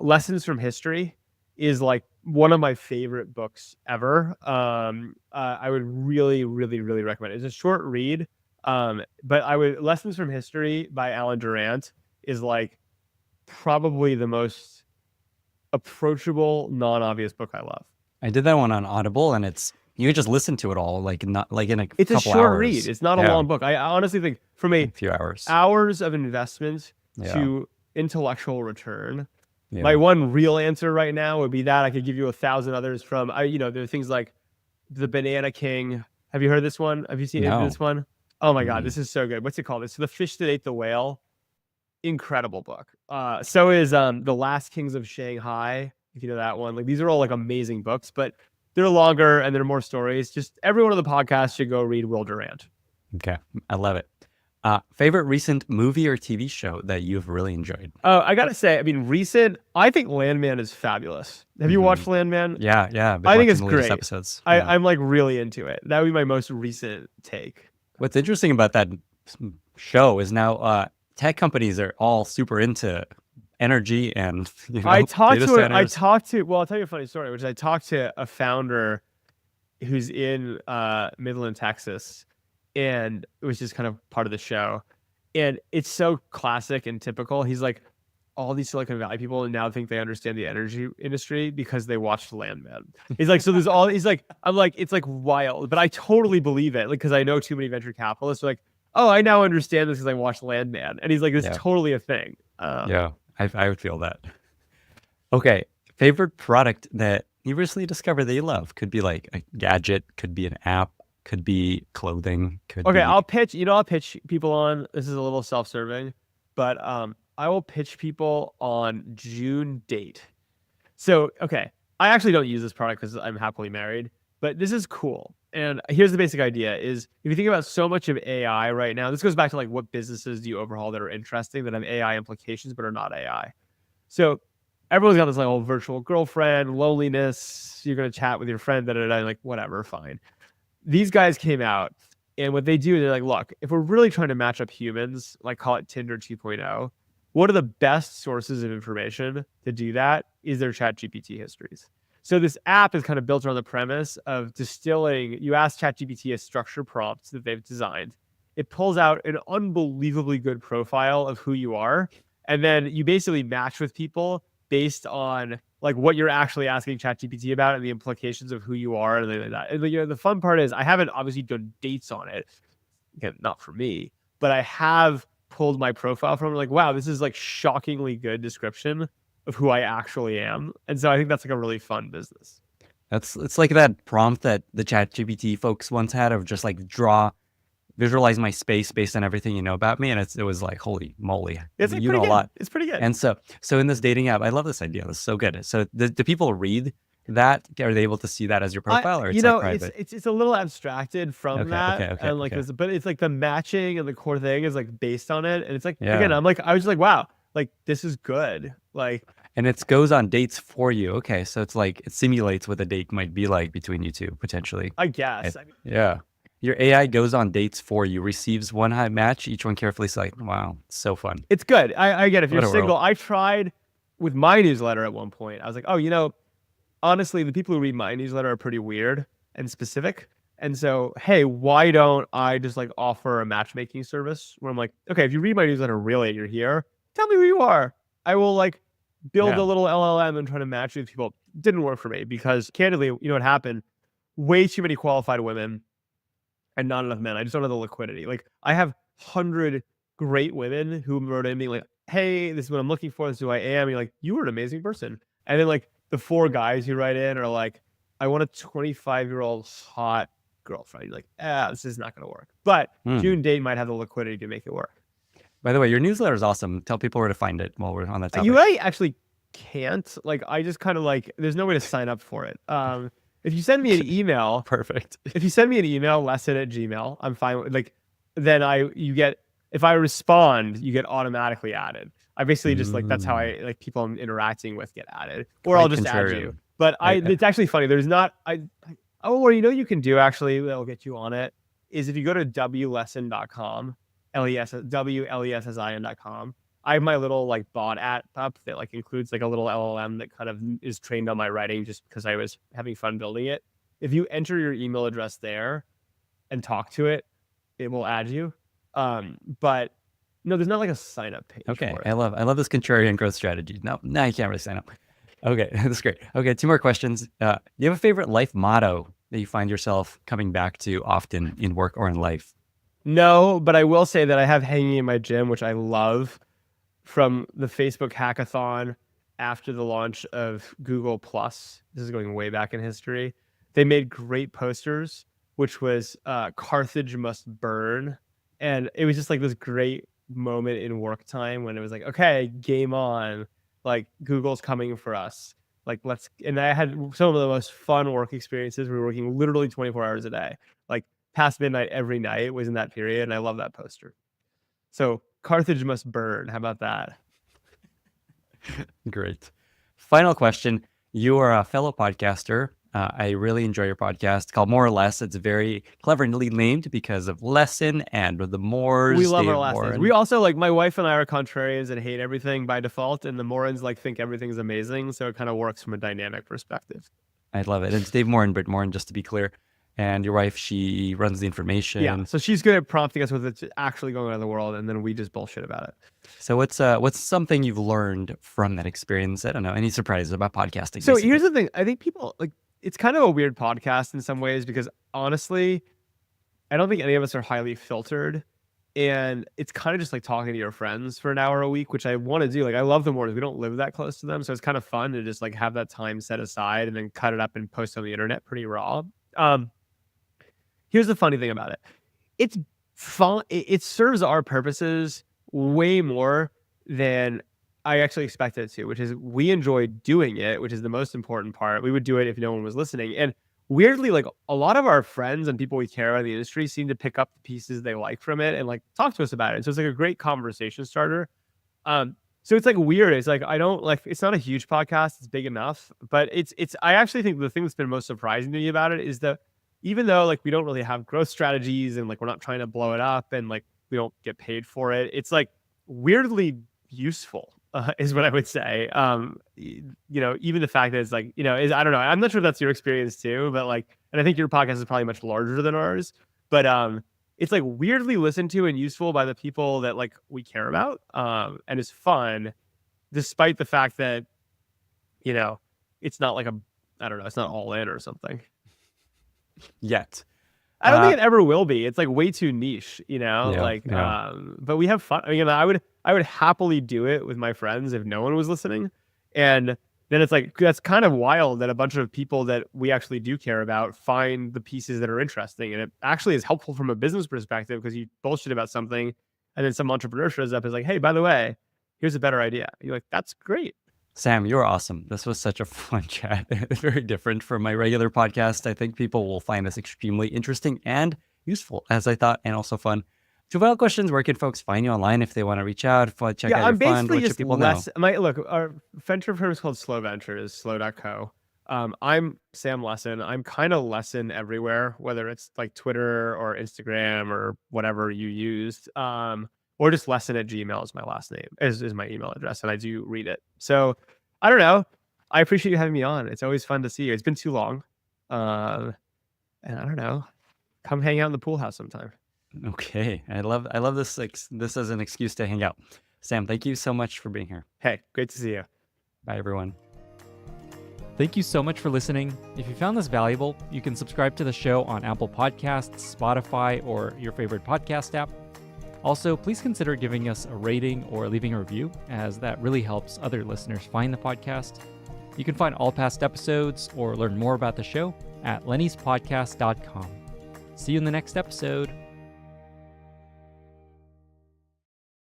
Lessons from History is like one of my favorite books ever. I would really, really, really recommend it. It's a short read, but Lessons from History by Alan Durant is like probably the most approachable, non-obvious book I love. I did that one on Audible, and you just listen to it all, like not like in a couple hours. It's a short read. It's not a long book. I honestly think from a few hours of investment to intellectual return. My one real answer right now would be that. I could give you 1,000 others from, there are things like The Banana King. Have you heard this one? Have you seen this one? Oh my God, this is so good. What's it called? It's The Fish That Ate the Whale. Incredible book. So is The Last Kings of Shanghai, if you know that one. Like these are all like amazing books, but they're longer and they're more stories. Just everyone on the podcast should go read Will Durant. Okay, I love it. Favorite recent movie or TV show that you've really enjoyed? Oh, I gotta say, recent. I think Landman is fabulous. Have you watched Landman? Yeah. I think it's great. Episodes. I'm like really into it. That would be my most recent take. What's interesting about that show is now tech companies are all super into energy and I'll tell you a funny story, which is I talked to a founder who's in Midland, Texas, and it was just kind of part of the show. And it's so classic and typical. He's like, all these Silicon Valley people now think they understand the energy industry because they watched Landman. He's like, I'm like, it's like wild, but I totally believe it. Like, cause I know too many venture capitalists are like, oh, I now understand this because I watched Landman. And he's like, it's totally a thing. I would feel that. Okay. Favorite product that you recently discovered that you love. Could be like a gadget, could be an app, could be clothing, could Okay, be. I'll pitch. I'll pitch people on. This is a little self-serving, but I will pitch people on June date. So, okay, I actually don't use this product because I'm happily married, but this is cool. And here's the basic idea: is if you think about so much of AI right now, this goes back to like what businesses do you overhaul that are interesting that have AI implications but are not AI. So everyone's got this like old virtual girlfriend, loneliness. You're gonna chat with your friend, like whatever, fine. These guys came out, and what they do, they're like, look, if we're really trying to match up humans, like call it Tinder 2.0, one of the best sources of information to do that is their ChatGPT histories. So this app is kind of built around the premise of distilling. You ask ChatGPT a structured prompt that they've designed. It pulls out an unbelievably good profile of who you are. And then you basically match with people based on like what you're actually asking ChatGPT about and the implications of who you are and like that. And the fun part is I haven't obviously done dates on it. Again, not for me, but I have pulled my profile from like, wow, this is like shockingly good description of who I actually am. And so I think that's like a really fun business. It's like that prompt that the ChatGPT folks once had of just like visualize my space based on everything you know about me, and it was like, holy moly, It's like you know a lot. It's pretty good. And so in this dating app, I love this idea. It's so good. So do people read that? Are they able to see that as your profile, or it's like private? It's a little abstracted from that, okay, and like okay. this, but it's like the matching and the core thing is like based on it, and it's like Yeah. again, I was just like, wow, like this is good, like. And it goes on dates for you. Okay, so it's like it simulates what a date might be like between you two potentially. I guess. Yeah. Your AI goes on dates for you, receives one high match, each one carefully selected. Wow, so fun. It's good. I get it. If you're What a single, world. I tried with my newsletter at one point. I was like, oh, honestly, the people who read my newsletter are pretty weird and specific. And so, hey, why don't I just like offer a matchmaking service where I'm like, okay, if you read my newsletter really and you're here, tell me who you are. I will like build a little LLM and try to match with people. Didn't work for me because candidly, you know what happened? Way too many qualified women and not enough men. I just don't have the liquidity. Like I have 100 great women who wrote in me like, hey, this is what I'm looking for. This is who I am. You're like, you were an amazing person. And then like the 4 guys who write in are like, I want a 25-year-old hot girlfriend. You're like, this is not going to work. But June date might have the liquidity to make it work. By the way, your newsletter is awesome. Tell people where to find it while we're on that topic. You actually can't. Like, I just kind of like, there's no way to sign up for it. If you send me an email, Perfect. If you send me an email, lesson@gmail, I'm fine with like, then if I respond, you get automatically added. I basically just like, that's how I like people I'm interacting with get added, or I'll just add you. But it's actually funny. There's not, or you can do actually, that'll get you on it, is if you go to wlesson.com, WLESSIN.com, I have my little like bot app up that like includes like a little LLM that kind of is trained on my writing just because I was having fun building it. If you enter your email address there and talk to it, it will add you. But no, there's not like a sign up page. Okay, for it. I love this contrarian growth strategy. No, you can't really sign up. Okay, that's great. Okay, 2 more questions. Do you have a favorite life motto that you find yourself coming back to often in work or in life? No, but I will say that I have hanging in my gym, which I love, from the Facebook hackathon after the launch of Google Plus. This is going way back in history. They made great posters, which was Carthage must burn. And it was just like this great moment in work time when it was like, okay, game on. Like Google's coming for us. Like and I had some of the most fun work experiences. We were working literally 24 hours a day. Like past midnight every night was in that period. And I love that poster. So Carthage must burn. How about that? Great. Final question. You are a fellow podcaster. I really enjoy your podcast called More or Less. It's very cleverly named because of lesson and the mores. We love our lessons. lessons. We also like, my wife and I are contrarians and hate everything by default, and the Morans like think everything's amazing. So it kind of works from a dynamic perspective. I love it. It's Dave Morin, Britt Morin, just to be clear. And your wife, she runs the information. Yeah. So she's good at prompting us with what's actually going on in the world, and then we just bullshit about it. So what's something you've learned from that experience? I don't know. Any surprises about podcasting? So basically? here's the thing. I think people like, it's kind of a weird podcast in some ways because honestly, I don't think any of us are highly filtered. And it's kind of just like talking to your friends for an hour a week, which I want to do. Like I love the mornings. We don't live that close to them. So it's kind of fun to just like have that time set aside and then cut it up and post on the internet pretty raw. Here's the funny thing about it. It's fun. It serves our purposes way more than I actually expected it to, which is we enjoy doing it, which is the most important part. We would do it if no one was listening. And weirdly, like a lot of our friends and people we care about in the industry seem to pick up the pieces they like from it and like talk to us about it. So it's like a great conversation starter. So it's like weird. It's like, I don't like, it's not a huge podcast. It's big enough, but I actually think the thing that's been most surprising to me about it is that even though like we don't really have growth strategies and like we're not trying to blow it up and like we don't get paid for it, it's like weirdly useful. Is what I would say. Even the fact that it's like, I don't know. I'm not sure if that's your experience too, but like, and I think your podcast is probably much larger than ours, but it's like weirdly listened to and useful by the people that like we care about. And it's fun, despite the fact that, it's not like it's not all in or something. Yet. I don't think it ever will be. It's like way too niche, Yeah. But we have fun. I mean, I would happily do it with my friends if no one was listening. And then it's like, that's kind of wild that a bunch of people that we actually do care about find the pieces that are interesting. And it actually is helpful from a business perspective because you bullshit about something and then some entrepreneur shows up and is like, hey, by the way, here's a better idea. You're like, that's great. Sam, you're awesome. This was such a fun chat. Very different from my regular podcast. I think people will find this extremely interesting and useful, as I thought, and also fun. To final questions, where can folks find you online if they want to reach out, check out I'm your fund, basically let just people know? Look, our venture firm is called Slow Ventures, slow.co. I'm Sam Lessin. I'm kind of Lessin everywhere, whether it's like Twitter or Instagram or whatever you used. Or just lesson@gmail is my last name, is my email address, and I do read it. So I don't know. I appreciate you having me on. It's always fun to see you. It's been too long. And I don't know. Come hang out in the pool house sometime. Okay. I love this this as an excuse to hang out. Sam, thank you so much for being here. Hey, great to see you. Bye, everyone. Thank you so much for listening. If you found this valuable, you can subscribe to the show on Apple Podcasts, Spotify, or your favorite podcast app. Also, please consider giving us a rating or leaving a review, as that really helps other listeners find the podcast. You can find all past episodes or learn more about the show at lennyspodcast.com. See you in the next episode.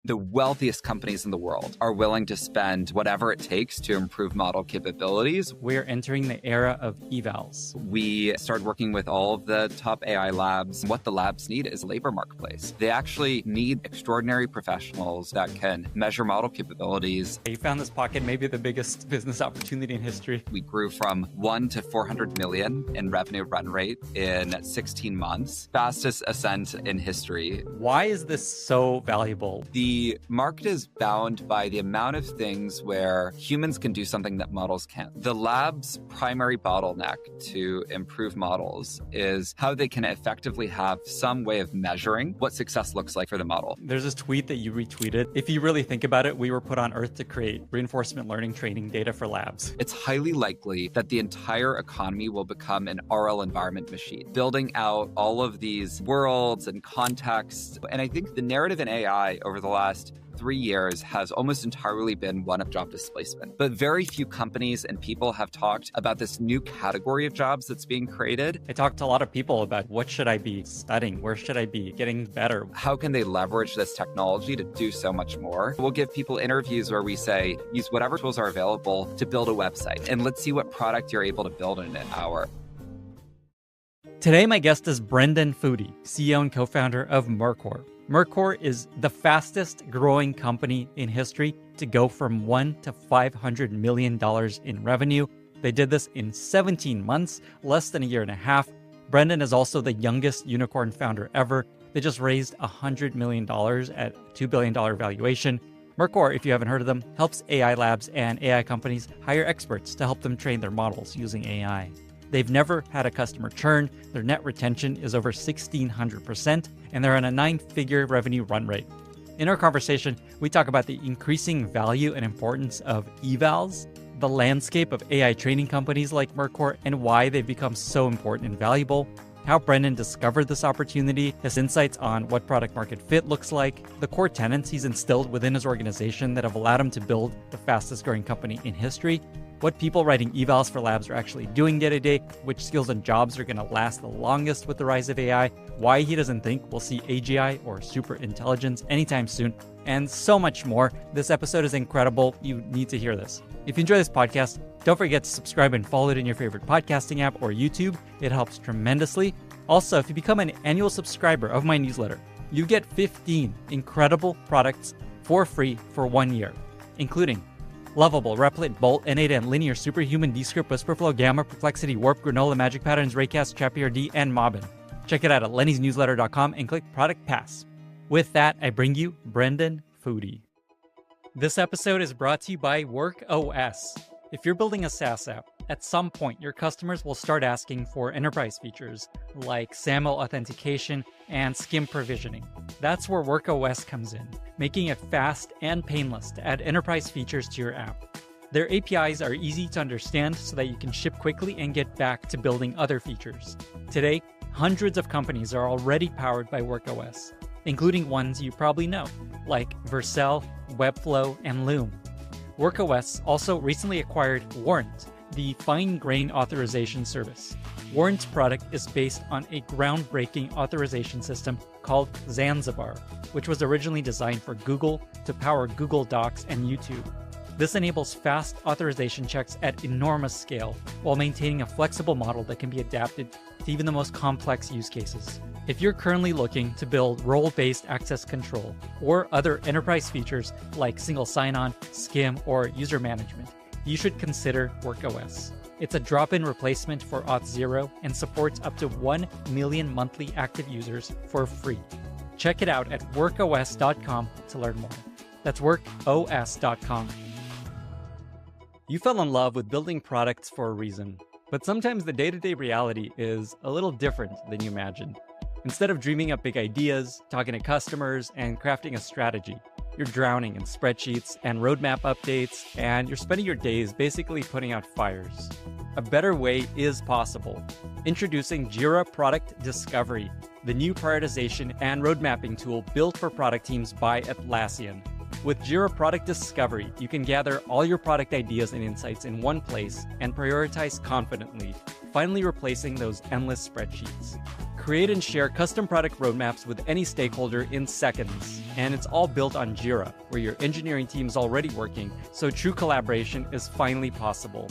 The wealthiest companies in the world are willing to spend whatever it takes to improve model capabilities. We're entering the era of evals. We started working with all of the top AI labs. What the labs need is a labor marketplace. They actually need extraordinary professionals that can measure model capabilities. You found this pocket, maybe the biggest business opportunity in history. We grew from 1 to 400 million in revenue run rate in 16 months. Fastest ascent in history. Why is this so valuable? The market is bound by the amount of things where humans can do something that models can't. The lab's primary bottleneck to improve models is how they can effectively have some way of measuring what success looks like for the model. There's this tweet that you retweeted. If you really think about it, we were put on Earth to create reinforcement learning training data for labs. It's highly likely that the entire economy will become an RL environment machine, building out all of these worlds and contexts. And I think the narrative in AI over the last 3 years has almost entirely been one of job displacement. But very few companies and people have talked about this new category of jobs that's being created. I talked to a lot of people about what should I be studying? Where should I be getting better? How can they leverage this technology to do so much more? We'll give people interviews where we say, use whatever tools are available to build a website, and let's see what product you're able to build in an hour. Today, my guest is Brendan Foodie, CEO and co-founder of Mercor. Mercor is the fastest growing company in history to go from $1 to $500 million in revenue. They did this in 17 months, less than a year and a half. Brendan is also the youngest unicorn founder ever. They just raised $100 million at $2 billion valuation. Mercor, if you haven't heard of them, helps AI labs and AI companies hire experts to help them train their models using AI. They've never had a customer churn, their net retention is over 1,600%, and they're on a 9-figure revenue run rate. In our conversation, we talk about the increasing value and importance of evals, the landscape of AI training companies like Mercor, and why they've become so important and valuable, how Brendan discovered this opportunity, his insights on what product market fit looks like, the core tenets he's instilled within his organization that have allowed him to build the fastest growing company in history, what people writing evals for labs are actually doing day to day, which skills and jobs are going to last the longest with the rise of AI, why he doesn't think we'll see AGI or super intelligence anytime soon, and so much more. This episode is incredible. You need to hear this. If you enjoy this podcast, don't forget to subscribe and follow it in your favorite podcasting app or YouTube. It helps tremendously. Also, if you become an annual subscriber of my newsletter, you get 15 incredible products for free for 1 year, including Lovable, Replit, Bolt, N8, and Linear, Superhuman, Descript, Whisperflow, Gamma, Perplexity, Warp, Granola, Magic Patterns, Raycast, ChatPRD, and Mobbin. Check it out at lennysnewsletter.com and click Product Pass. With that, I bring you Brendan Foodie. This episode is brought to you by WorkOS. If you're building a SaaS app, at some point your customers will start asking for enterprise features like SAML authentication and skim provisioning. That's where WorkOS comes in, making it fast and painless to add enterprise features to your app. Their APIs are easy to understand so that you can ship quickly and get back to building other features. Today, hundreds of companies are already powered by WorkOS, including ones you probably know, like Vercel, Webflow, and Loom. WorkOS also recently acquired Warrant, the fine-grained authorization service. Warrant's product is based on a groundbreaking authorization system called Zanzibar, which was originally designed for Google to power Google Docs and YouTube. This enables fast authorization checks at enormous scale while maintaining a flexible model that can be adapted to even the most complex use cases. If you're currently looking to build role-based access control or other enterprise features like single sign-on, skim, or user management, you should consider WorkOS. It's a drop-in replacement for Auth0 and supports up to 1 million monthly active users for free. Check it out at workos.com to learn more. That's workos.com. You fell in love with building products for a reason, but sometimes the day-to-day reality is a little different than you imagined. Instead of dreaming up big ideas, talking to customers, and crafting a strategy, you're drowning in spreadsheets and roadmap updates, and you're spending your days basically putting out fires. A better way is possible. Introducing Jira Product Discovery, the new prioritization and road mapping tool built for product teams by Atlassian. With Jira Product Discovery, you can gather all your product ideas and insights in one place and prioritize confidently, finally replacing those endless spreadsheets. Create and share custom product roadmaps with any stakeholder in seconds. And it's all built on Jira, where your engineering team is already working, so true collaboration is finally possible.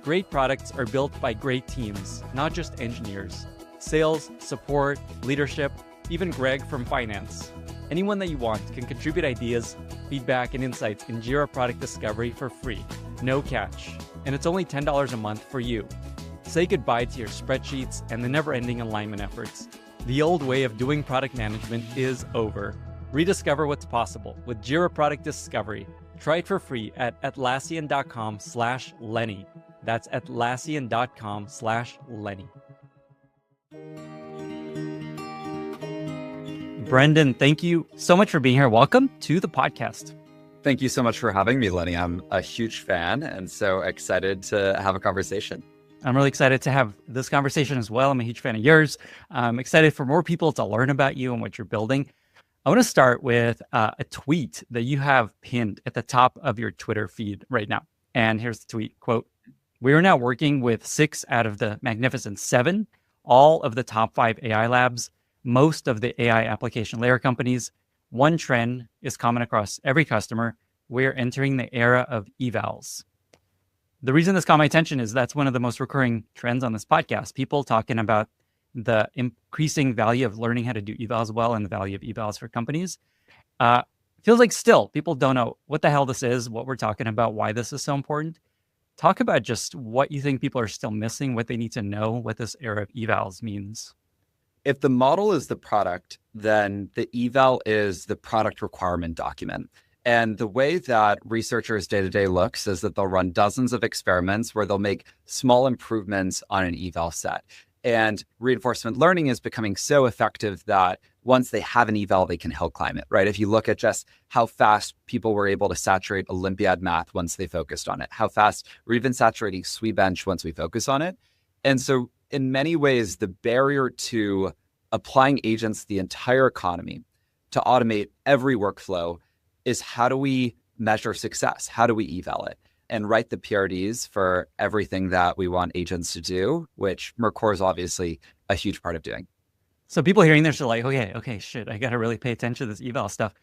Great products are built by great teams, not just engineers. Sales, support, leadership, even Greg from finance. Anyone that you want can contribute ideas, feedback, and insights in Jira Product Discovery for free. No catch. And it's only $10 a month for you. Say goodbye to your spreadsheets and the never-ending alignment efforts. The old way of doing product management is over. Rediscover what's possible with Jira Product Discovery. Try it for free at Atlassian.com/Lenny. That's Atlassian.com/Lenny. Brendan, thank you so much for being here. Welcome to the podcast. Thank you so much for having me, Lenny. I'm a huge fan and so excited to have a conversation. I'm really excited to have this conversation as well. I'm a huge fan of yours. I'm excited for more people to learn about you and what you're building. I want to start with a tweet that you have pinned at the top of your Twitter feed right now. And here's the tweet, quote, "We are now working with 6 out of the magnificent 7, all of the top 5 AI labs, most of the AI application layer companies. One trend is common across every customer. We're entering the era of evals." The reason this caught my attention is that's one of the most recurring trends on this podcast. People talking about the increasing value of learning how to do evals well and the value of evals for companies. Feels like still people don't know what the hell this is, what we're talking about, why this is so important. Talk about just what you think people are still missing, what they need to know, what this era of evals means. If the model is the product, then the eval is the product requirement document. And the way that researchers day-to-day looks is that they'll run dozens of experiments where they'll make small improvements on an eval set. And reinforcement learning is becoming so effective that once they have an eval, they can hill climb it, right? If you look at just how fast people were able to saturate Olympiad math once they focused on it, how fast we're even saturating SWE bench once we focus on it. And so in many ways, the barrier to applying agents to the entire economy to automate every workflow is how do we measure success? How do we eval it? And write the PRDs for everything that we want agents to do, which Mercor is obviously a huge part of doing. So people hearing this are like, okay, shit, I got to really pay attention to this eval stuff.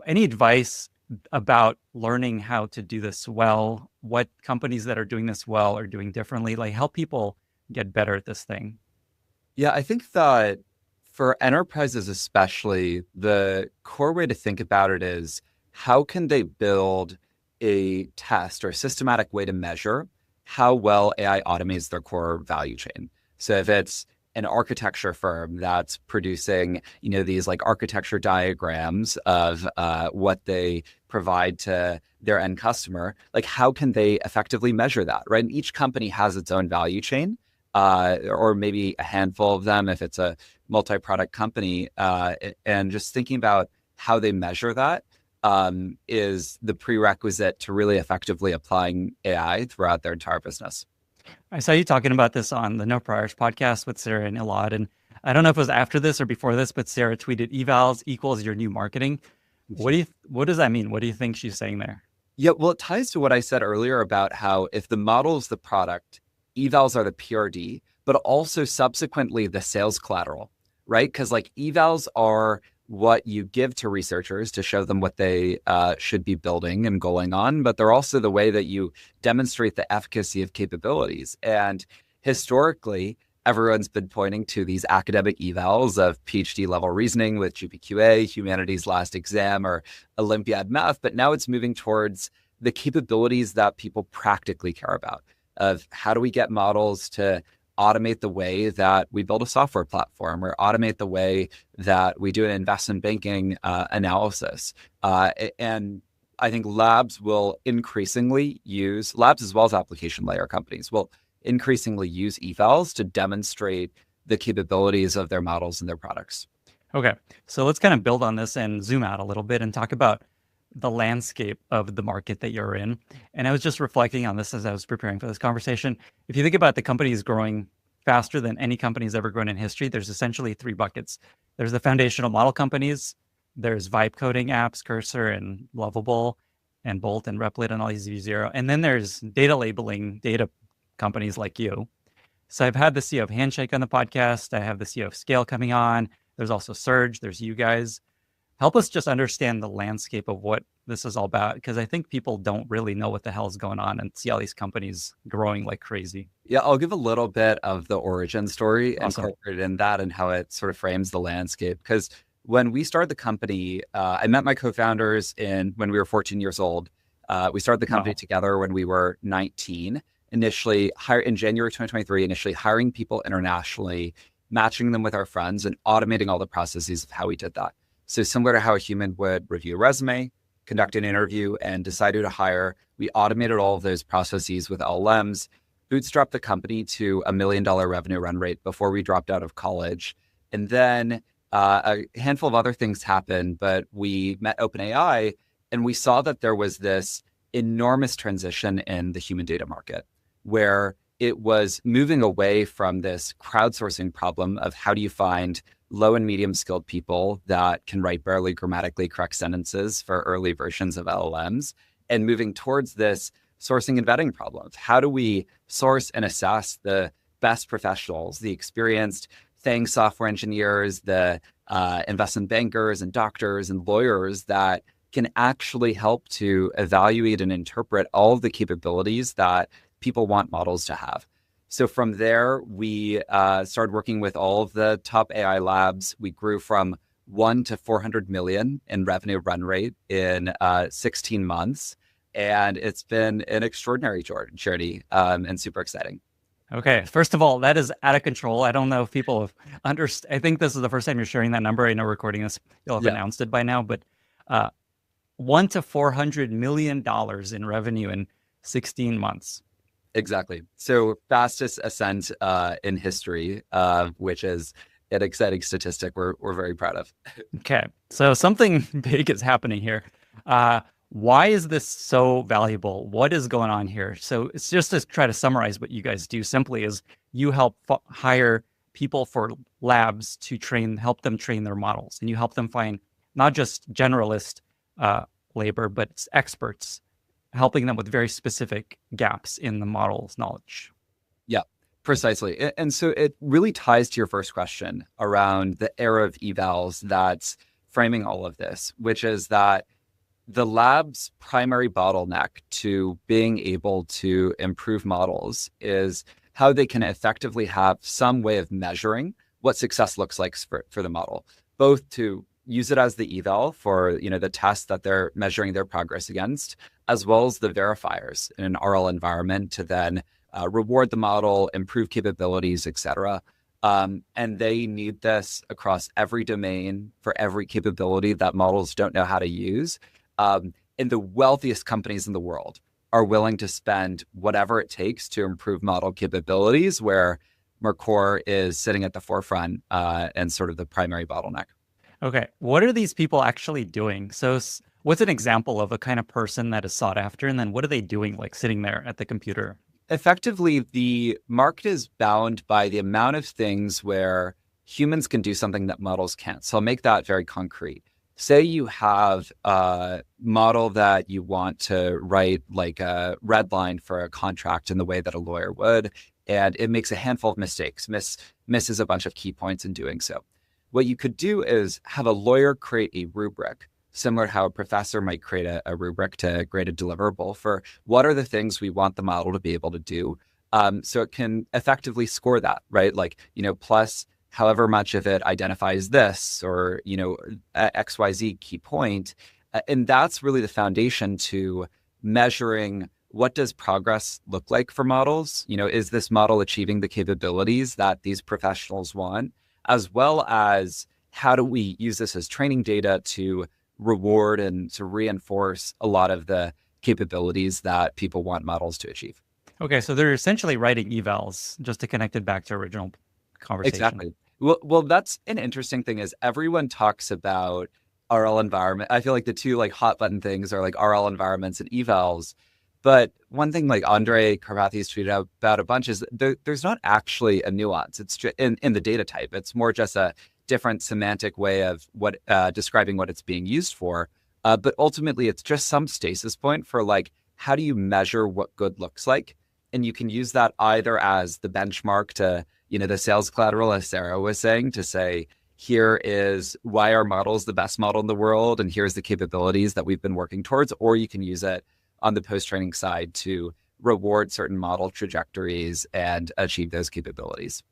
Any advice about learning how to do this well? What companies that are doing this well are doing differently? Like, help people get better at this thing. Yeah, I think that for enterprises especially, the core way to think about it is how can they build a test or a systematic way to measure how well AI automates their core value chain. So if it's an architecture firm that's producing, these like architecture diagrams of what they provide to their end customer, like how can they effectively measure that, right? And each company has its own value chain, or maybe a handful of them if it's a multi-product company, and just thinking about how they measure that is the prerequisite to really effectively applying AI throughout their entire business. I saw you talking about this on the No Priors podcast with Sarah and Elad, and I don't know if it was after this or before this, but Sarah tweeted evals equals your new marketing. What does that mean? What do you think she's saying there? Yeah, well, it ties to what I said earlier about how if the model is the product, evals are the PRD, but also subsequently the sales collateral, right? Because like evals are what you give to researchers to show them what they should be building and going on, but they're also the way that you demonstrate the efficacy of capabilities. And historically, everyone's been pointing to these academic evals of PhD level reasoning with GPQA, humanities last exam, or Olympiad math, but now it's moving towards the capabilities that people practically care about of how do we get models to automate the way that we build a software platform or automate the way that we do an investment banking analysis. And I think labs will increasingly use, labs as well as application layer companies will increasingly use evals to demonstrate the capabilities of their models and their products. Okay, so let's kind of build on this and zoom out a little bit and talk about the landscape of the market that you're in. And I was just reflecting on this as I was preparing for this conversation. If you think about the companies growing faster than any company's ever grown in history, there's essentially three buckets. There's the foundational model companies, there's vibe coding apps, Cursor and Lovable and Bolt and Replit and all these V0. And then there's data labeling data companies like you. So I've had the CEO of Handshake on the podcast. I have the CEO of Scale coming on. There's also Surge. There's you guys. Help us just understand the landscape of what this is all about, because I think people don't really know what the hell is going on and see all these companies growing like crazy. Yeah, I'll give a little bit of the origin story and Awesome. incorporate in that and how it sort of frames the landscape. Because when we started the company, I met my co-founders when we were 14 years old. We started the company together when we were 19. Initially, in January 2023, initially hiring people internationally, matching them with our friends, and automating all the processes of how we did that. So similar to how a human would review a resume, conduct an interview, and decide who to hire, we automated all of those processes with LLMs, bootstrapped the company to $1 million revenue run rate before we dropped out of college. And then a handful of other things happened, but we met OpenAI and we saw that there was this enormous transition in the human data market where it was moving away from this crowdsourcing problem of how do you find low and medium skilled people that can write barely grammatically correct sentences for early versions of LLMs, and moving towards this sourcing and vetting problem. How do we source and assess the best professionals, the experienced thing software engineers, the investment bankers and doctors and lawyers that can actually help to evaluate and interpret all of the capabilities that people want models to have. So from there, we started working with all of the top AI labs. We grew from 1 to 400 million in revenue run rate in 16 months. And it's been an extraordinary journey and super exciting. Okay, first of all, that is out of control. I don't know if people have understood. I think this is the first time you're sharing that number. I know recording this, you'll have announced it by now, but $1 to $400 million in revenue in 16 months. Exactly. So fastest ascent in history, which is an exciting statistic we're very proud of. Okay, so something big is happening here. Why is this so valuable? What is going on here? So it's just to try to summarize what you guys do simply is you help hire people for labs to help them train their models, and you help them find not just generalist labor, but experts, helping them with very specific gaps in the model's knowledge. Yeah, precisely. And so it really ties to your first question around the era of evals that's framing all of this, which is that the lab's primary bottleneck to being able to improve models is how they can effectively have some way of measuring what success looks like for the model, both to use it as the eval for the test that they're measuring their progress against, as well as the verifiers in an RL environment to then reward the model, improve capabilities, et cetera. And they need this across every domain for every capability that models don't know how to use. And the wealthiest companies in the world are willing to spend whatever it takes to improve model capabilities, where Mercor is sitting at the forefront and sort of the primary bottleneck. Okay, what are these people actually doing? So what's an example of a kind of person that is sought after? And then what are they doing, like sitting there at the computer? Effectively, the market is bound by the amount of things where humans can do something that models can't. So I'll make that very concrete. Say you have a model that you want to write like a red line for a contract in the way that a lawyer would, and it makes a handful of mistakes, misses a bunch of key points in doing so. What you could do is have a lawyer create a rubric, similar to how a professor might create a rubric to grade a deliverable for what are the things we want the model to be able to do. So it can effectively score that, right? Like, plus however much of it identifies this or, XYZ key point. And that's really the foundation to measuring what does progress look like for models? Is this model achieving the capabilities that these professionals want? As well as how do we use this as training data to reward and to reinforce a lot of the capabilities that people want models to achieve. Okay, so they're essentially writing evals, just to connect it back to original conversation. Exactly. Well, that's an interesting thing is everyone talks about RL environment. I feel like the two like hot button things are like RL environments and evals. But one thing like Andre Karpathy's tweeted out about a bunch is there's not actually a nuance. It's just in the data type. It's more just a different semantic way of what describing what it's being used for. But ultimately, it's just some stasis point for like, how do you measure what good looks like? And you can use that either as the benchmark to, the sales collateral, as Sarah was saying, to say, here is why our model is the best model in the world, and here's the capabilities that we've been working towards. Or you can use it on the post-training side to reward certain model trajectories and achieve those capabilities.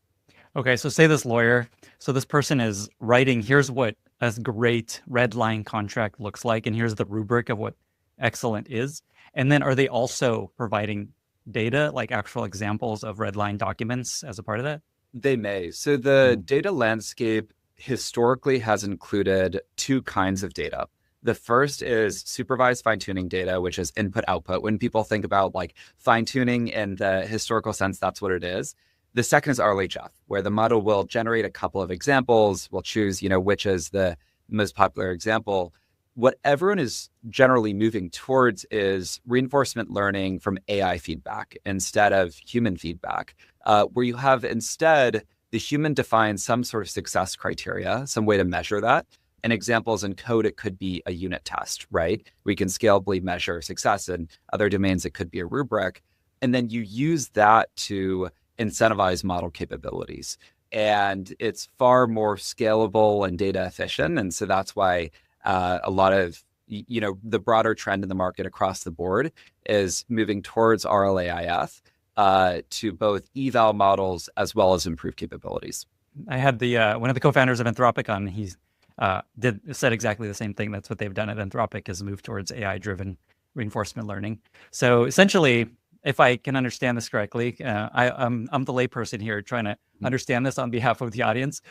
Okay, so say this lawyer, so this person is writing, here's what a great red line contract looks like, and here's the rubric of what excellent is. And then are they also providing data, like actual examples of red line documents as a part of that? They may. So the data landscape historically has included two kinds of data. The first is supervised fine-tuning data, which is input-output. When people think about like fine-tuning in the historical sense, that's what it is. The second is RLHF, where the model will generate a couple of examples. We'll choose, which is the most popular example. What everyone is generally moving towards is reinforcement learning from AI feedback instead of human feedback, where you have instead the human define some sort of success criteria, some way to measure that. And examples in code, it could be a unit test, right? We can scalably measure success. In other domains, it could be a rubric. And then you use that to incentivize model capabilities. And it's far more scalable and data efficient. And so that's why a lot of, the broader trend in the market across the board is moving towards RLAIF to both eval models as well as improve capabilities. I had the one of the co-founders of Anthropic on. He's said exactly the same thing. That's what they've done at Anthropic, is move towards AI-driven reinforcement learning. So essentially, if I can understand this correctly, I'm the layperson here trying to understand this on behalf of the audience.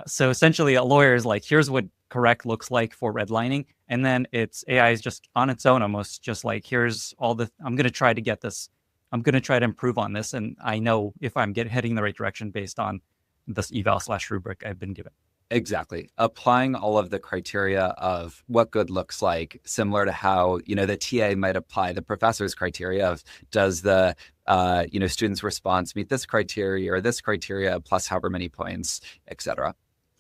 So essentially, a lawyer is like, here's what correct looks like for redlining, and then AI is just on its own, almost just like, here's all I'm going to try to get this. I'm going to try to improve on this, and I know if I'm heading in the right direction based on this eval/rubric I've been given. Exactly. Applying all of the criteria of what good looks like, similar to how, the TA might apply the professor's criteria of does the, student's response meet this criteria or this criteria plus however many points, et cetera.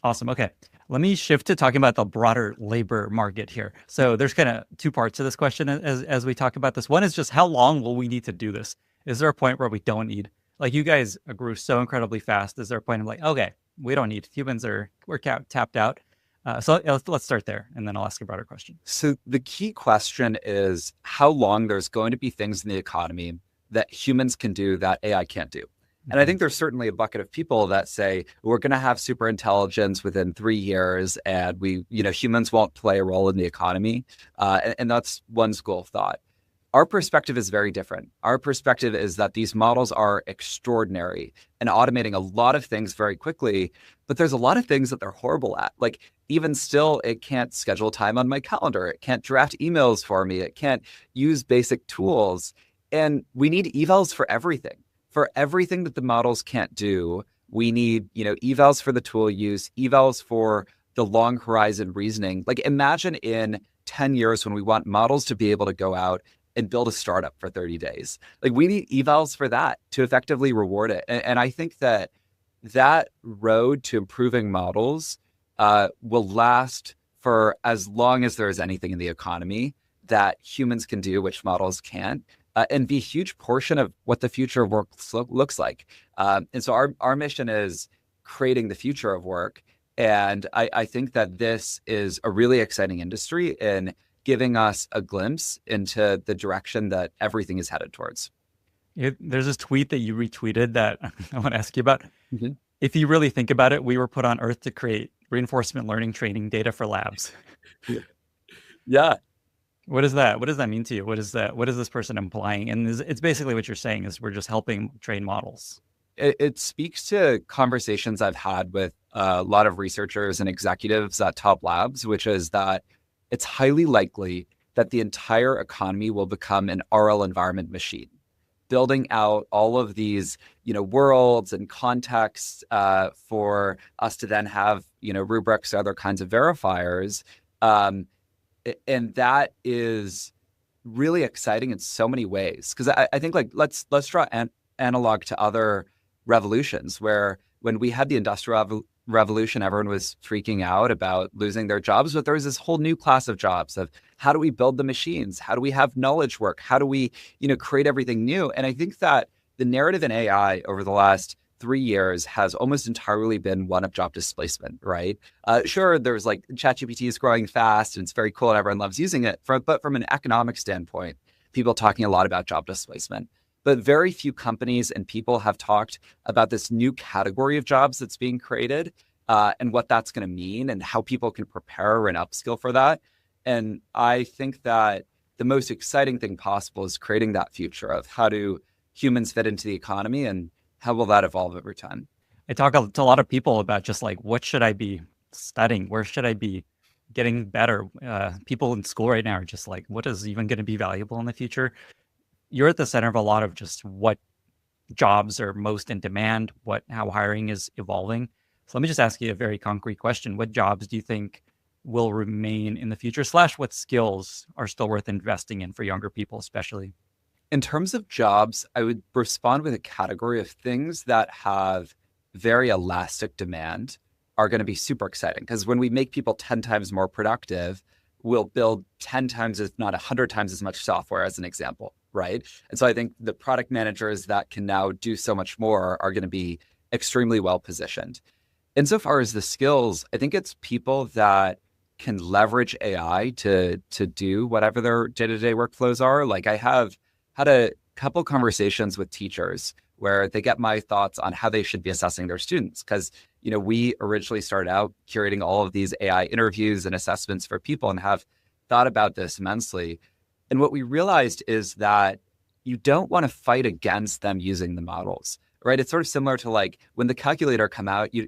Awesome. Okay. Let me shift to talking about the broader labor market here. So there's kind of two parts to this question as we talk about this. One is just how long will we need to do this? Is there a point where we don't need, like you guys grew so incredibly fast. Is there a point of like, okay, we don't need humans we're tapped out. So let's start there and then I'll ask a broader question. So the key question is how long there's going to be things in the economy that humans can do that AI can't do. And I think there's certainly a bucket of people that say we're going to have super intelligence within 3 years and humans won't play a role in the economy. And that's one school of thought. Our perspective is very different. Our perspective is that these models are extraordinary and automating a lot of things very quickly, but there's a lot of things that they're horrible at. Like even still, it can't schedule time on my calendar. It can't draft emails for me. It can't use basic tools. And we need evals for everything. For everything that the models can't do, we need, evals for the tool use, evals for the long horizon reasoning. Like imagine in 10 years when we want models to be able to go out and build a startup for 30 days. Like we need evals for that to effectively reward it. And I think that road to improving models will last for as long as there is anything in the economy that humans can do, which models can't. And be a huge portion of what the future of work looks like. And so our mission is creating the future of work. And I think that this is a really exciting industry in giving us a glimpse into the direction that everything is headed towards. There's this tweet that you retweeted that I want to ask you about. Mm-hmm. If you really think about it, we were put on Earth to create reinforcement learning training data for labs. Yeah. What is that? What does that mean to you? What is that? What is this person implying? And it's basically what you're saying is we're just helping train models. It speaks to conversations I've had with a lot of researchers and executives at top labs, which is that it's highly likely that the entire economy will become an RL environment machine, building out all of these, worlds and contexts for us to then have, rubrics or other kinds of verifiers. And that is really exciting in so many ways. Because I think like let's draw an analog to other revolutions where when we had the Industrial Revolution, everyone was freaking out about losing their jobs, but there was this whole new class of jobs of how do we build the machines? How do we have knowledge work? How do we, create everything new? And I think that the narrative in AI over the last 3 years has almost entirely been one of job displacement, right? Sure, there's like ChatGPT is growing fast and it's very cool and everyone loves using it. But from an economic standpoint, people talking a lot about job displacement. But very few companies and people have talked about this new category of jobs that's being created and what that's going to mean and how people can prepare and upskill for that. And I think that the most exciting thing possible is creating that future of how do humans fit into the economy and how will that evolve over time? I talk to a lot of people about just like, what should I be studying? Where should I be getting better? People in school right now are just like, what is even going to be valuable in the future? You're at the center of a lot of just what jobs are most in demand, how hiring is evolving. So let me just ask you a very concrete question. What jobs do you think will remain in the future, / what skills are still worth investing in for younger people, especially? In terms of jobs, I would respond with a category of things that have very elastic demand are going to be super exciting. Because when we make people 10 times more productive, we'll build 10 times, if not 100 times as much software as an example, right? And so I think the product managers that can now do so much more are going to be extremely well positioned. Insofar as the skills, I think it's people that can leverage AI to do whatever their day-to-day workflows are. Like I have had a couple conversations with teachers where they get my thoughts on how they should be assessing their students. Because, we originally started out curating all of these AI interviews and assessments for people and have thought about this immensely. And what we realized is that you don't want to fight against them using the models, right? It's sort of similar to like when the calculator came out, you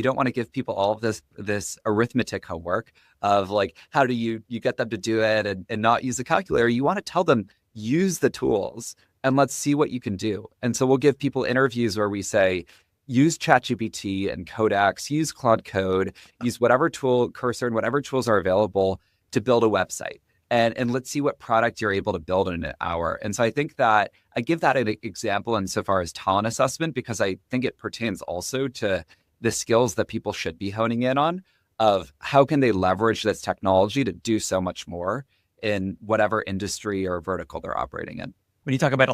don't want to give people all of this arithmetic homework of like, how do you get them to do it and not use the calculator? You want to tell them, use the tools and let's see what you can do. And so we'll give people interviews where we say, use ChatGPT and Codex, use Claude Code, use whatever tool, Cursor, and whatever tools are available to build a website. And let's see what product you're able to build in an hour. And so I think that I give that an example insofar as talent assessment, because I think it pertains also to the skills that people should be honing in on of how can they leverage this technology to do so much more in whatever industry or vertical they're operating in. When you talk about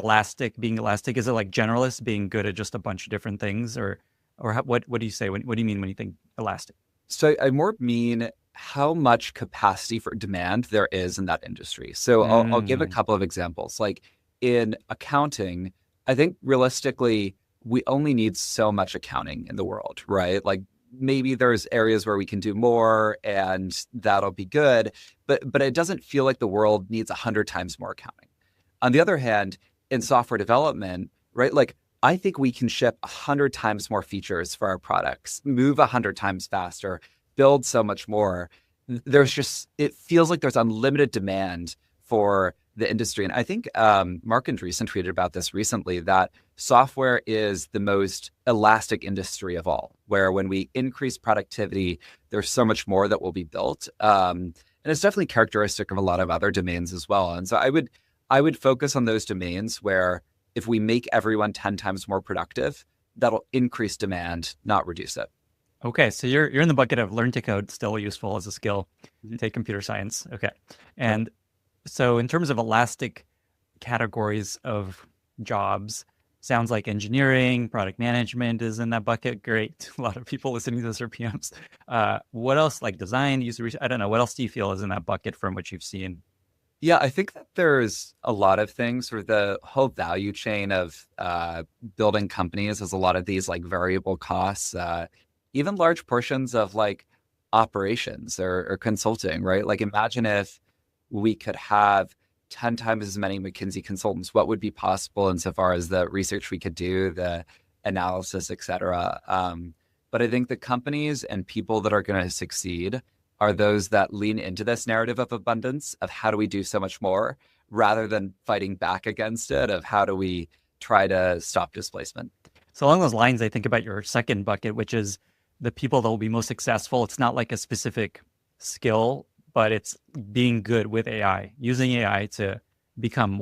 being elastic, is it like generalist being good at just a bunch of different things, or what do you say? What do you mean when you think elastic? So I more mean how much capacity for demand there is in that industry. So I'll give a couple of examples. Like in accounting, I think realistically, we only need so much accounting in the world, right? Like maybe there's areas where we can do more and that'll be good, but it doesn't feel like the world needs 100 times more accounting. On the other hand, in software development, right? Like I think we can ship 100 times more features for our products, move 100 times faster, build so much more. It feels like there's unlimited demand for the industry. And I think Mark Andreessen tweeted about this recently, that software is the most elastic industry of all, where when we increase productivity, there's so much more that will be built. And it's definitely characteristic of a lot of other domains as well. And so I would focus on those domains where if we make everyone 10 times more productive, that'll increase demand, not reduce it. Okay, so you're in the bucket of learn to code, still useful as a skill. Take computer science. Okay. And so in terms of elastic categories of jobs, sounds like engineering, product management is in that bucket. Great. A lot of people listening to this are PMs. What else, like design, user research? I don't know. What else do you feel is in that bucket from what you've seen? Yeah, I think that there's a lot of things, or the whole value chain of building companies has a lot of these like variable costs, even large portions of like operations or consulting, right? Like imagine if we could have 10 times as many McKinsey consultants, what would be possible insofar as the research we could do, the analysis, et cetera. But I think the companies and people that are going to succeed are those that lean into this narrative of abundance, of how do we do so much more, rather than fighting back against it, of how do we try to stop displacement. So along those lines, I think about your second bucket, which is the people that will be most successful. It's not like a specific skill, but it's being good with AI, using AI to become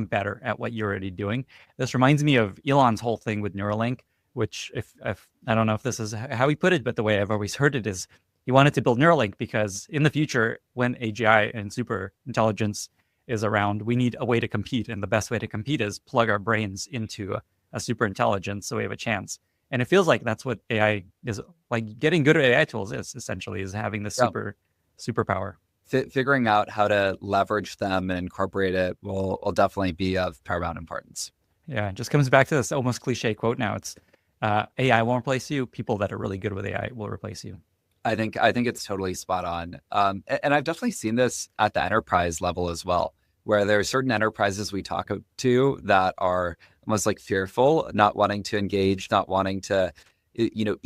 better at what you're already doing. This reminds me of Elon's whole thing with Neuralink, which if I don't know if this is how he put it, but the way I've always heard it is he wanted to build Neuralink because in the future, when AGI and super intelligence is around, we need a way to compete. And the best way to compete is plug our brains into a super intelligence so we have a chance. And it feels like that's what AI is, like getting good at AI tools is essentially, is having this superpower. Figuring out how to leverage them and incorporate it will definitely be of paramount importance. Yeah, it just comes back to this almost cliche quote now. It's AI won't replace you. People that are really good with AI will replace you. I think it's totally spot on. And I've definitely seen this at the enterprise level as well, where there are certain enterprises we talk to that are almost like fearful, not wanting to engage, not wanting to,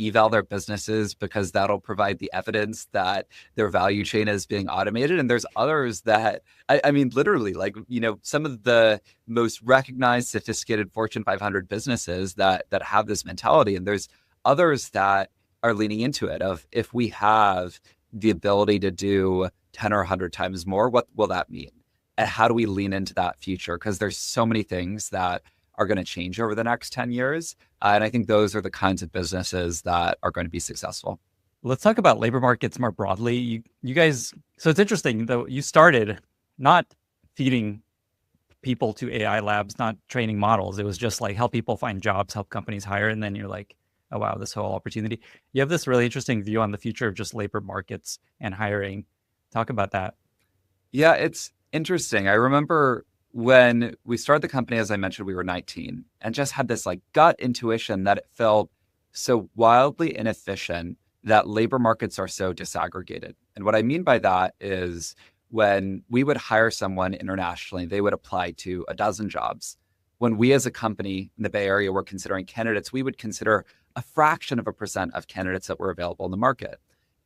eval their businesses because that'll provide the evidence that their value chain is being automated. And there's others that, I mean, literally, like, some of the most recognized, sophisticated Fortune 500 businesses that have this mentality. And there's others that are leaning into it of, if we have the ability to do 10 or 100 times more, what will that mean? And how do we lean into that future? Because there's so many things that are going to change over the next 10 years. And I think those are the kinds of businesses that are going to be successful. Let's talk about labor markets more broadly. You guys, so it's interesting though, you started not feeding people to AI labs, not training models. It was just like help people find jobs, help companies hire. And then you're like, oh, wow, this whole opportunity. You have this really interesting view on the future of just labor markets and hiring. Talk about that. Yeah, it's interesting. I remember when we started the company, as I mentioned, we were 19 and just had this like gut intuition that it felt so wildly inefficient that labor markets are so disaggregated. And what I mean by that is when we would hire someone internationally, they would apply to a dozen jobs. When we as a company in the Bay Area were considering candidates, we would consider a fraction of a percent of candidates that were available in the market.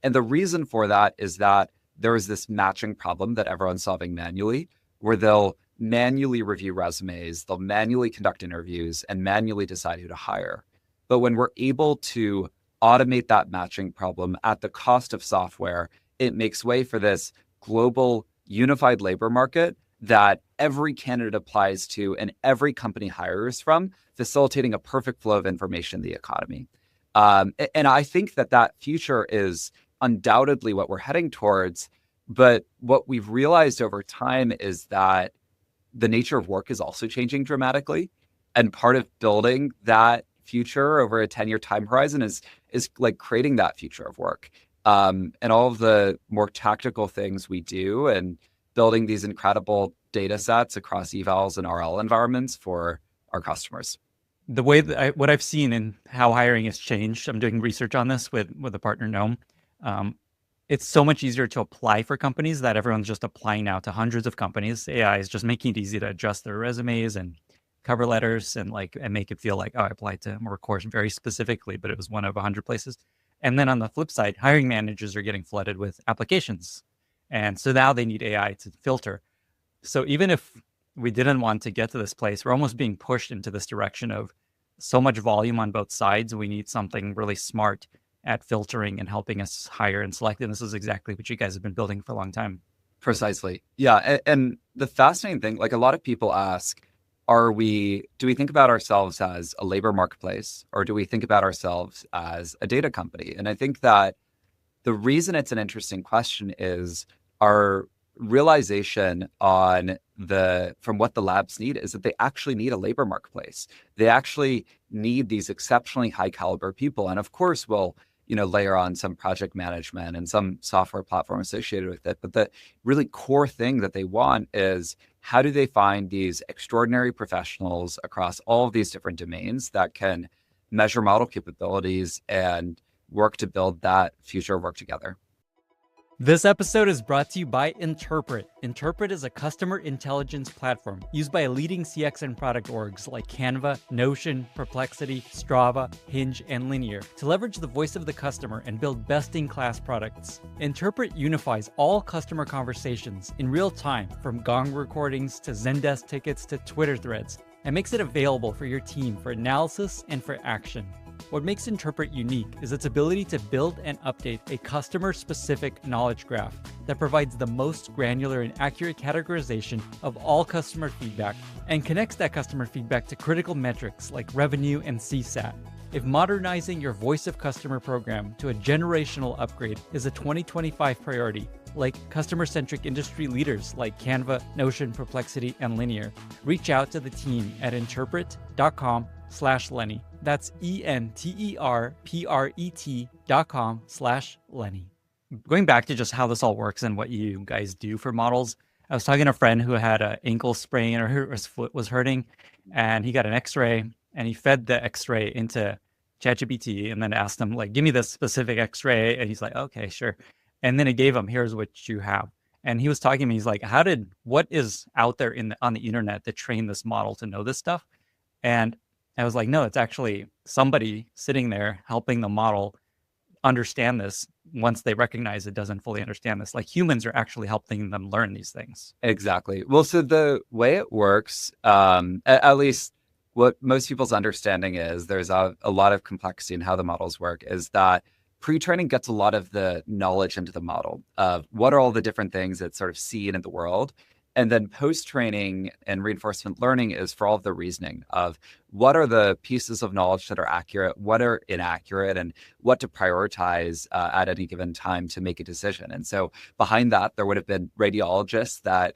And the reason for that is that there is this matching problem that everyone's solving manually, where they'll manually review resumes, they'll manually conduct interviews, and manually decide who to hire. But when we're able to automate that matching problem at the cost of software, it makes way for this global unified labor market that every candidate applies to and every company hires from, facilitating a perfect flow of information in the economy. And I think that future is undoubtedly what we're heading towards. But what we've realized over time is that the nature of work is also changing dramatically. And part of building that future over a 10-year time horizon is like creating that future of work. And all of the more tactical things we do and building these incredible data sets across evals and RL environments for our customers. The way that what I've seen in how hiring has changed, I'm doing research on this with a partner, Gnome. It's so much easier to apply for companies that everyone's just applying now to hundreds of companies. AI is just making it easy to adjust their resumes and cover letters and make it feel like, oh, I applied to Workhorse very specifically, but it was one of 100 places. And then on the flip side, hiring managers are getting flooded with applications. And so now they need AI to filter. So even if we didn't want to get to this place, we're almost being pushed into this direction of so much volume on both sides. We need something really smart at filtering and helping us hire and select. And this is exactly what you guys have been building for a long time. Precisely. Yeah. And the fascinating thing, like a lot of people ask, do we think about ourselves as a labor marketplace, or do we think about ourselves as a data company? And I think that the reason it's an interesting question is our realization from what the labs need is that they actually need a labor marketplace. They actually need these exceptionally high caliber people. And of course, we'll layer on some project management and some software platform associated with it. But the really core thing that they want is, how do they find these extraordinary professionals across all of these different domains that can measure model capabilities and work to build that future of work together? This episode is brought to you by Interpret. Interpret is a customer intelligence platform used by leading CX and product orgs like Canva, Notion, Perplexity, Strava, Hinge, and Linear to leverage the voice of the customer and build best-in-class products. Interpret unifies all customer conversations in real time, from Gong recordings to Zendesk tickets to Twitter threads, and makes it available for your team for analysis and for action. What makes Interpret unique is its ability to build and update a customer-specific knowledge graph that provides the most granular and accurate categorization of all customer feedback and connects that customer feedback to critical metrics like revenue and CSAT. If modernizing your voice of customer program to a generational upgrade is a 2025 priority, like customer-centric industry leaders like Canva, Notion, Perplexity, and Linear, reach out to the team at interpret.com/Lenny. That's ENTERPRET.com/Lenny. Going back to just how this all works and what you guys do for models, I was talking to a friend who had an ankle sprain, or his foot was hurting, and he got an x-ray, and he fed the x-ray into ChatGPT and then asked him, like, give me this specific x-ray. And he's like, okay, sure. And then it gave him, here's what you have. And he was talking to me, he's like, what is out there on the internet to train this model to know this stuff? And I was like, no, it's actually somebody sitting there helping the model understand this once they recognize it doesn't fully understand this. Like, humans are actually helping them learn these things. Exactly. Well, so the way it works, at least what most people's understanding is, there's a lot of complexity in how the models work, is that pre-training gets a lot of the knowledge into the model of what are all the different things it's sort of seen in the world. And then post-training and reinforcement learning is for all of the reasoning of what are the pieces of knowledge that are accurate, what are inaccurate, and what to prioritize at any given time to make a decision. And so behind that, there would have been radiologists that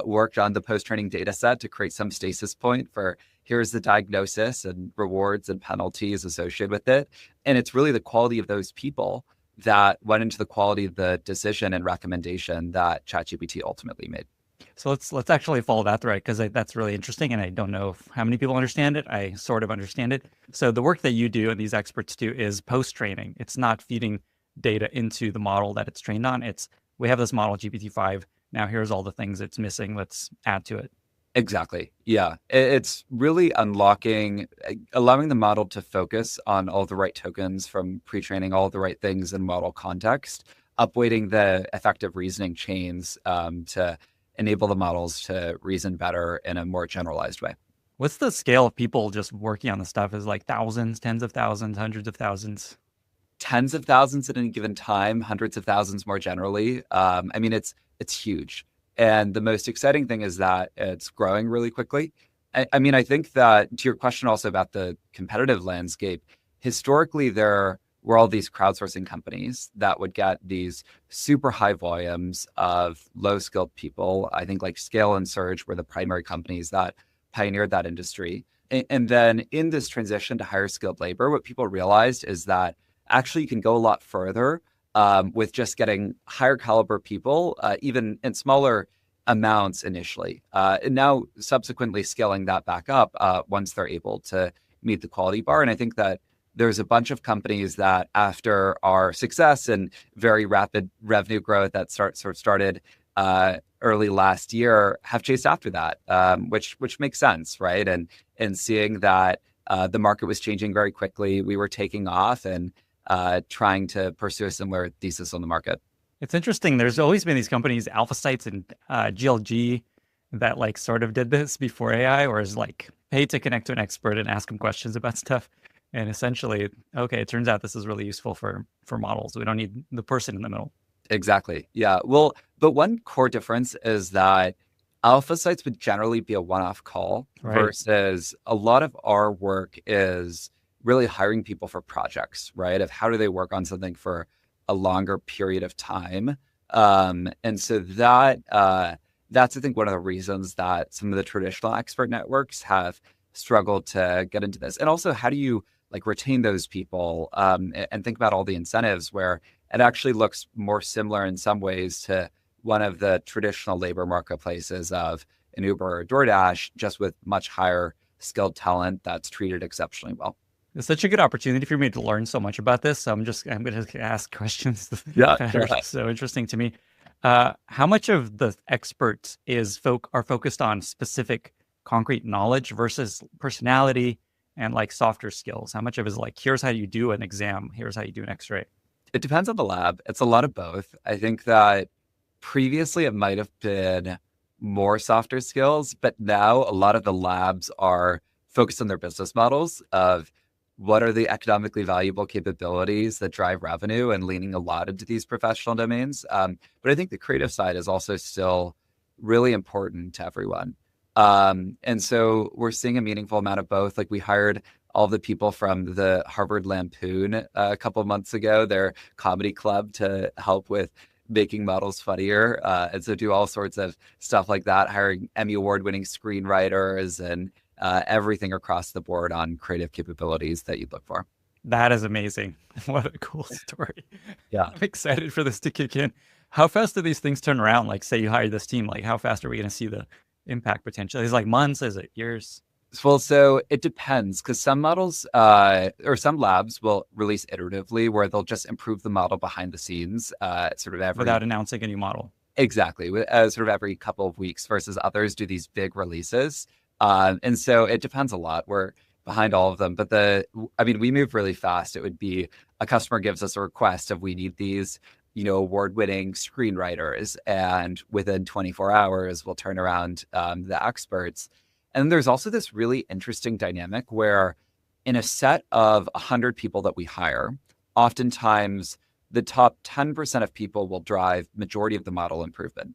worked on the post-training data set to create some stasis point for here's the diagnosis and rewards and penalties associated with it. And it's really the quality of those people that went into the quality of the decision and recommendation that ChatGPT ultimately made. So let's actually follow that thread, because that's really interesting, and I don't know how many people understand it. I sort of understand it. So the work that you do and these experts do is post-training. It's not feeding data into the model that it's trained on. It's, we have this model GPT-5. Now here's all the things it's missing. Let's add to it. Exactly. Yeah. It's really allowing the model to focus on all the right tokens from pre-training, all the right things in model context, upweighting the effective reasoning chains to enable the models to reason better in a more generalized way. What's the scale of people just working on the stuff? Is like thousands, tens of thousands, hundreds of thousands? Tens of thousands at any given time, hundreds of thousands more generally. I mean, it's huge. And the most exciting thing is that it's growing really quickly. I mean, I think that to your question also about the competitive landscape, historically, there were all these crowdsourcing companies that would get these super high volumes of low skilled people. I think like Scale and Surge were the primary companies that pioneered that industry. And then in this transition to higher skilled labor, what people realized is that actually you can go a lot further with just getting higher caliber people, even in smaller amounts initially. And now subsequently scaling that back up once they're able to meet the quality bar. And I think that there's a bunch of companies that after our success and very rapid revenue growth that started early last year have chased after that, which makes sense, right? And seeing that the market was changing very quickly, we were taking off and trying to pursue a similar thesis on the market. It's interesting. There's always been these companies, Alpha Sites and GLG, that like sort of did this before AI, or is like pay to connect to an expert and ask them questions about stuff. And essentially, okay, it turns out this is really useful for models. We don't need the person in the middle. Exactly. Yeah. Well, but one core difference is that Alpha Sites would generally be a one-off call versus a lot of our work is really hiring people for projects, right? Of how do they work on something for a longer period of time. And so that's, I think, one of the reasons that some of the traditional expert networks have struggled to get into this. And also, how do you like retain those people and think about all the incentives where it actually looks more similar in some ways to one of the traditional labor marketplaces of an Uber or DoorDash, just with much higher skilled talent that's treated exceptionally well. It's such a good opportunity for me to learn so much about this. So I'm going to ask questions Yeah, that are so interesting to me. How much of the experts are focused on specific concrete knowledge versus personality and like softer skills? How much of it is like, here's how you do an exam, here's how you do an X-ray? It depends on the lab. It's a lot of both. I think that previously it might have been more softer skills, but now a lot of the labs are focused on their business models of what are the economically valuable capabilities that drive revenue and leaning a lot into these professional domains. But I think the creative side is also still really important to everyone. And so we're seeing a meaningful amount of both. Like we hired all the people from the Harvard Lampoon a couple of months ago, their comedy club, to help with making models funnier. And so do all sorts of stuff like that, hiring Emmy award-winning screenwriters and everything across the board on creative capabilities that you'd look for. That is amazing. What a cool story. Yeah. I'm excited for this to kick in. How fast do these things turn around? Like say you hire this team, like how fast are we going to see the impact potential? Is it like months? Is it years? Well, so it depends because some models or some labs will release iteratively where they'll just improve the model behind the scenes Without announcing a new model. Exactly. Sort of every couple of weeks versus others do these big releases. And so it depends a lot. We're behind all of them. But we move really fast. It would be a customer gives us a request of we need these, award-winning screenwriters. And within 24 hours, we'll turn around the experts. And then there's also this really interesting dynamic where in a set of 100 people that we hire, oftentimes the top 10% of people will drive majority of the model improvement.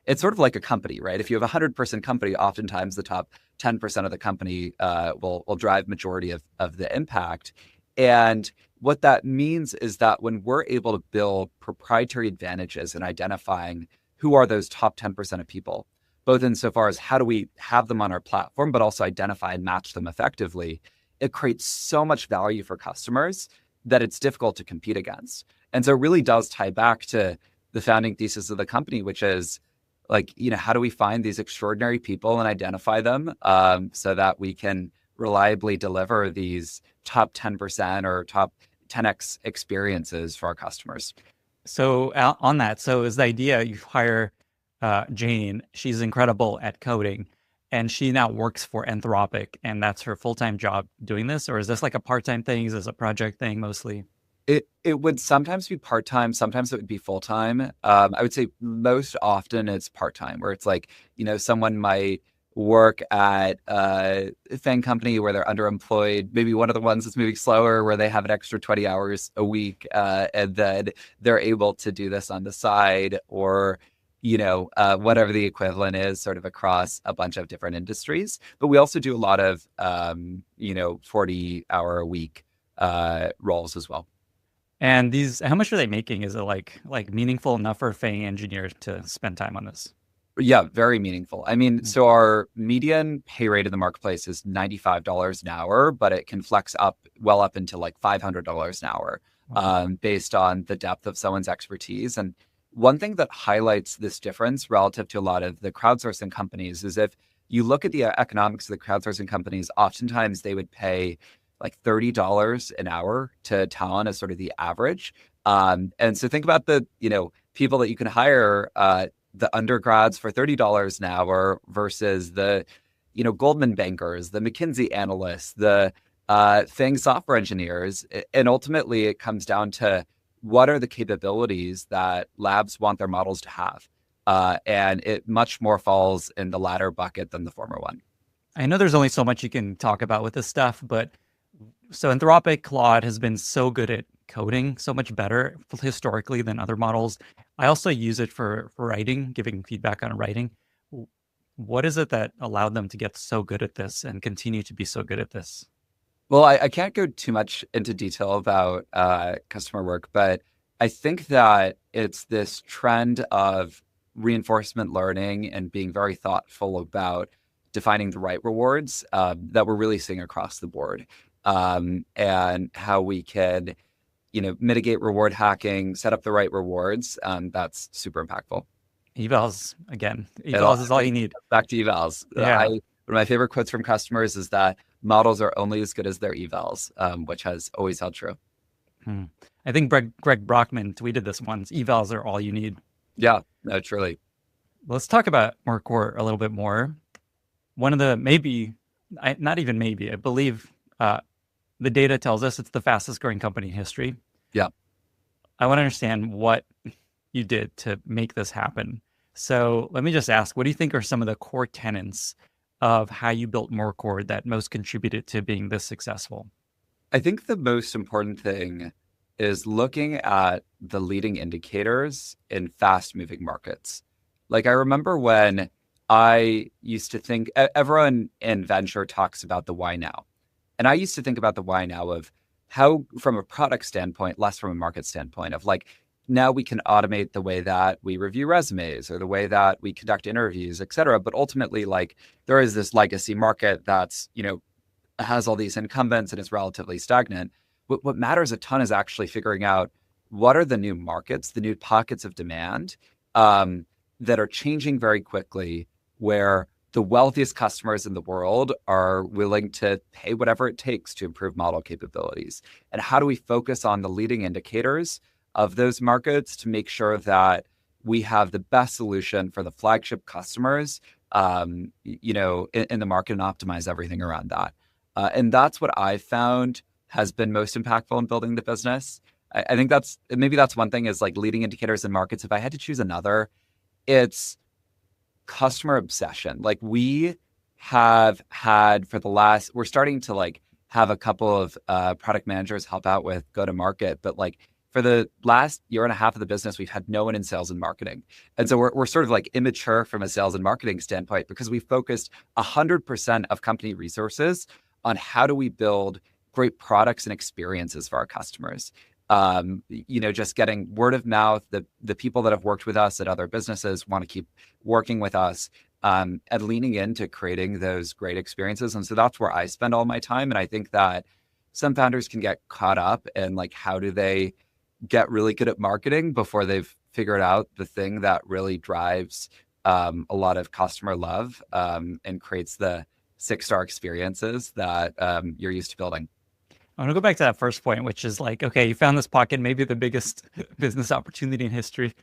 It's sort of like a company, right? If you have a 100% company, oftentimes the top 10% of the company will drive majority of the impact. And what that means is that when we're able to build proprietary advantages in identifying who are those top 10% of people, both insofar as how do we have them on our platform, but also identify and match them effectively, it creates so much value for customers that it's difficult to compete against. And so it really does tie back to the founding thesis of the company, which is like, how do we find these extraordinary people and identify them so that we can reliably deliver these top 10% or top 10x experiences for our customers? So on that, so is the idea you hire Jane, she's incredible at coding, and she now works for Anthropic, and that's her full-time job doing this? Or is this like a part-time thing? Is this a project thing mostly? It would sometimes be part-time, sometimes it would be full-time. I would say most often it's part-time, where it's like, someone might work at a FANG company where they're underemployed, maybe one of the ones that's moving slower, where they have an extra 20 hours a week, and then they're able to do this on the side, or whatever the equivalent is, sort of across a bunch of different industries. But we also do a lot of 40-hour a week roles as well. And how much are they making? Is it like meaningful enough for a FANG engineer to spend time on this? Yeah, very meaningful. I mean, so our median pay rate in the marketplace is $95 an hour, but it can flex up into like $500 an hour, based on the depth of someone's expertise. And one thing that highlights this difference relative to a lot of the crowdsourcing companies is if you look at the economics of the crowdsourcing companies, oftentimes they would pay like $30 an hour to talent as sort of the average. And so think about the, people that you can hire, the undergrads for $30 an hour versus the, Goldman bankers, the McKinsey analysts, the FANG software engineers. And ultimately it comes down to what are the capabilities that labs want their models to have. And it much more falls in the latter bucket than the former one. I know there's only so much you can talk about with this stuff, but so Anthropic Claude has been so good at coding, so much better historically than other models. I also use it for writing, giving feedback on writing. What is it that allowed them to get so good at this and continue to be so good at this? Well, I can't go too much into detail about customer work, but I think that it's this trend of reinforcement learning and being very thoughtful about defining the right rewards that we're really seeing across the board, and how we can, mitigate reward hacking, set up the right rewards. That's super impactful. Evals again. Evals is all you need. Back to evals. Yeah. One of my favorite quotes from customers is that models are only as good as their evals, which has always held true. I think Greg Brockman tweeted this once. Evals are all you need. Yeah, no, truly. Let's talk about Mercor a little bit more. One of the I believe the data tells us it's the fastest growing company in history. Yeah. I want to understand what you did to make this happen. So let me just ask, what do you think are some of the core tenets of how you built Mercor that most contributed to being this successful? I think the most important thing is looking at the leading indicators in fast moving markets. Like I remember when I used to think, everyone in venture talks about the why now. And I used to think about the why now of how, from a product standpoint, less from a market standpoint, of like, now we can automate the way that we review resumes or the way that we conduct interviews, et cetera. But ultimately, like, there is this legacy market that's, has all these incumbents and is relatively stagnant. What matters a ton is actually figuring out what are the new markets, the new pockets of demand that are changing very quickly, where the wealthiest customers in the world are willing to pay whatever it takes to improve model capabilities. And how do we focus on the leading indicators of those markets to make sure that we have the best solution for the flagship customers, in the market, and optimize everything around that. And that's what I've found has been most impactful in building the business. I think that's one thing, is like leading indicators in markets. If I had to choose another, it's customer obsession. Like we have had we're starting to like have a couple of product managers help out with go to market, but like for the last year and a half of the business, we've had no one in sales and marketing. And so we're sort of like immature from a sales and marketing standpoint, because we focused 100% of company resources on how do we build great products and experiences for our customers. Just getting word of mouth, the people that have worked with us at other businesses want to keep working with us, and leaning into creating those great experiences. And so that's where I spend all my time. And I think that some founders can get caught up in like, how do they get really good at marketing before they've figured out the thing that really drives a lot of customer love, and creates the 6-star experiences that you're used to building. I want to go back to that first point, which is like, okay, you found this pocket, maybe the biggest business opportunity in history.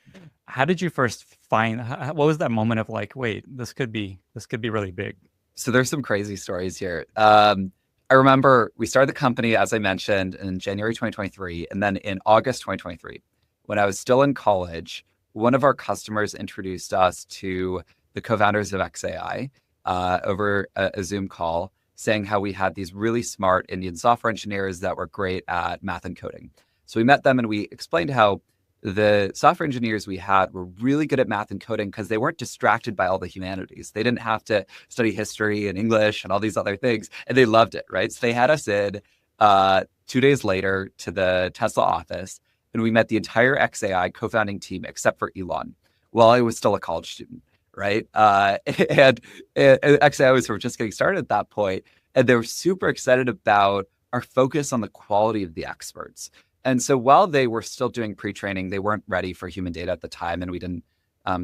How did you first what was that moment of like, wait, this could be really big? So there's some crazy stories here. I remember we started the company, as I mentioned, in January 2023. And then in August 2023, when I was still in college, one of our customers introduced us to the co-founders of XAI. over a Zoom call, saying how we had these really smart Indian software engineers that were great at math and coding. So we met them and we explained how the software engineers we had were really good at math and coding because they weren't distracted by all the humanities. They didn't have to study history and English and all these other things, and they loved it, right? So they had us in 2 days later to the Tesla office, and we met the entire XAI co-founding team except for Elon while I was still a college student, right? And XAI was sort of just getting started at that point, and they were super excited about our focus on the quality of the experts. And so while they were still doing pre-training, they weren't ready for human data at the time, and we didn't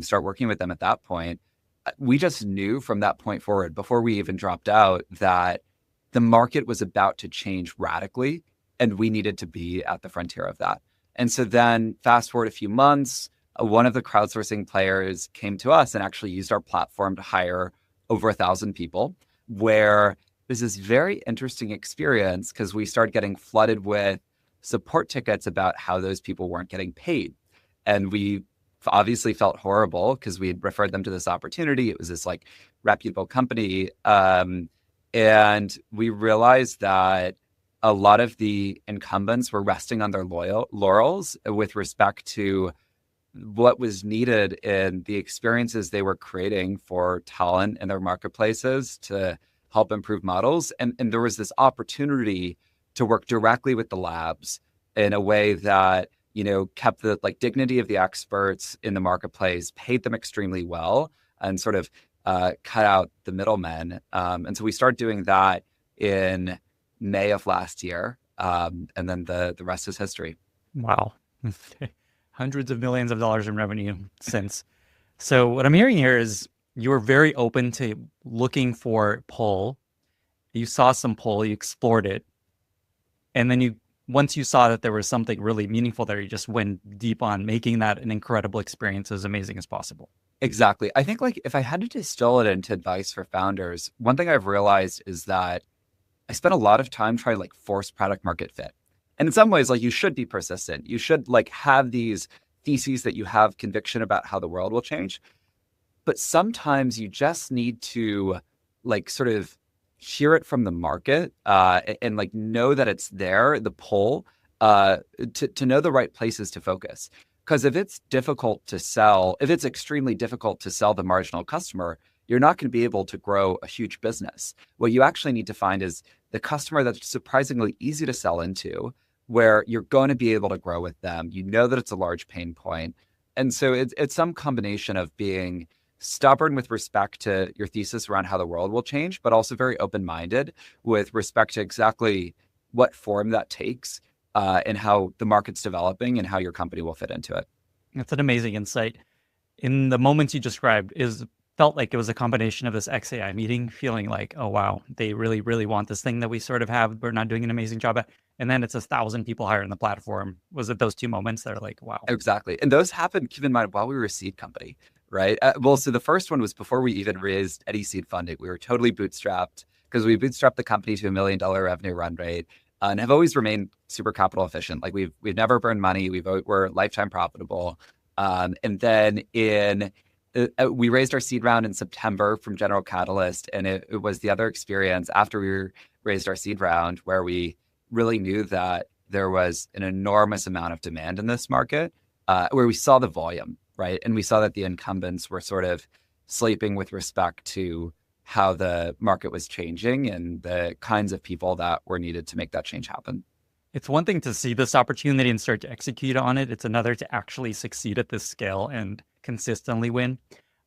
start working with them at that point. We just knew from that point forward, before we even dropped out, that the market was about to change radically, and we needed to be at the frontier of that. And so then fast forward a few months, one of the crowdsourcing players came to us and actually used our platform to hire over 1,000 people, where there's this very interesting experience because we started getting flooded with support tickets about how those people weren't getting paid. And we obviously felt horrible because we had referred them to this opportunity. It was this like reputable company. And we realized that a lot of the incumbents were resting on their laurels with respect to what was needed in the experiences they were creating for talent in their marketplaces to help improve models. And there was this opportunity to work directly with the labs in a way that, kept the dignity of the experts in the marketplace, paid them extremely well, and sort of cut out the middlemen. And so we started doing that in May of last year. And then the rest is history. Wow. Hundreds of millions of dollars in revenue since. So what I'm hearing here is you were very open to looking for pull. You saw some pull, you explored it. And then once you saw that there was something really meaningful there, you just went deep on making that an incredible experience, as amazing as possible. Exactly. I think if I had to distill it into advice for founders, one thing I've realized is that I spent a lot of time trying to force product market fit. And in some ways, you should be persistent. You should have these theses that you have conviction about how the world will change. But sometimes you just need to sort of hear it from the market and know that it's there, the pull, to know the right places to focus. Because if it's difficult to sell, if it's extremely difficult to sell the marginal customer, you're not going to be able to grow a huge business. What you actually need to find is the customer that's surprisingly easy to sell into, where you're going to be able to grow with them. You know that it's a large pain point. And so it's some combination of being stubborn with respect to your thesis around how the world will change, but also very open-minded with respect to exactly what form that takes and how the market's developing and how your company will fit into it. That's an amazing insight. In the moments you described, felt like it was a combination of this XAI meeting, feeling like, oh, wow, they really, really want this thing that we sort of have, we're not doing an amazing job at. And then it's 1,000 people hiring the platform. Was it those two moments that are like, wow? Exactly. And those happened, keep in mind, while we were a seed company, right? So the first one was before we even raised any seed funding. We were totally bootstrapped because we bootstrapped the company to $1 million revenue run rate and have always remained super capital efficient. We've never burned money. We're lifetime profitable. And then we raised our seed round in September from General Catalyst. And it was the other experience after we raised our seed round where we really knew that there was an enormous amount of demand in this market, where we saw the volume, right? And we saw that the incumbents were sort of sleeping with respect to how the market was changing and the kinds of people that were needed to make that change happen. It's one thing to see this opportunity and start to execute on it. It's another to actually succeed at this scale and consistently win.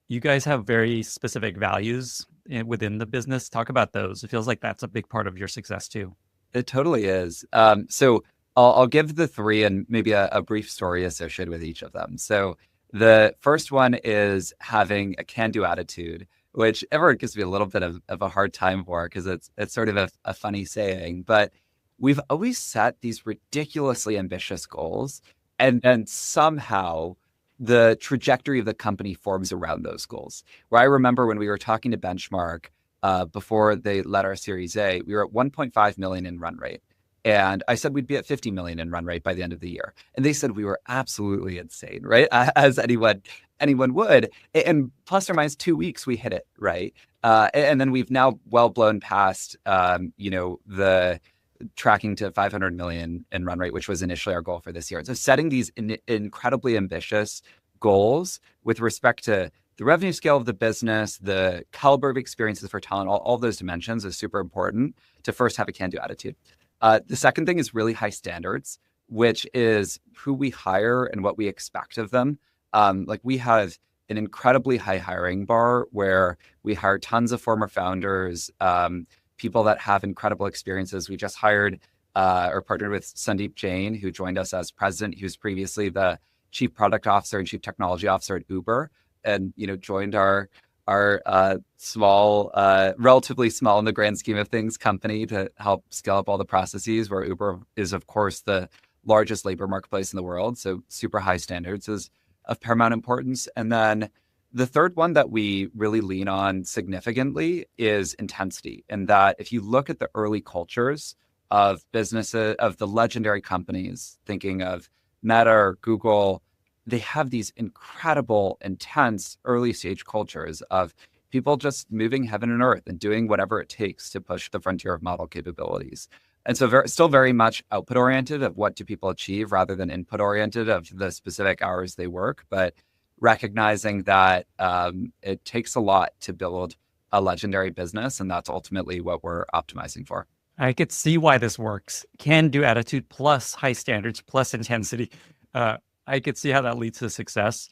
You guys have very specific values within the business. Talk about those. It feels like that's a big part of your success too. It totally is. So I'll give the three and maybe a brief story associated with each of them. So the first one is having a can-do attitude, which everyone gives me a little bit of a hard time for because it's sort of a funny saying, but we've always set these ridiculously ambitious goals, and then somehow the trajectory of the company forms around those goals. Where I remember when we were talking to Benchmark before they led our Series A, we were at 1.5 million in run rate. And I said we'd be at 50 million in run rate by the end of the year. And they said we were absolutely insane, right? As anyone anyone would. And plus or minus 2 weeks, we hit it, right? And then we've now well blown past, the tracking to 500 million in run rate, which was initially our goal for this year. So setting these incredibly ambitious goals with respect to the revenue scale of the business, the caliber of experiences for talent, all those dimensions is super important to first have a can-do attitude. The second thing is really high standards, which is who we hire and what we expect of them. We have an incredibly high hiring bar where we hire tons of former founders, people that have incredible experiences. We just hired or partnered with Sandeep Jain, who joined us as president. He was previously the chief product officer and chief technology officer at Uber, and joined our small, relatively small in the grand scheme of things, company to help scale up all the processes, where Uber is, of course, the largest labor marketplace in the world. So super high standards is of paramount importance. And then the third one that we really lean on significantly is intensity. And that if you look at the early cultures of businesses, of the legendary companies, thinking of Meta or Google, they have these incredible, intense early stage cultures of people just moving heaven and earth and doing whatever it takes to push the frontier of model capabilities. And so still very much output oriented of what do people achieve rather than input oriented of the specific hours they work, but recognizing that it takes a lot to build a legendary business. And that's ultimately what we're optimizing for. I could see why this works. Can-do attitude plus high standards plus intensity. I could see how that leads to success.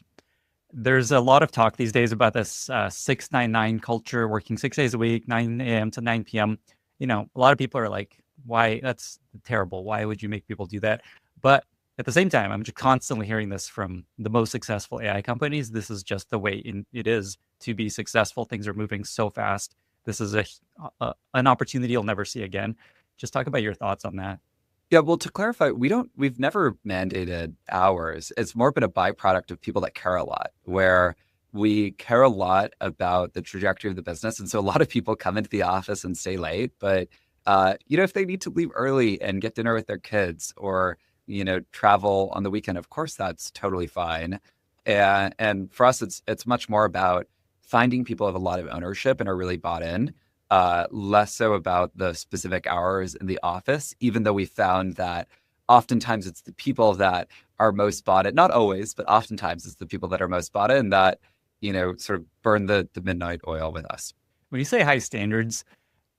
There's a lot of talk these days about this 699 culture, working 6 days a week, 9 a.m. to 9 p.m. A lot of people are like, why? That's terrible. Why would you make people do that? But at the same time, I'm just constantly hearing this from the most successful AI companies. This is just the way it is to be successful. Things are moving so fast. This is an opportunity you'll never see again. Just talk about your thoughts on that. Yeah, well, to clarify, we've never mandated hours. It's more been a byproduct of people that care a lot, where we care a lot about the trajectory of the business. And so a lot of people come into the office and stay late, but if they need to leave early and get dinner with their kids or, travel on the weekend, of course, that's totally fine. And for us, it's much more about finding people who have a lot of ownership and are really bought in. Less so about the specific hours in the office, even though we found that oftentimes it's the people that are most bought in, not always, but oftentimes it's the people that are most bought in that, sort of burn the midnight oil with us. When you say high standards,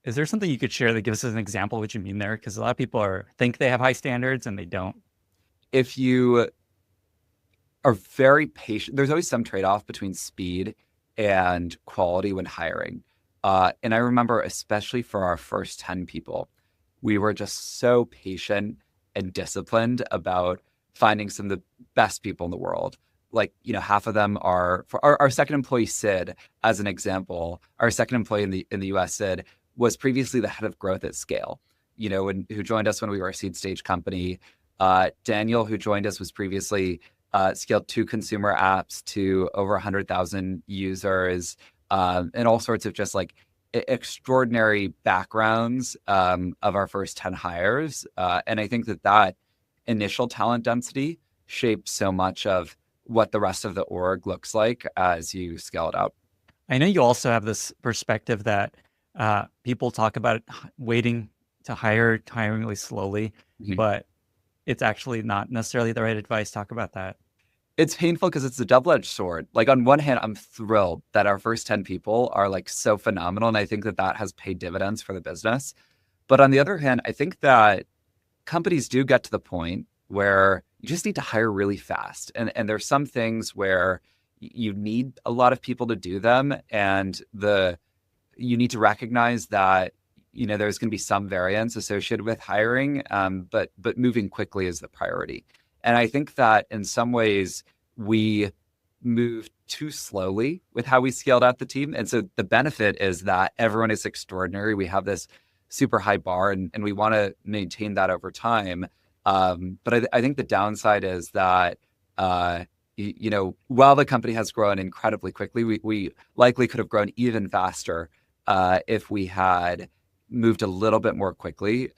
is there something you could share that gives us an example of what you mean there? Because a lot of people think they have high standards and they don't. If you are very patient, there's always some trade-off between speed and quality when hiring. And I remember, especially for our first 10 people, we were just so patient and disciplined about finding some of the best people in the world. Half of them are, for our second employee, Sid, as an example, our second employee in the US, Sid, was previously the head of growth at scale, who joined us when we were a seed stage company. Daniel, who joined us, was previously scaled 2 consumer apps to over 100,000 users. And all sorts of just extraordinary backgrounds of our first 10 hires. And I think that initial talent density shapes so much of what the rest of the org looks like as you scale it out. I know you also have this perspective that people talk about waiting to hiring really slowly, but it's actually not necessarily the right advice. Talk about that. It's painful because it's a double-edged sword. On one hand, I'm thrilled that our first 10 people are so phenomenal. And I think that has paid dividends for the business. But on the other hand, I think that companies do get to the point where you just need to hire really fast. And there's some things where you need a lot of people to do them. And you need to recognize that, there's going to be some variance associated with hiring, but moving quickly is the priority. And I think that in some ways we moved too slowly with how we scaled out the team. And so the benefit is that everyone is extraordinary. We have this super high bar and we want to maintain that over time. But I think the downside is that, while the company has grown incredibly quickly, we likely could have grown even faster if we had moved a little bit more quickly,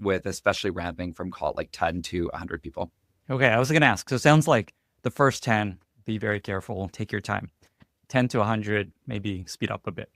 with especially ramping from 10 to 100 people. Okay, I was going to ask. So it sounds like the first 10 be very careful, take your time. 10 to 100, maybe speed up a bit.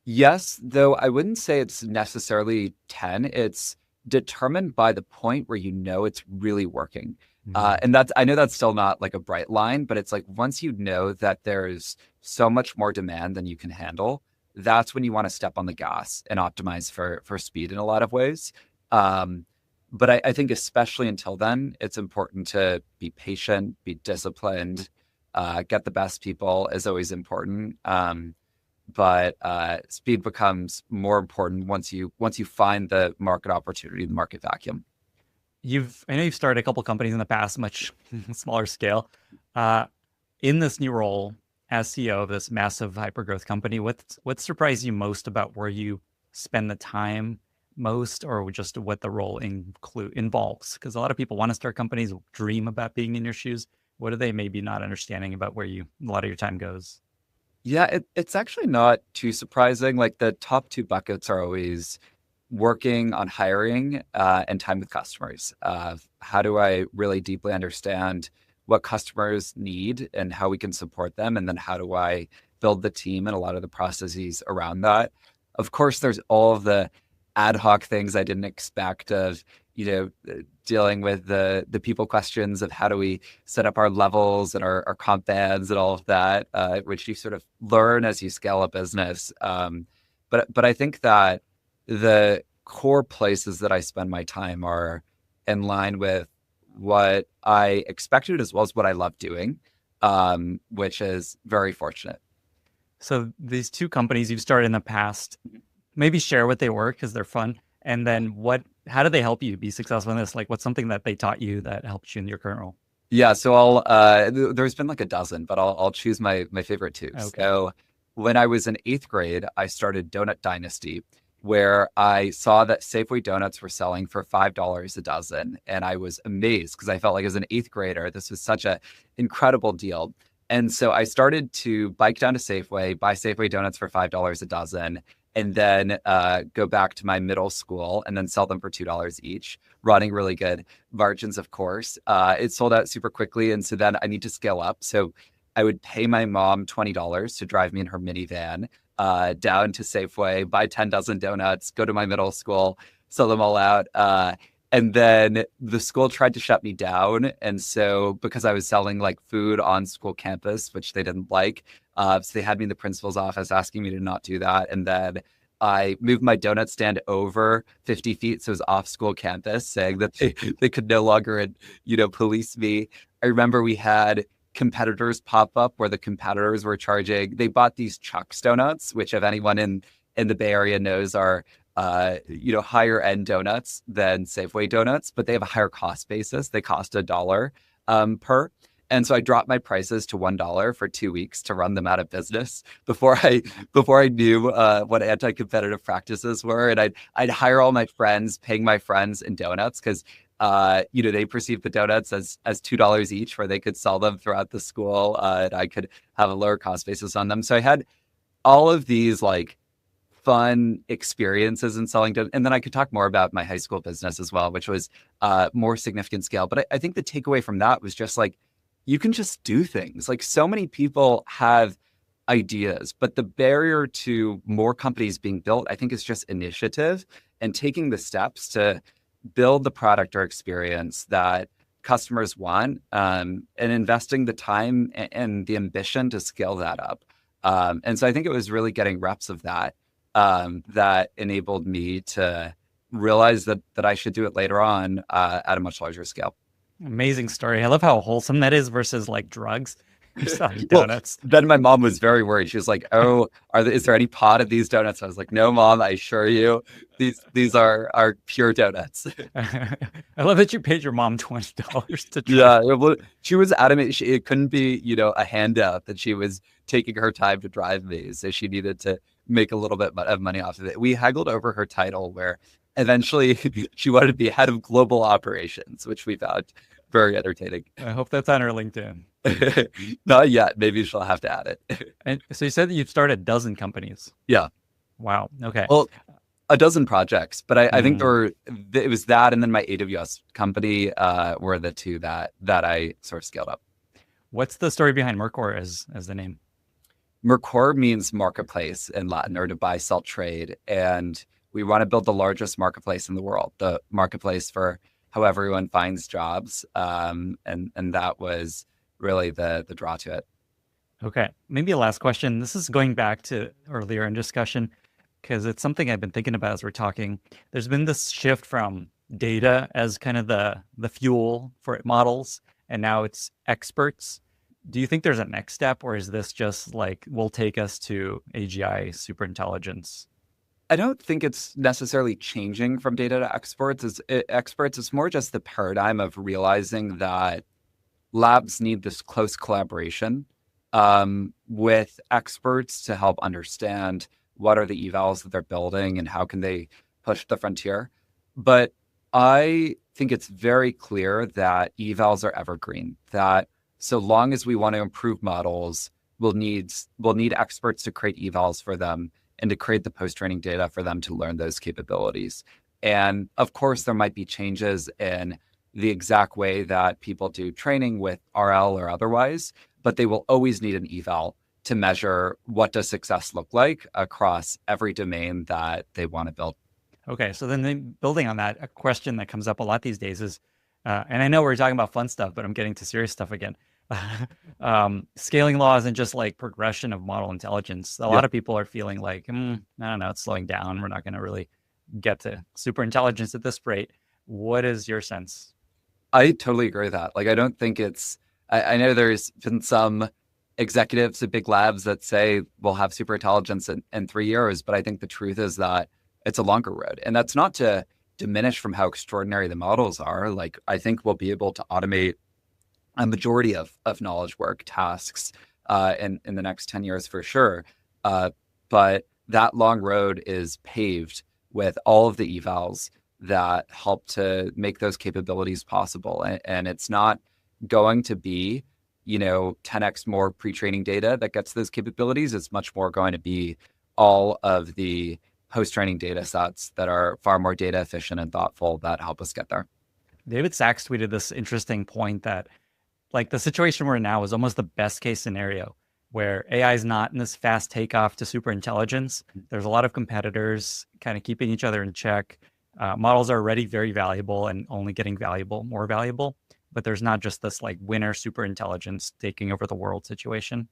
Yes, though I wouldn't say it's necessarily 10. It's determined by the point where you know it's really working. And that's, I know that's still not like a bright line, but it's like once you know that there's so much more demand than you can handle, that's when you want to step on the gas and optimize for speed in a lot of ways. But I think especially until then, it's important to be patient, be disciplined, get the best people is always important. But speed becomes more important once you find the market opportunity, the market vacuum. I know you've started a couple companies in the past, much smaller scale. In this new role as CEO of this massive hypergrowth company, what surprised you most about where you spend the time most, or just what the role involves? Because a lot of people want to start companies, dream about being in your shoes. What are they maybe not understanding about where a lot of your time goes? Yeah, it's actually not too surprising. Like the top two buckets are always working on hiring and time with customers. How do I really deeply understand what customers need and how we can support them? And then how do I build the team and a lot of the processes around that? Of course, there's all of the ad hoc things I didn't expect of, dealing with the people questions of how do we set up our levels and our comp bands and all of that, which you sort of learn as you scale a business. But I think that the core places that I spend my time are in line with what I expected as well as what I love doing, which is very fortunate. So these two companies you've started in the past, maybe share what they were because they're fun. And then how do they help you be successful in this? Like what's something that they taught you that helped you in your current role? Yeah, so there's been like a dozen, but I'll choose my favorite two. Okay. So when I was in 8th grade, I started Donut Dynasty, where I saw that Safeway donuts were selling for $5 a dozen. And I was amazed because I felt like as an 8th grader, this was such an incredible deal. And so I started to bike down to Safeway, buy Safeway donuts for $5 a dozen, and then go back to my middle school and then sell them for $2 each, running really good margins, of course. It sold out super quickly. And so then I need to scale up. So I would pay my mom $20 to drive me in her minivan down to Safeway, buy 10 dozen donuts, go to my middle school, sell them all out. And then the school tried to shut me down. And so because I was selling like food on school campus, which they didn't like, so they had me in the principal's office asking me to not do that. And then I moved my donut stand over 50 feet. So it was off school campus, saying that they could no longer, police me. I remember we had competitors pop up where the competitors were charging. They bought these Chuck's donuts, which if anyone in the Bay Area knows are higher end donuts than Safeway donuts, but they have a higher cost basis. They cost $1 per. And so I dropped my prices to $1 for 2 weeks to run them out of business before I knew what anti-competitive practices were. And I'd hire all my friends, paying my friends in donuts because they perceived the donuts as $2 each, where they could sell them throughout the school, and I could have a lower cost basis on them. So I had all of these like fun experiences in selling donuts. And then I could talk more about my high school business as well, which was more significant scale. But I think the takeaway from that was just like, you can just do things. Like so many people have ideas, but the barrier to more companies being built, I think, is just initiative and taking the steps to build the product or experience that customers want, and investing the time and the ambition to scale that up. And so I think it was really getting reps of that that enabled me to realize that I should do it later on at a much larger scale. Amazing story. I love how wholesome that is versus like drugs. Selling Well, donuts. then my mom was very worried. She was like, "Oh, is there any pot in these donuts?" I was like, "No, Mom, I assure you, these are pure donuts." I love that you paid your mom $20 to try. Yeah, well, she was adamant. It couldn't be, a handout that she was taking her time to drive me. So she needed to make a little bit of money off of it. We haggled over her title where eventually she wanted to be head of global operations, which we found very entertaining. I hope that's on her LinkedIn. Not yet. Maybe she'll have to add it. And so you said that you've started a dozen companies. Yeah. Wow. Okay. Well, a dozen projects, but I think it was that and then my AWS company were the two that I sort of scaled up. What's the story behind Mercor as the name? Mercor means marketplace in Latin, or to buy, sell, trade. And we want to build the largest marketplace in the world, the marketplace for how everyone finds jobs. And that was really the draw to it. Okay, maybe a last question. This is going back to earlier in discussion because it's something I've been thinking about as we're talking. There's been this shift from data as kind of the fuel for models, and now it's experts. Do you think there's a next step, or is this just like will take us to AGI superintelligence? I don't think it's necessarily changing from data to experts. It's more just the paradigm of realizing that labs need this close collaboration with experts to help understand what are the evals that they're building and how can they push the frontier. But I think it's very clear that evals are evergreen, that so long as we want to improve models, we'll need experts to create evals for them and to create the post-training data for them to learn those capabilities. And of course, there might be changes in the exact way that people do training with RL or otherwise, but they will always need an eval to measure what does success look like across every domain that they want to build. Okay, so then building on that, a question that comes up a lot these days is, and I know we're talking about fun stuff, but I'm getting to serious stuff again. Scaling law isn't just like progression of model intelligence. A lot of people are feeling like, I don't know, it's slowing down. We're not going to really get to super intelligence at this rate. What is your sense? I totally agree with that. Like, I don't think I know there's been some executives at big labs that say we'll have super intelligence in 3 years, but I think the truth is that it's a longer road. And that's not to diminish from how extraordinary the models are. Like, I think we'll be able to automate a majority of knowledge work tasks in the next 10 years for sure. But that long road is paved with all of the evals that help to make those capabilities possible. And it's not going to be, 10x more pre-training data that gets those capabilities. It's much more going to be all of the post-training data sets that are far more data efficient and thoughtful that help us get there. David Sachs tweeted this interesting point that like the situation we're in now is almost the best case scenario where AI is not in this fast takeoff to super intelligence. There's a lot of competitors kind of keeping each other in check. Models are already very valuable and only getting more valuable, but there's not just this like winner super intelligence taking over the world situation.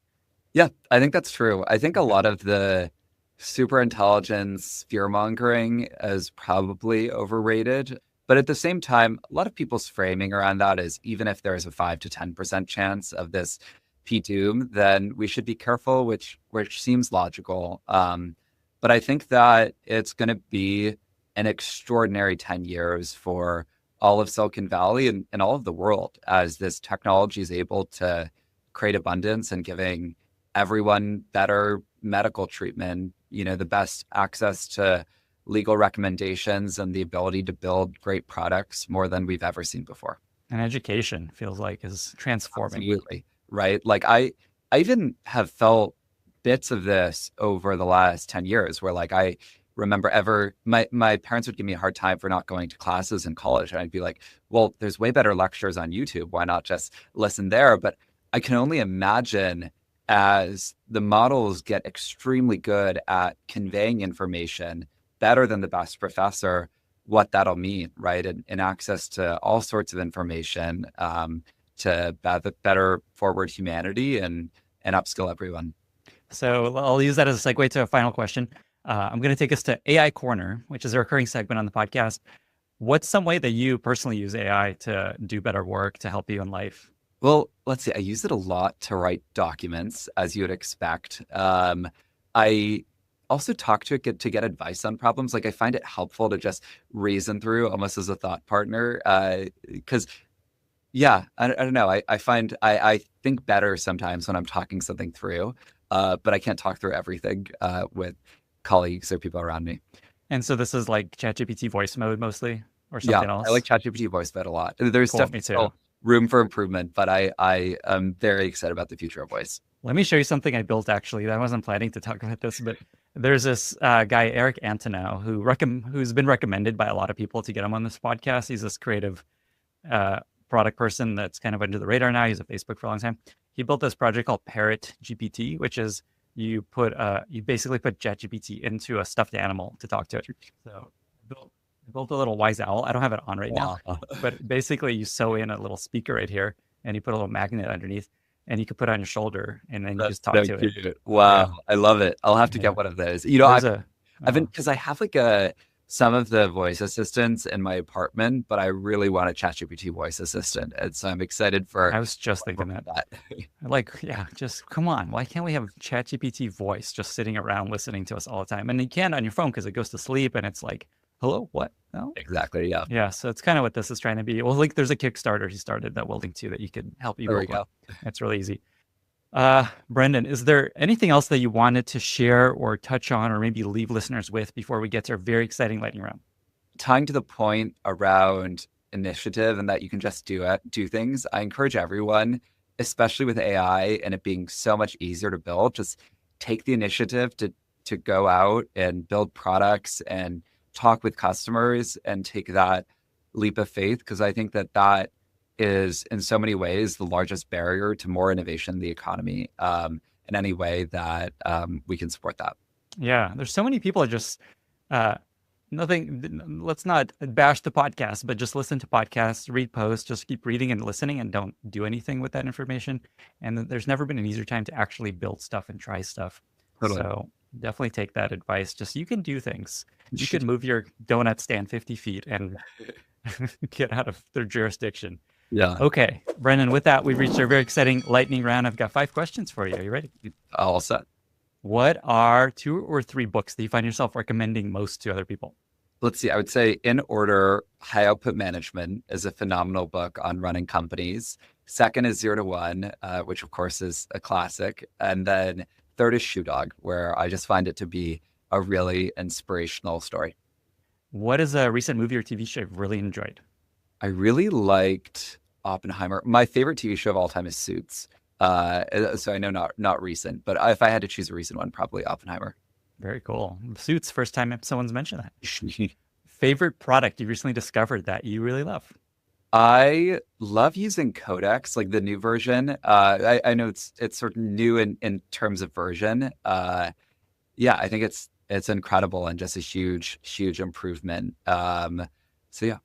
Yeah, I think that's true. I think a lot of the super intelligence fear mongering is probably overrated. But at the same time, a lot of people's framing around that is even if there's a 5 to 10% chance of this P-doom, then we should be careful, which seems logical. But I think that it's going to be an extraordinary 10 years for all of Silicon Valley and all of the world as this technology is able to create abundance and giving everyone better medical treatment, the best access to legal recommendations and the ability to build great products more than we've ever seen before. And education feels like is transforming. Absolutely. Right. Like I even have felt bits of this over the last 10 years where like I remember my parents would give me a hard time for not going to classes in college. And I'd be like, well, there's way better lectures on YouTube. Why not just listen there? But I can only imagine as the models get extremely good at conveying information better than the best professor, what that'll mean, right? And access to all sorts of information to better forward humanity and upskill everyone. So I'll use that as a segue to a final question. I'm going to take us to AI Corner, which is a recurring segment on the podcast. What's some way that you personally use AI to do better work to help you in life? Well, let's see. I use it a lot to write documents, as you would expect. I also talk to it to get advice on problems. Like I find it helpful to just reason through almost as a thought partner. Because I don't know. I find I think better sometimes when I'm talking something through, but I can't talk through everything with colleagues or people around me. And so this is like ChatGPT voice mode mostly or something else? I like ChatGPT voice mode a lot. There's Cool, definitely me too. still room for improvement, but I am very excited about the future of voice. Let me show you something I built actually. I wasn't planning to talk about this, but there's this guy, Eric Antonow, who's been recommended by a lot of people to get him on this podcast. He's this creative product person that's kind of under the radar now. He's at Facebook for a long time. He built this project called Parrot GPT, which is you basically put ChatGPT into a stuffed animal to talk to it. So I built a little wise owl. I don't have it on right now, but basically you sew in a little speaker right here and you put a little magnet underneath and you can put it on your shoulder and then you just talk to it. Wow. Yeah. I love it. I'll have to get one of those. I've been, because I have some of the voice assistants in my apartment, but I really want a ChatGPT voice assistant. And so I'm excited for. I was just thinking that. Just come on. Why can't we have ChatGPT voice just sitting around listening to us all the time? And you can on your phone because it goes to sleep and it's like, hello, what? No? Exactly. Yeah. Yeah. So it's kind of what this is trying to be. Well, there's a Kickstarter he started that we'll link to that you could help you. There we go. It's really easy. Brendan, is there anything else that you wanted to share or touch on or maybe leave listeners with before we get to our very exciting lightning round? Tying to the point around initiative and that you can just do things, I encourage everyone, especially with AI and it being so much easier to build, just take the initiative to go out and build products and talk with customers and take that leap of faith, because I think that is in so many ways the largest barrier to more innovation in the economy, in any way that we can support that. Yeah, there's so many people that just let's not bash the podcast, but just listen to podcasts, read posts, just keep reading and listening and don't do anything with that information. And there's never been an easier time to actually build stuff and try stuff. Totally. So definitely take that advice. Just you can do things. You can move your donut stand 50 feet and get out of their jurisdiction. Yeah. Okay, Brendan, with that, we've reached our very exciting lightning round. I've got 5 questions for you. Are you ready? All set. What are 2 or 3 books that you find yourself recommending most to other people? Let's see. I would say in order, High Output Management is a phenomenal book on running companies. Second is 0 to 1, which of course is a classic. And then third is Shoe Dog, where I just find it to be a really inspirational story. What is a recent movie or TV show you've really enjoyed? I really liked Oppenheimer. My favorite TV show of all time is Suits. So I know not recent, but if I had to choose a recent one, probably Oppenheimer. Very cool. Suits, first time someone's mentioned that. Favorite product you recently discovered that you really love? I love using Codex, like the new version. I know it's sort of new in terms of version. Yeah, I think it's incredible and just a huge improvement. So yeah.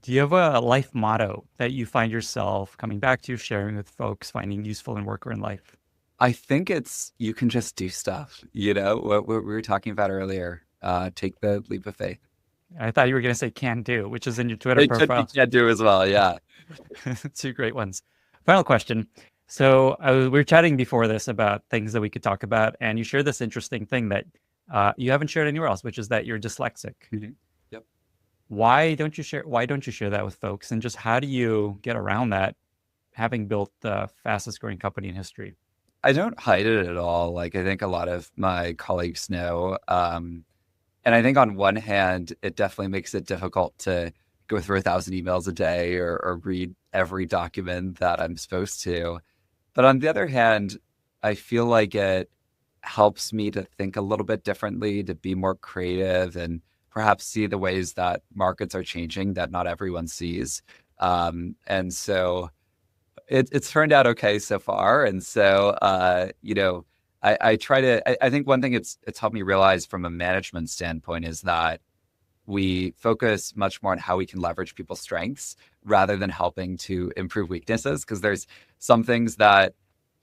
Do you have a life motto that you find yourself coming back to, sharing with folks, finding useful in work or in life? I think it's, you can just do stuff, what we were talking about earlier. Take the leap of faith. I thought you were going to say can do, which is in your Twitter profile. Can do as well, yeah. 2 great ones. Final question. So we were chatting before this about things that we could talk about, and you shared this interesting thing that you haven't shared anywhere else, which is that you're dyslexic. Mm-hmm. Yep. Why don't you share that with folks? And just how do you get around that, having built the fastest growing company in history? I don't hide it at all. Like, I think a lot of my colleagues know. And I think on one hand, it definitely makes it difficult to go through 1,000 emails a day or read every document that I'm supposed to. But on the other hand, I feel like it helps me to think a little bit differently, to be more creative and perhaps see the ways that markets are changing that not everyone sees. And so it's turned out okay so far. And so, I try to, I think one thing it's helped me realize from a management standpoint is that we focus much more on how we can leverage people's strengths rather than helping to improve weaknesses. Because there's some things that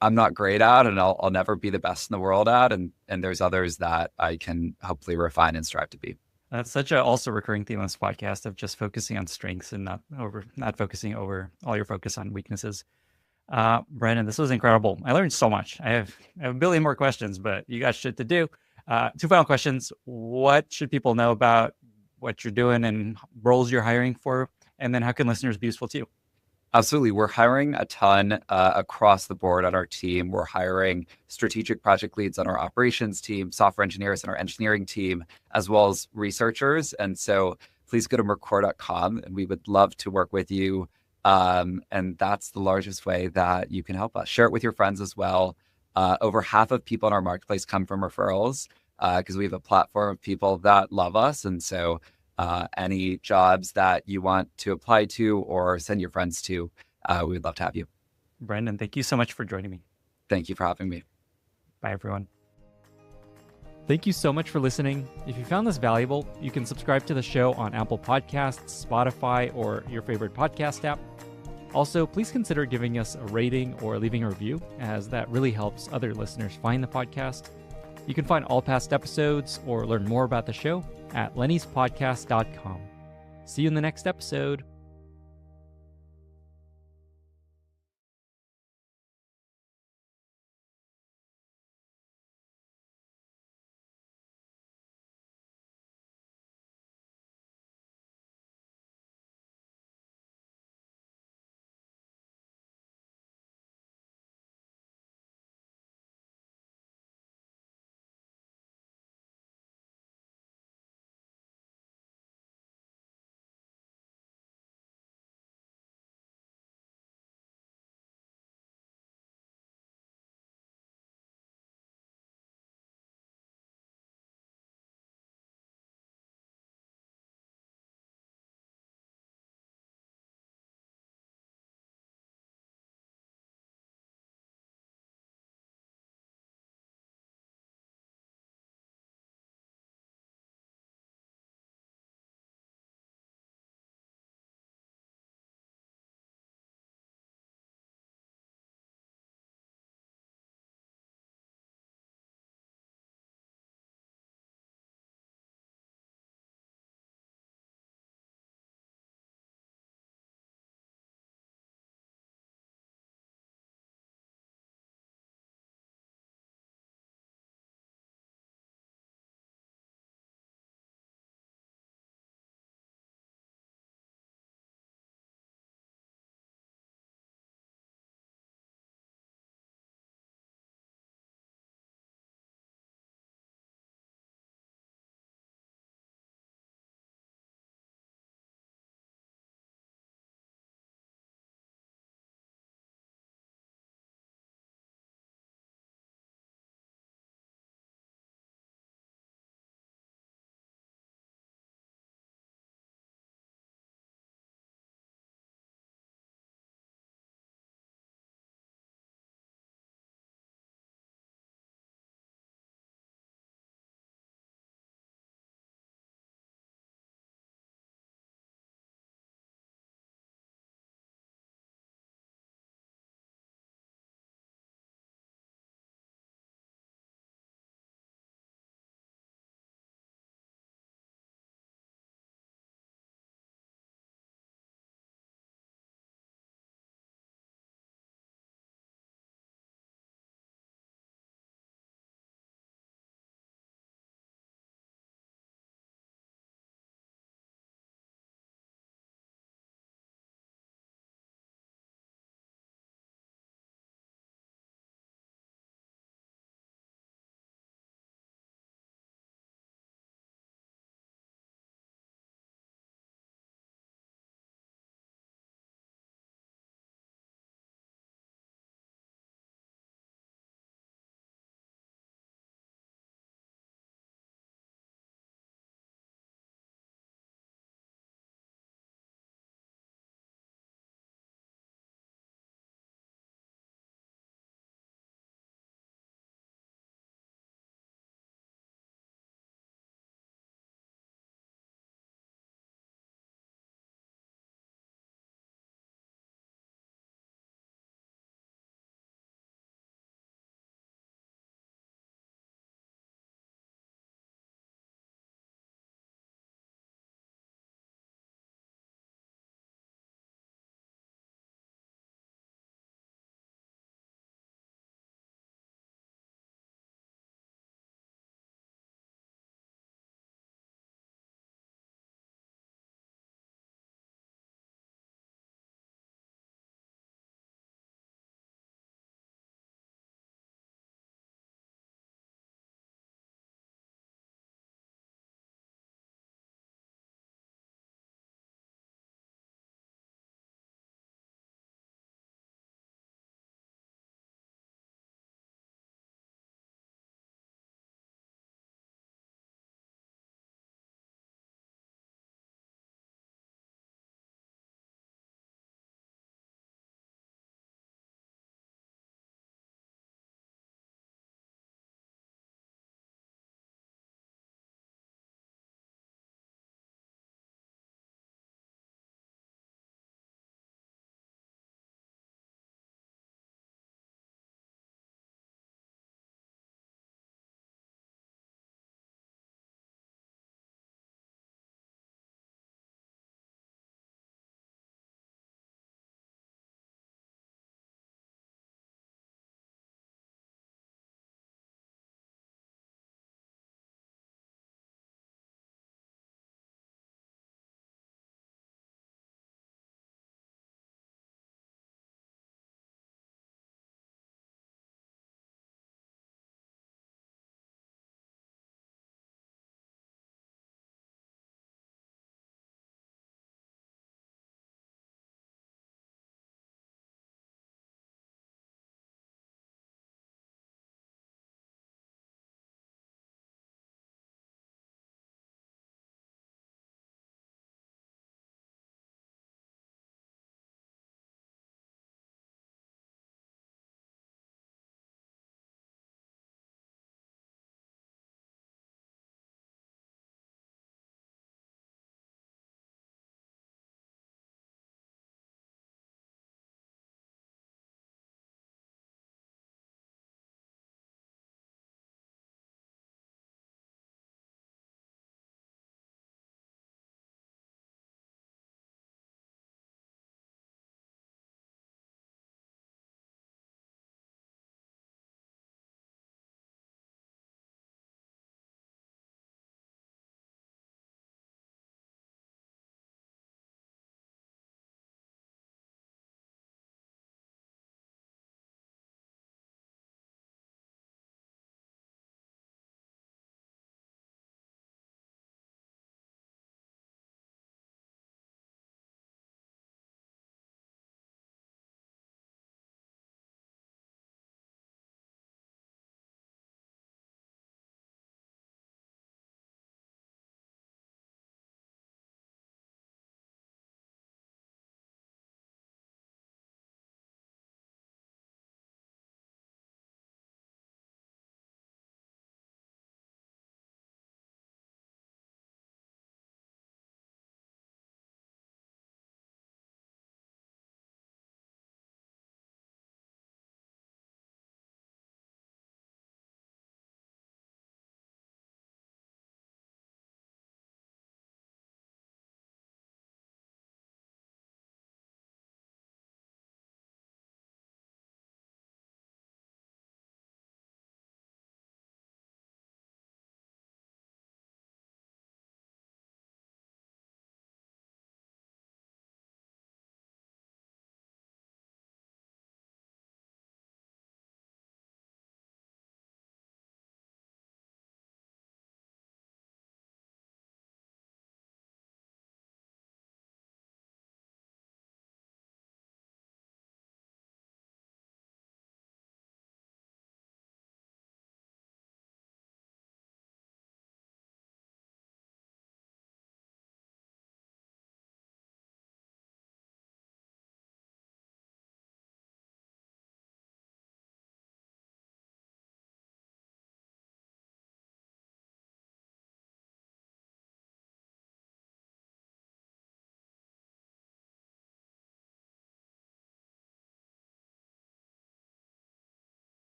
I'm not great at and I'll never be the best in the world at. And there's others that I can hopefully refine and strive to be. That's such a also recurring theme on this podcast of just focusing on strengths and not focusing over all your focus on weaknesses. Brendan, this was incredible. I learned so much. I have a billion more questions, but you got shit to do. 2 final questions. What should people know about what you're doing and roles you're hiring for? And then how can listeners be useful to you? Absolutely. We're hiring a ton across the board on our team. We're hiring strategic project leads on our operations team, software engineers on our engineering team, as well as researchers. And so please go to mercor.com and we would love to work with you. And that's the largest way that you can help us. Share it with your friends as well. Over half of people in our marketplace come from referrals because we have a platform of people that love us. And so any jobs that you want to apply to or send your friends to. We would love to have you. Brandon, thank you so much for joining me. Thank you for having me. Bye, everyone. Thank you so much for listening. If you found this valuable, you can subscribe to the show on Apple Podcasts, Spotify, or your favorite podcast app. Also, please consider giving us a rating or leaving a review, as that really helps other listeners find the podcast. You can find all past episodes or learn more about the show at lennyspodcast.com. See you in the next episode.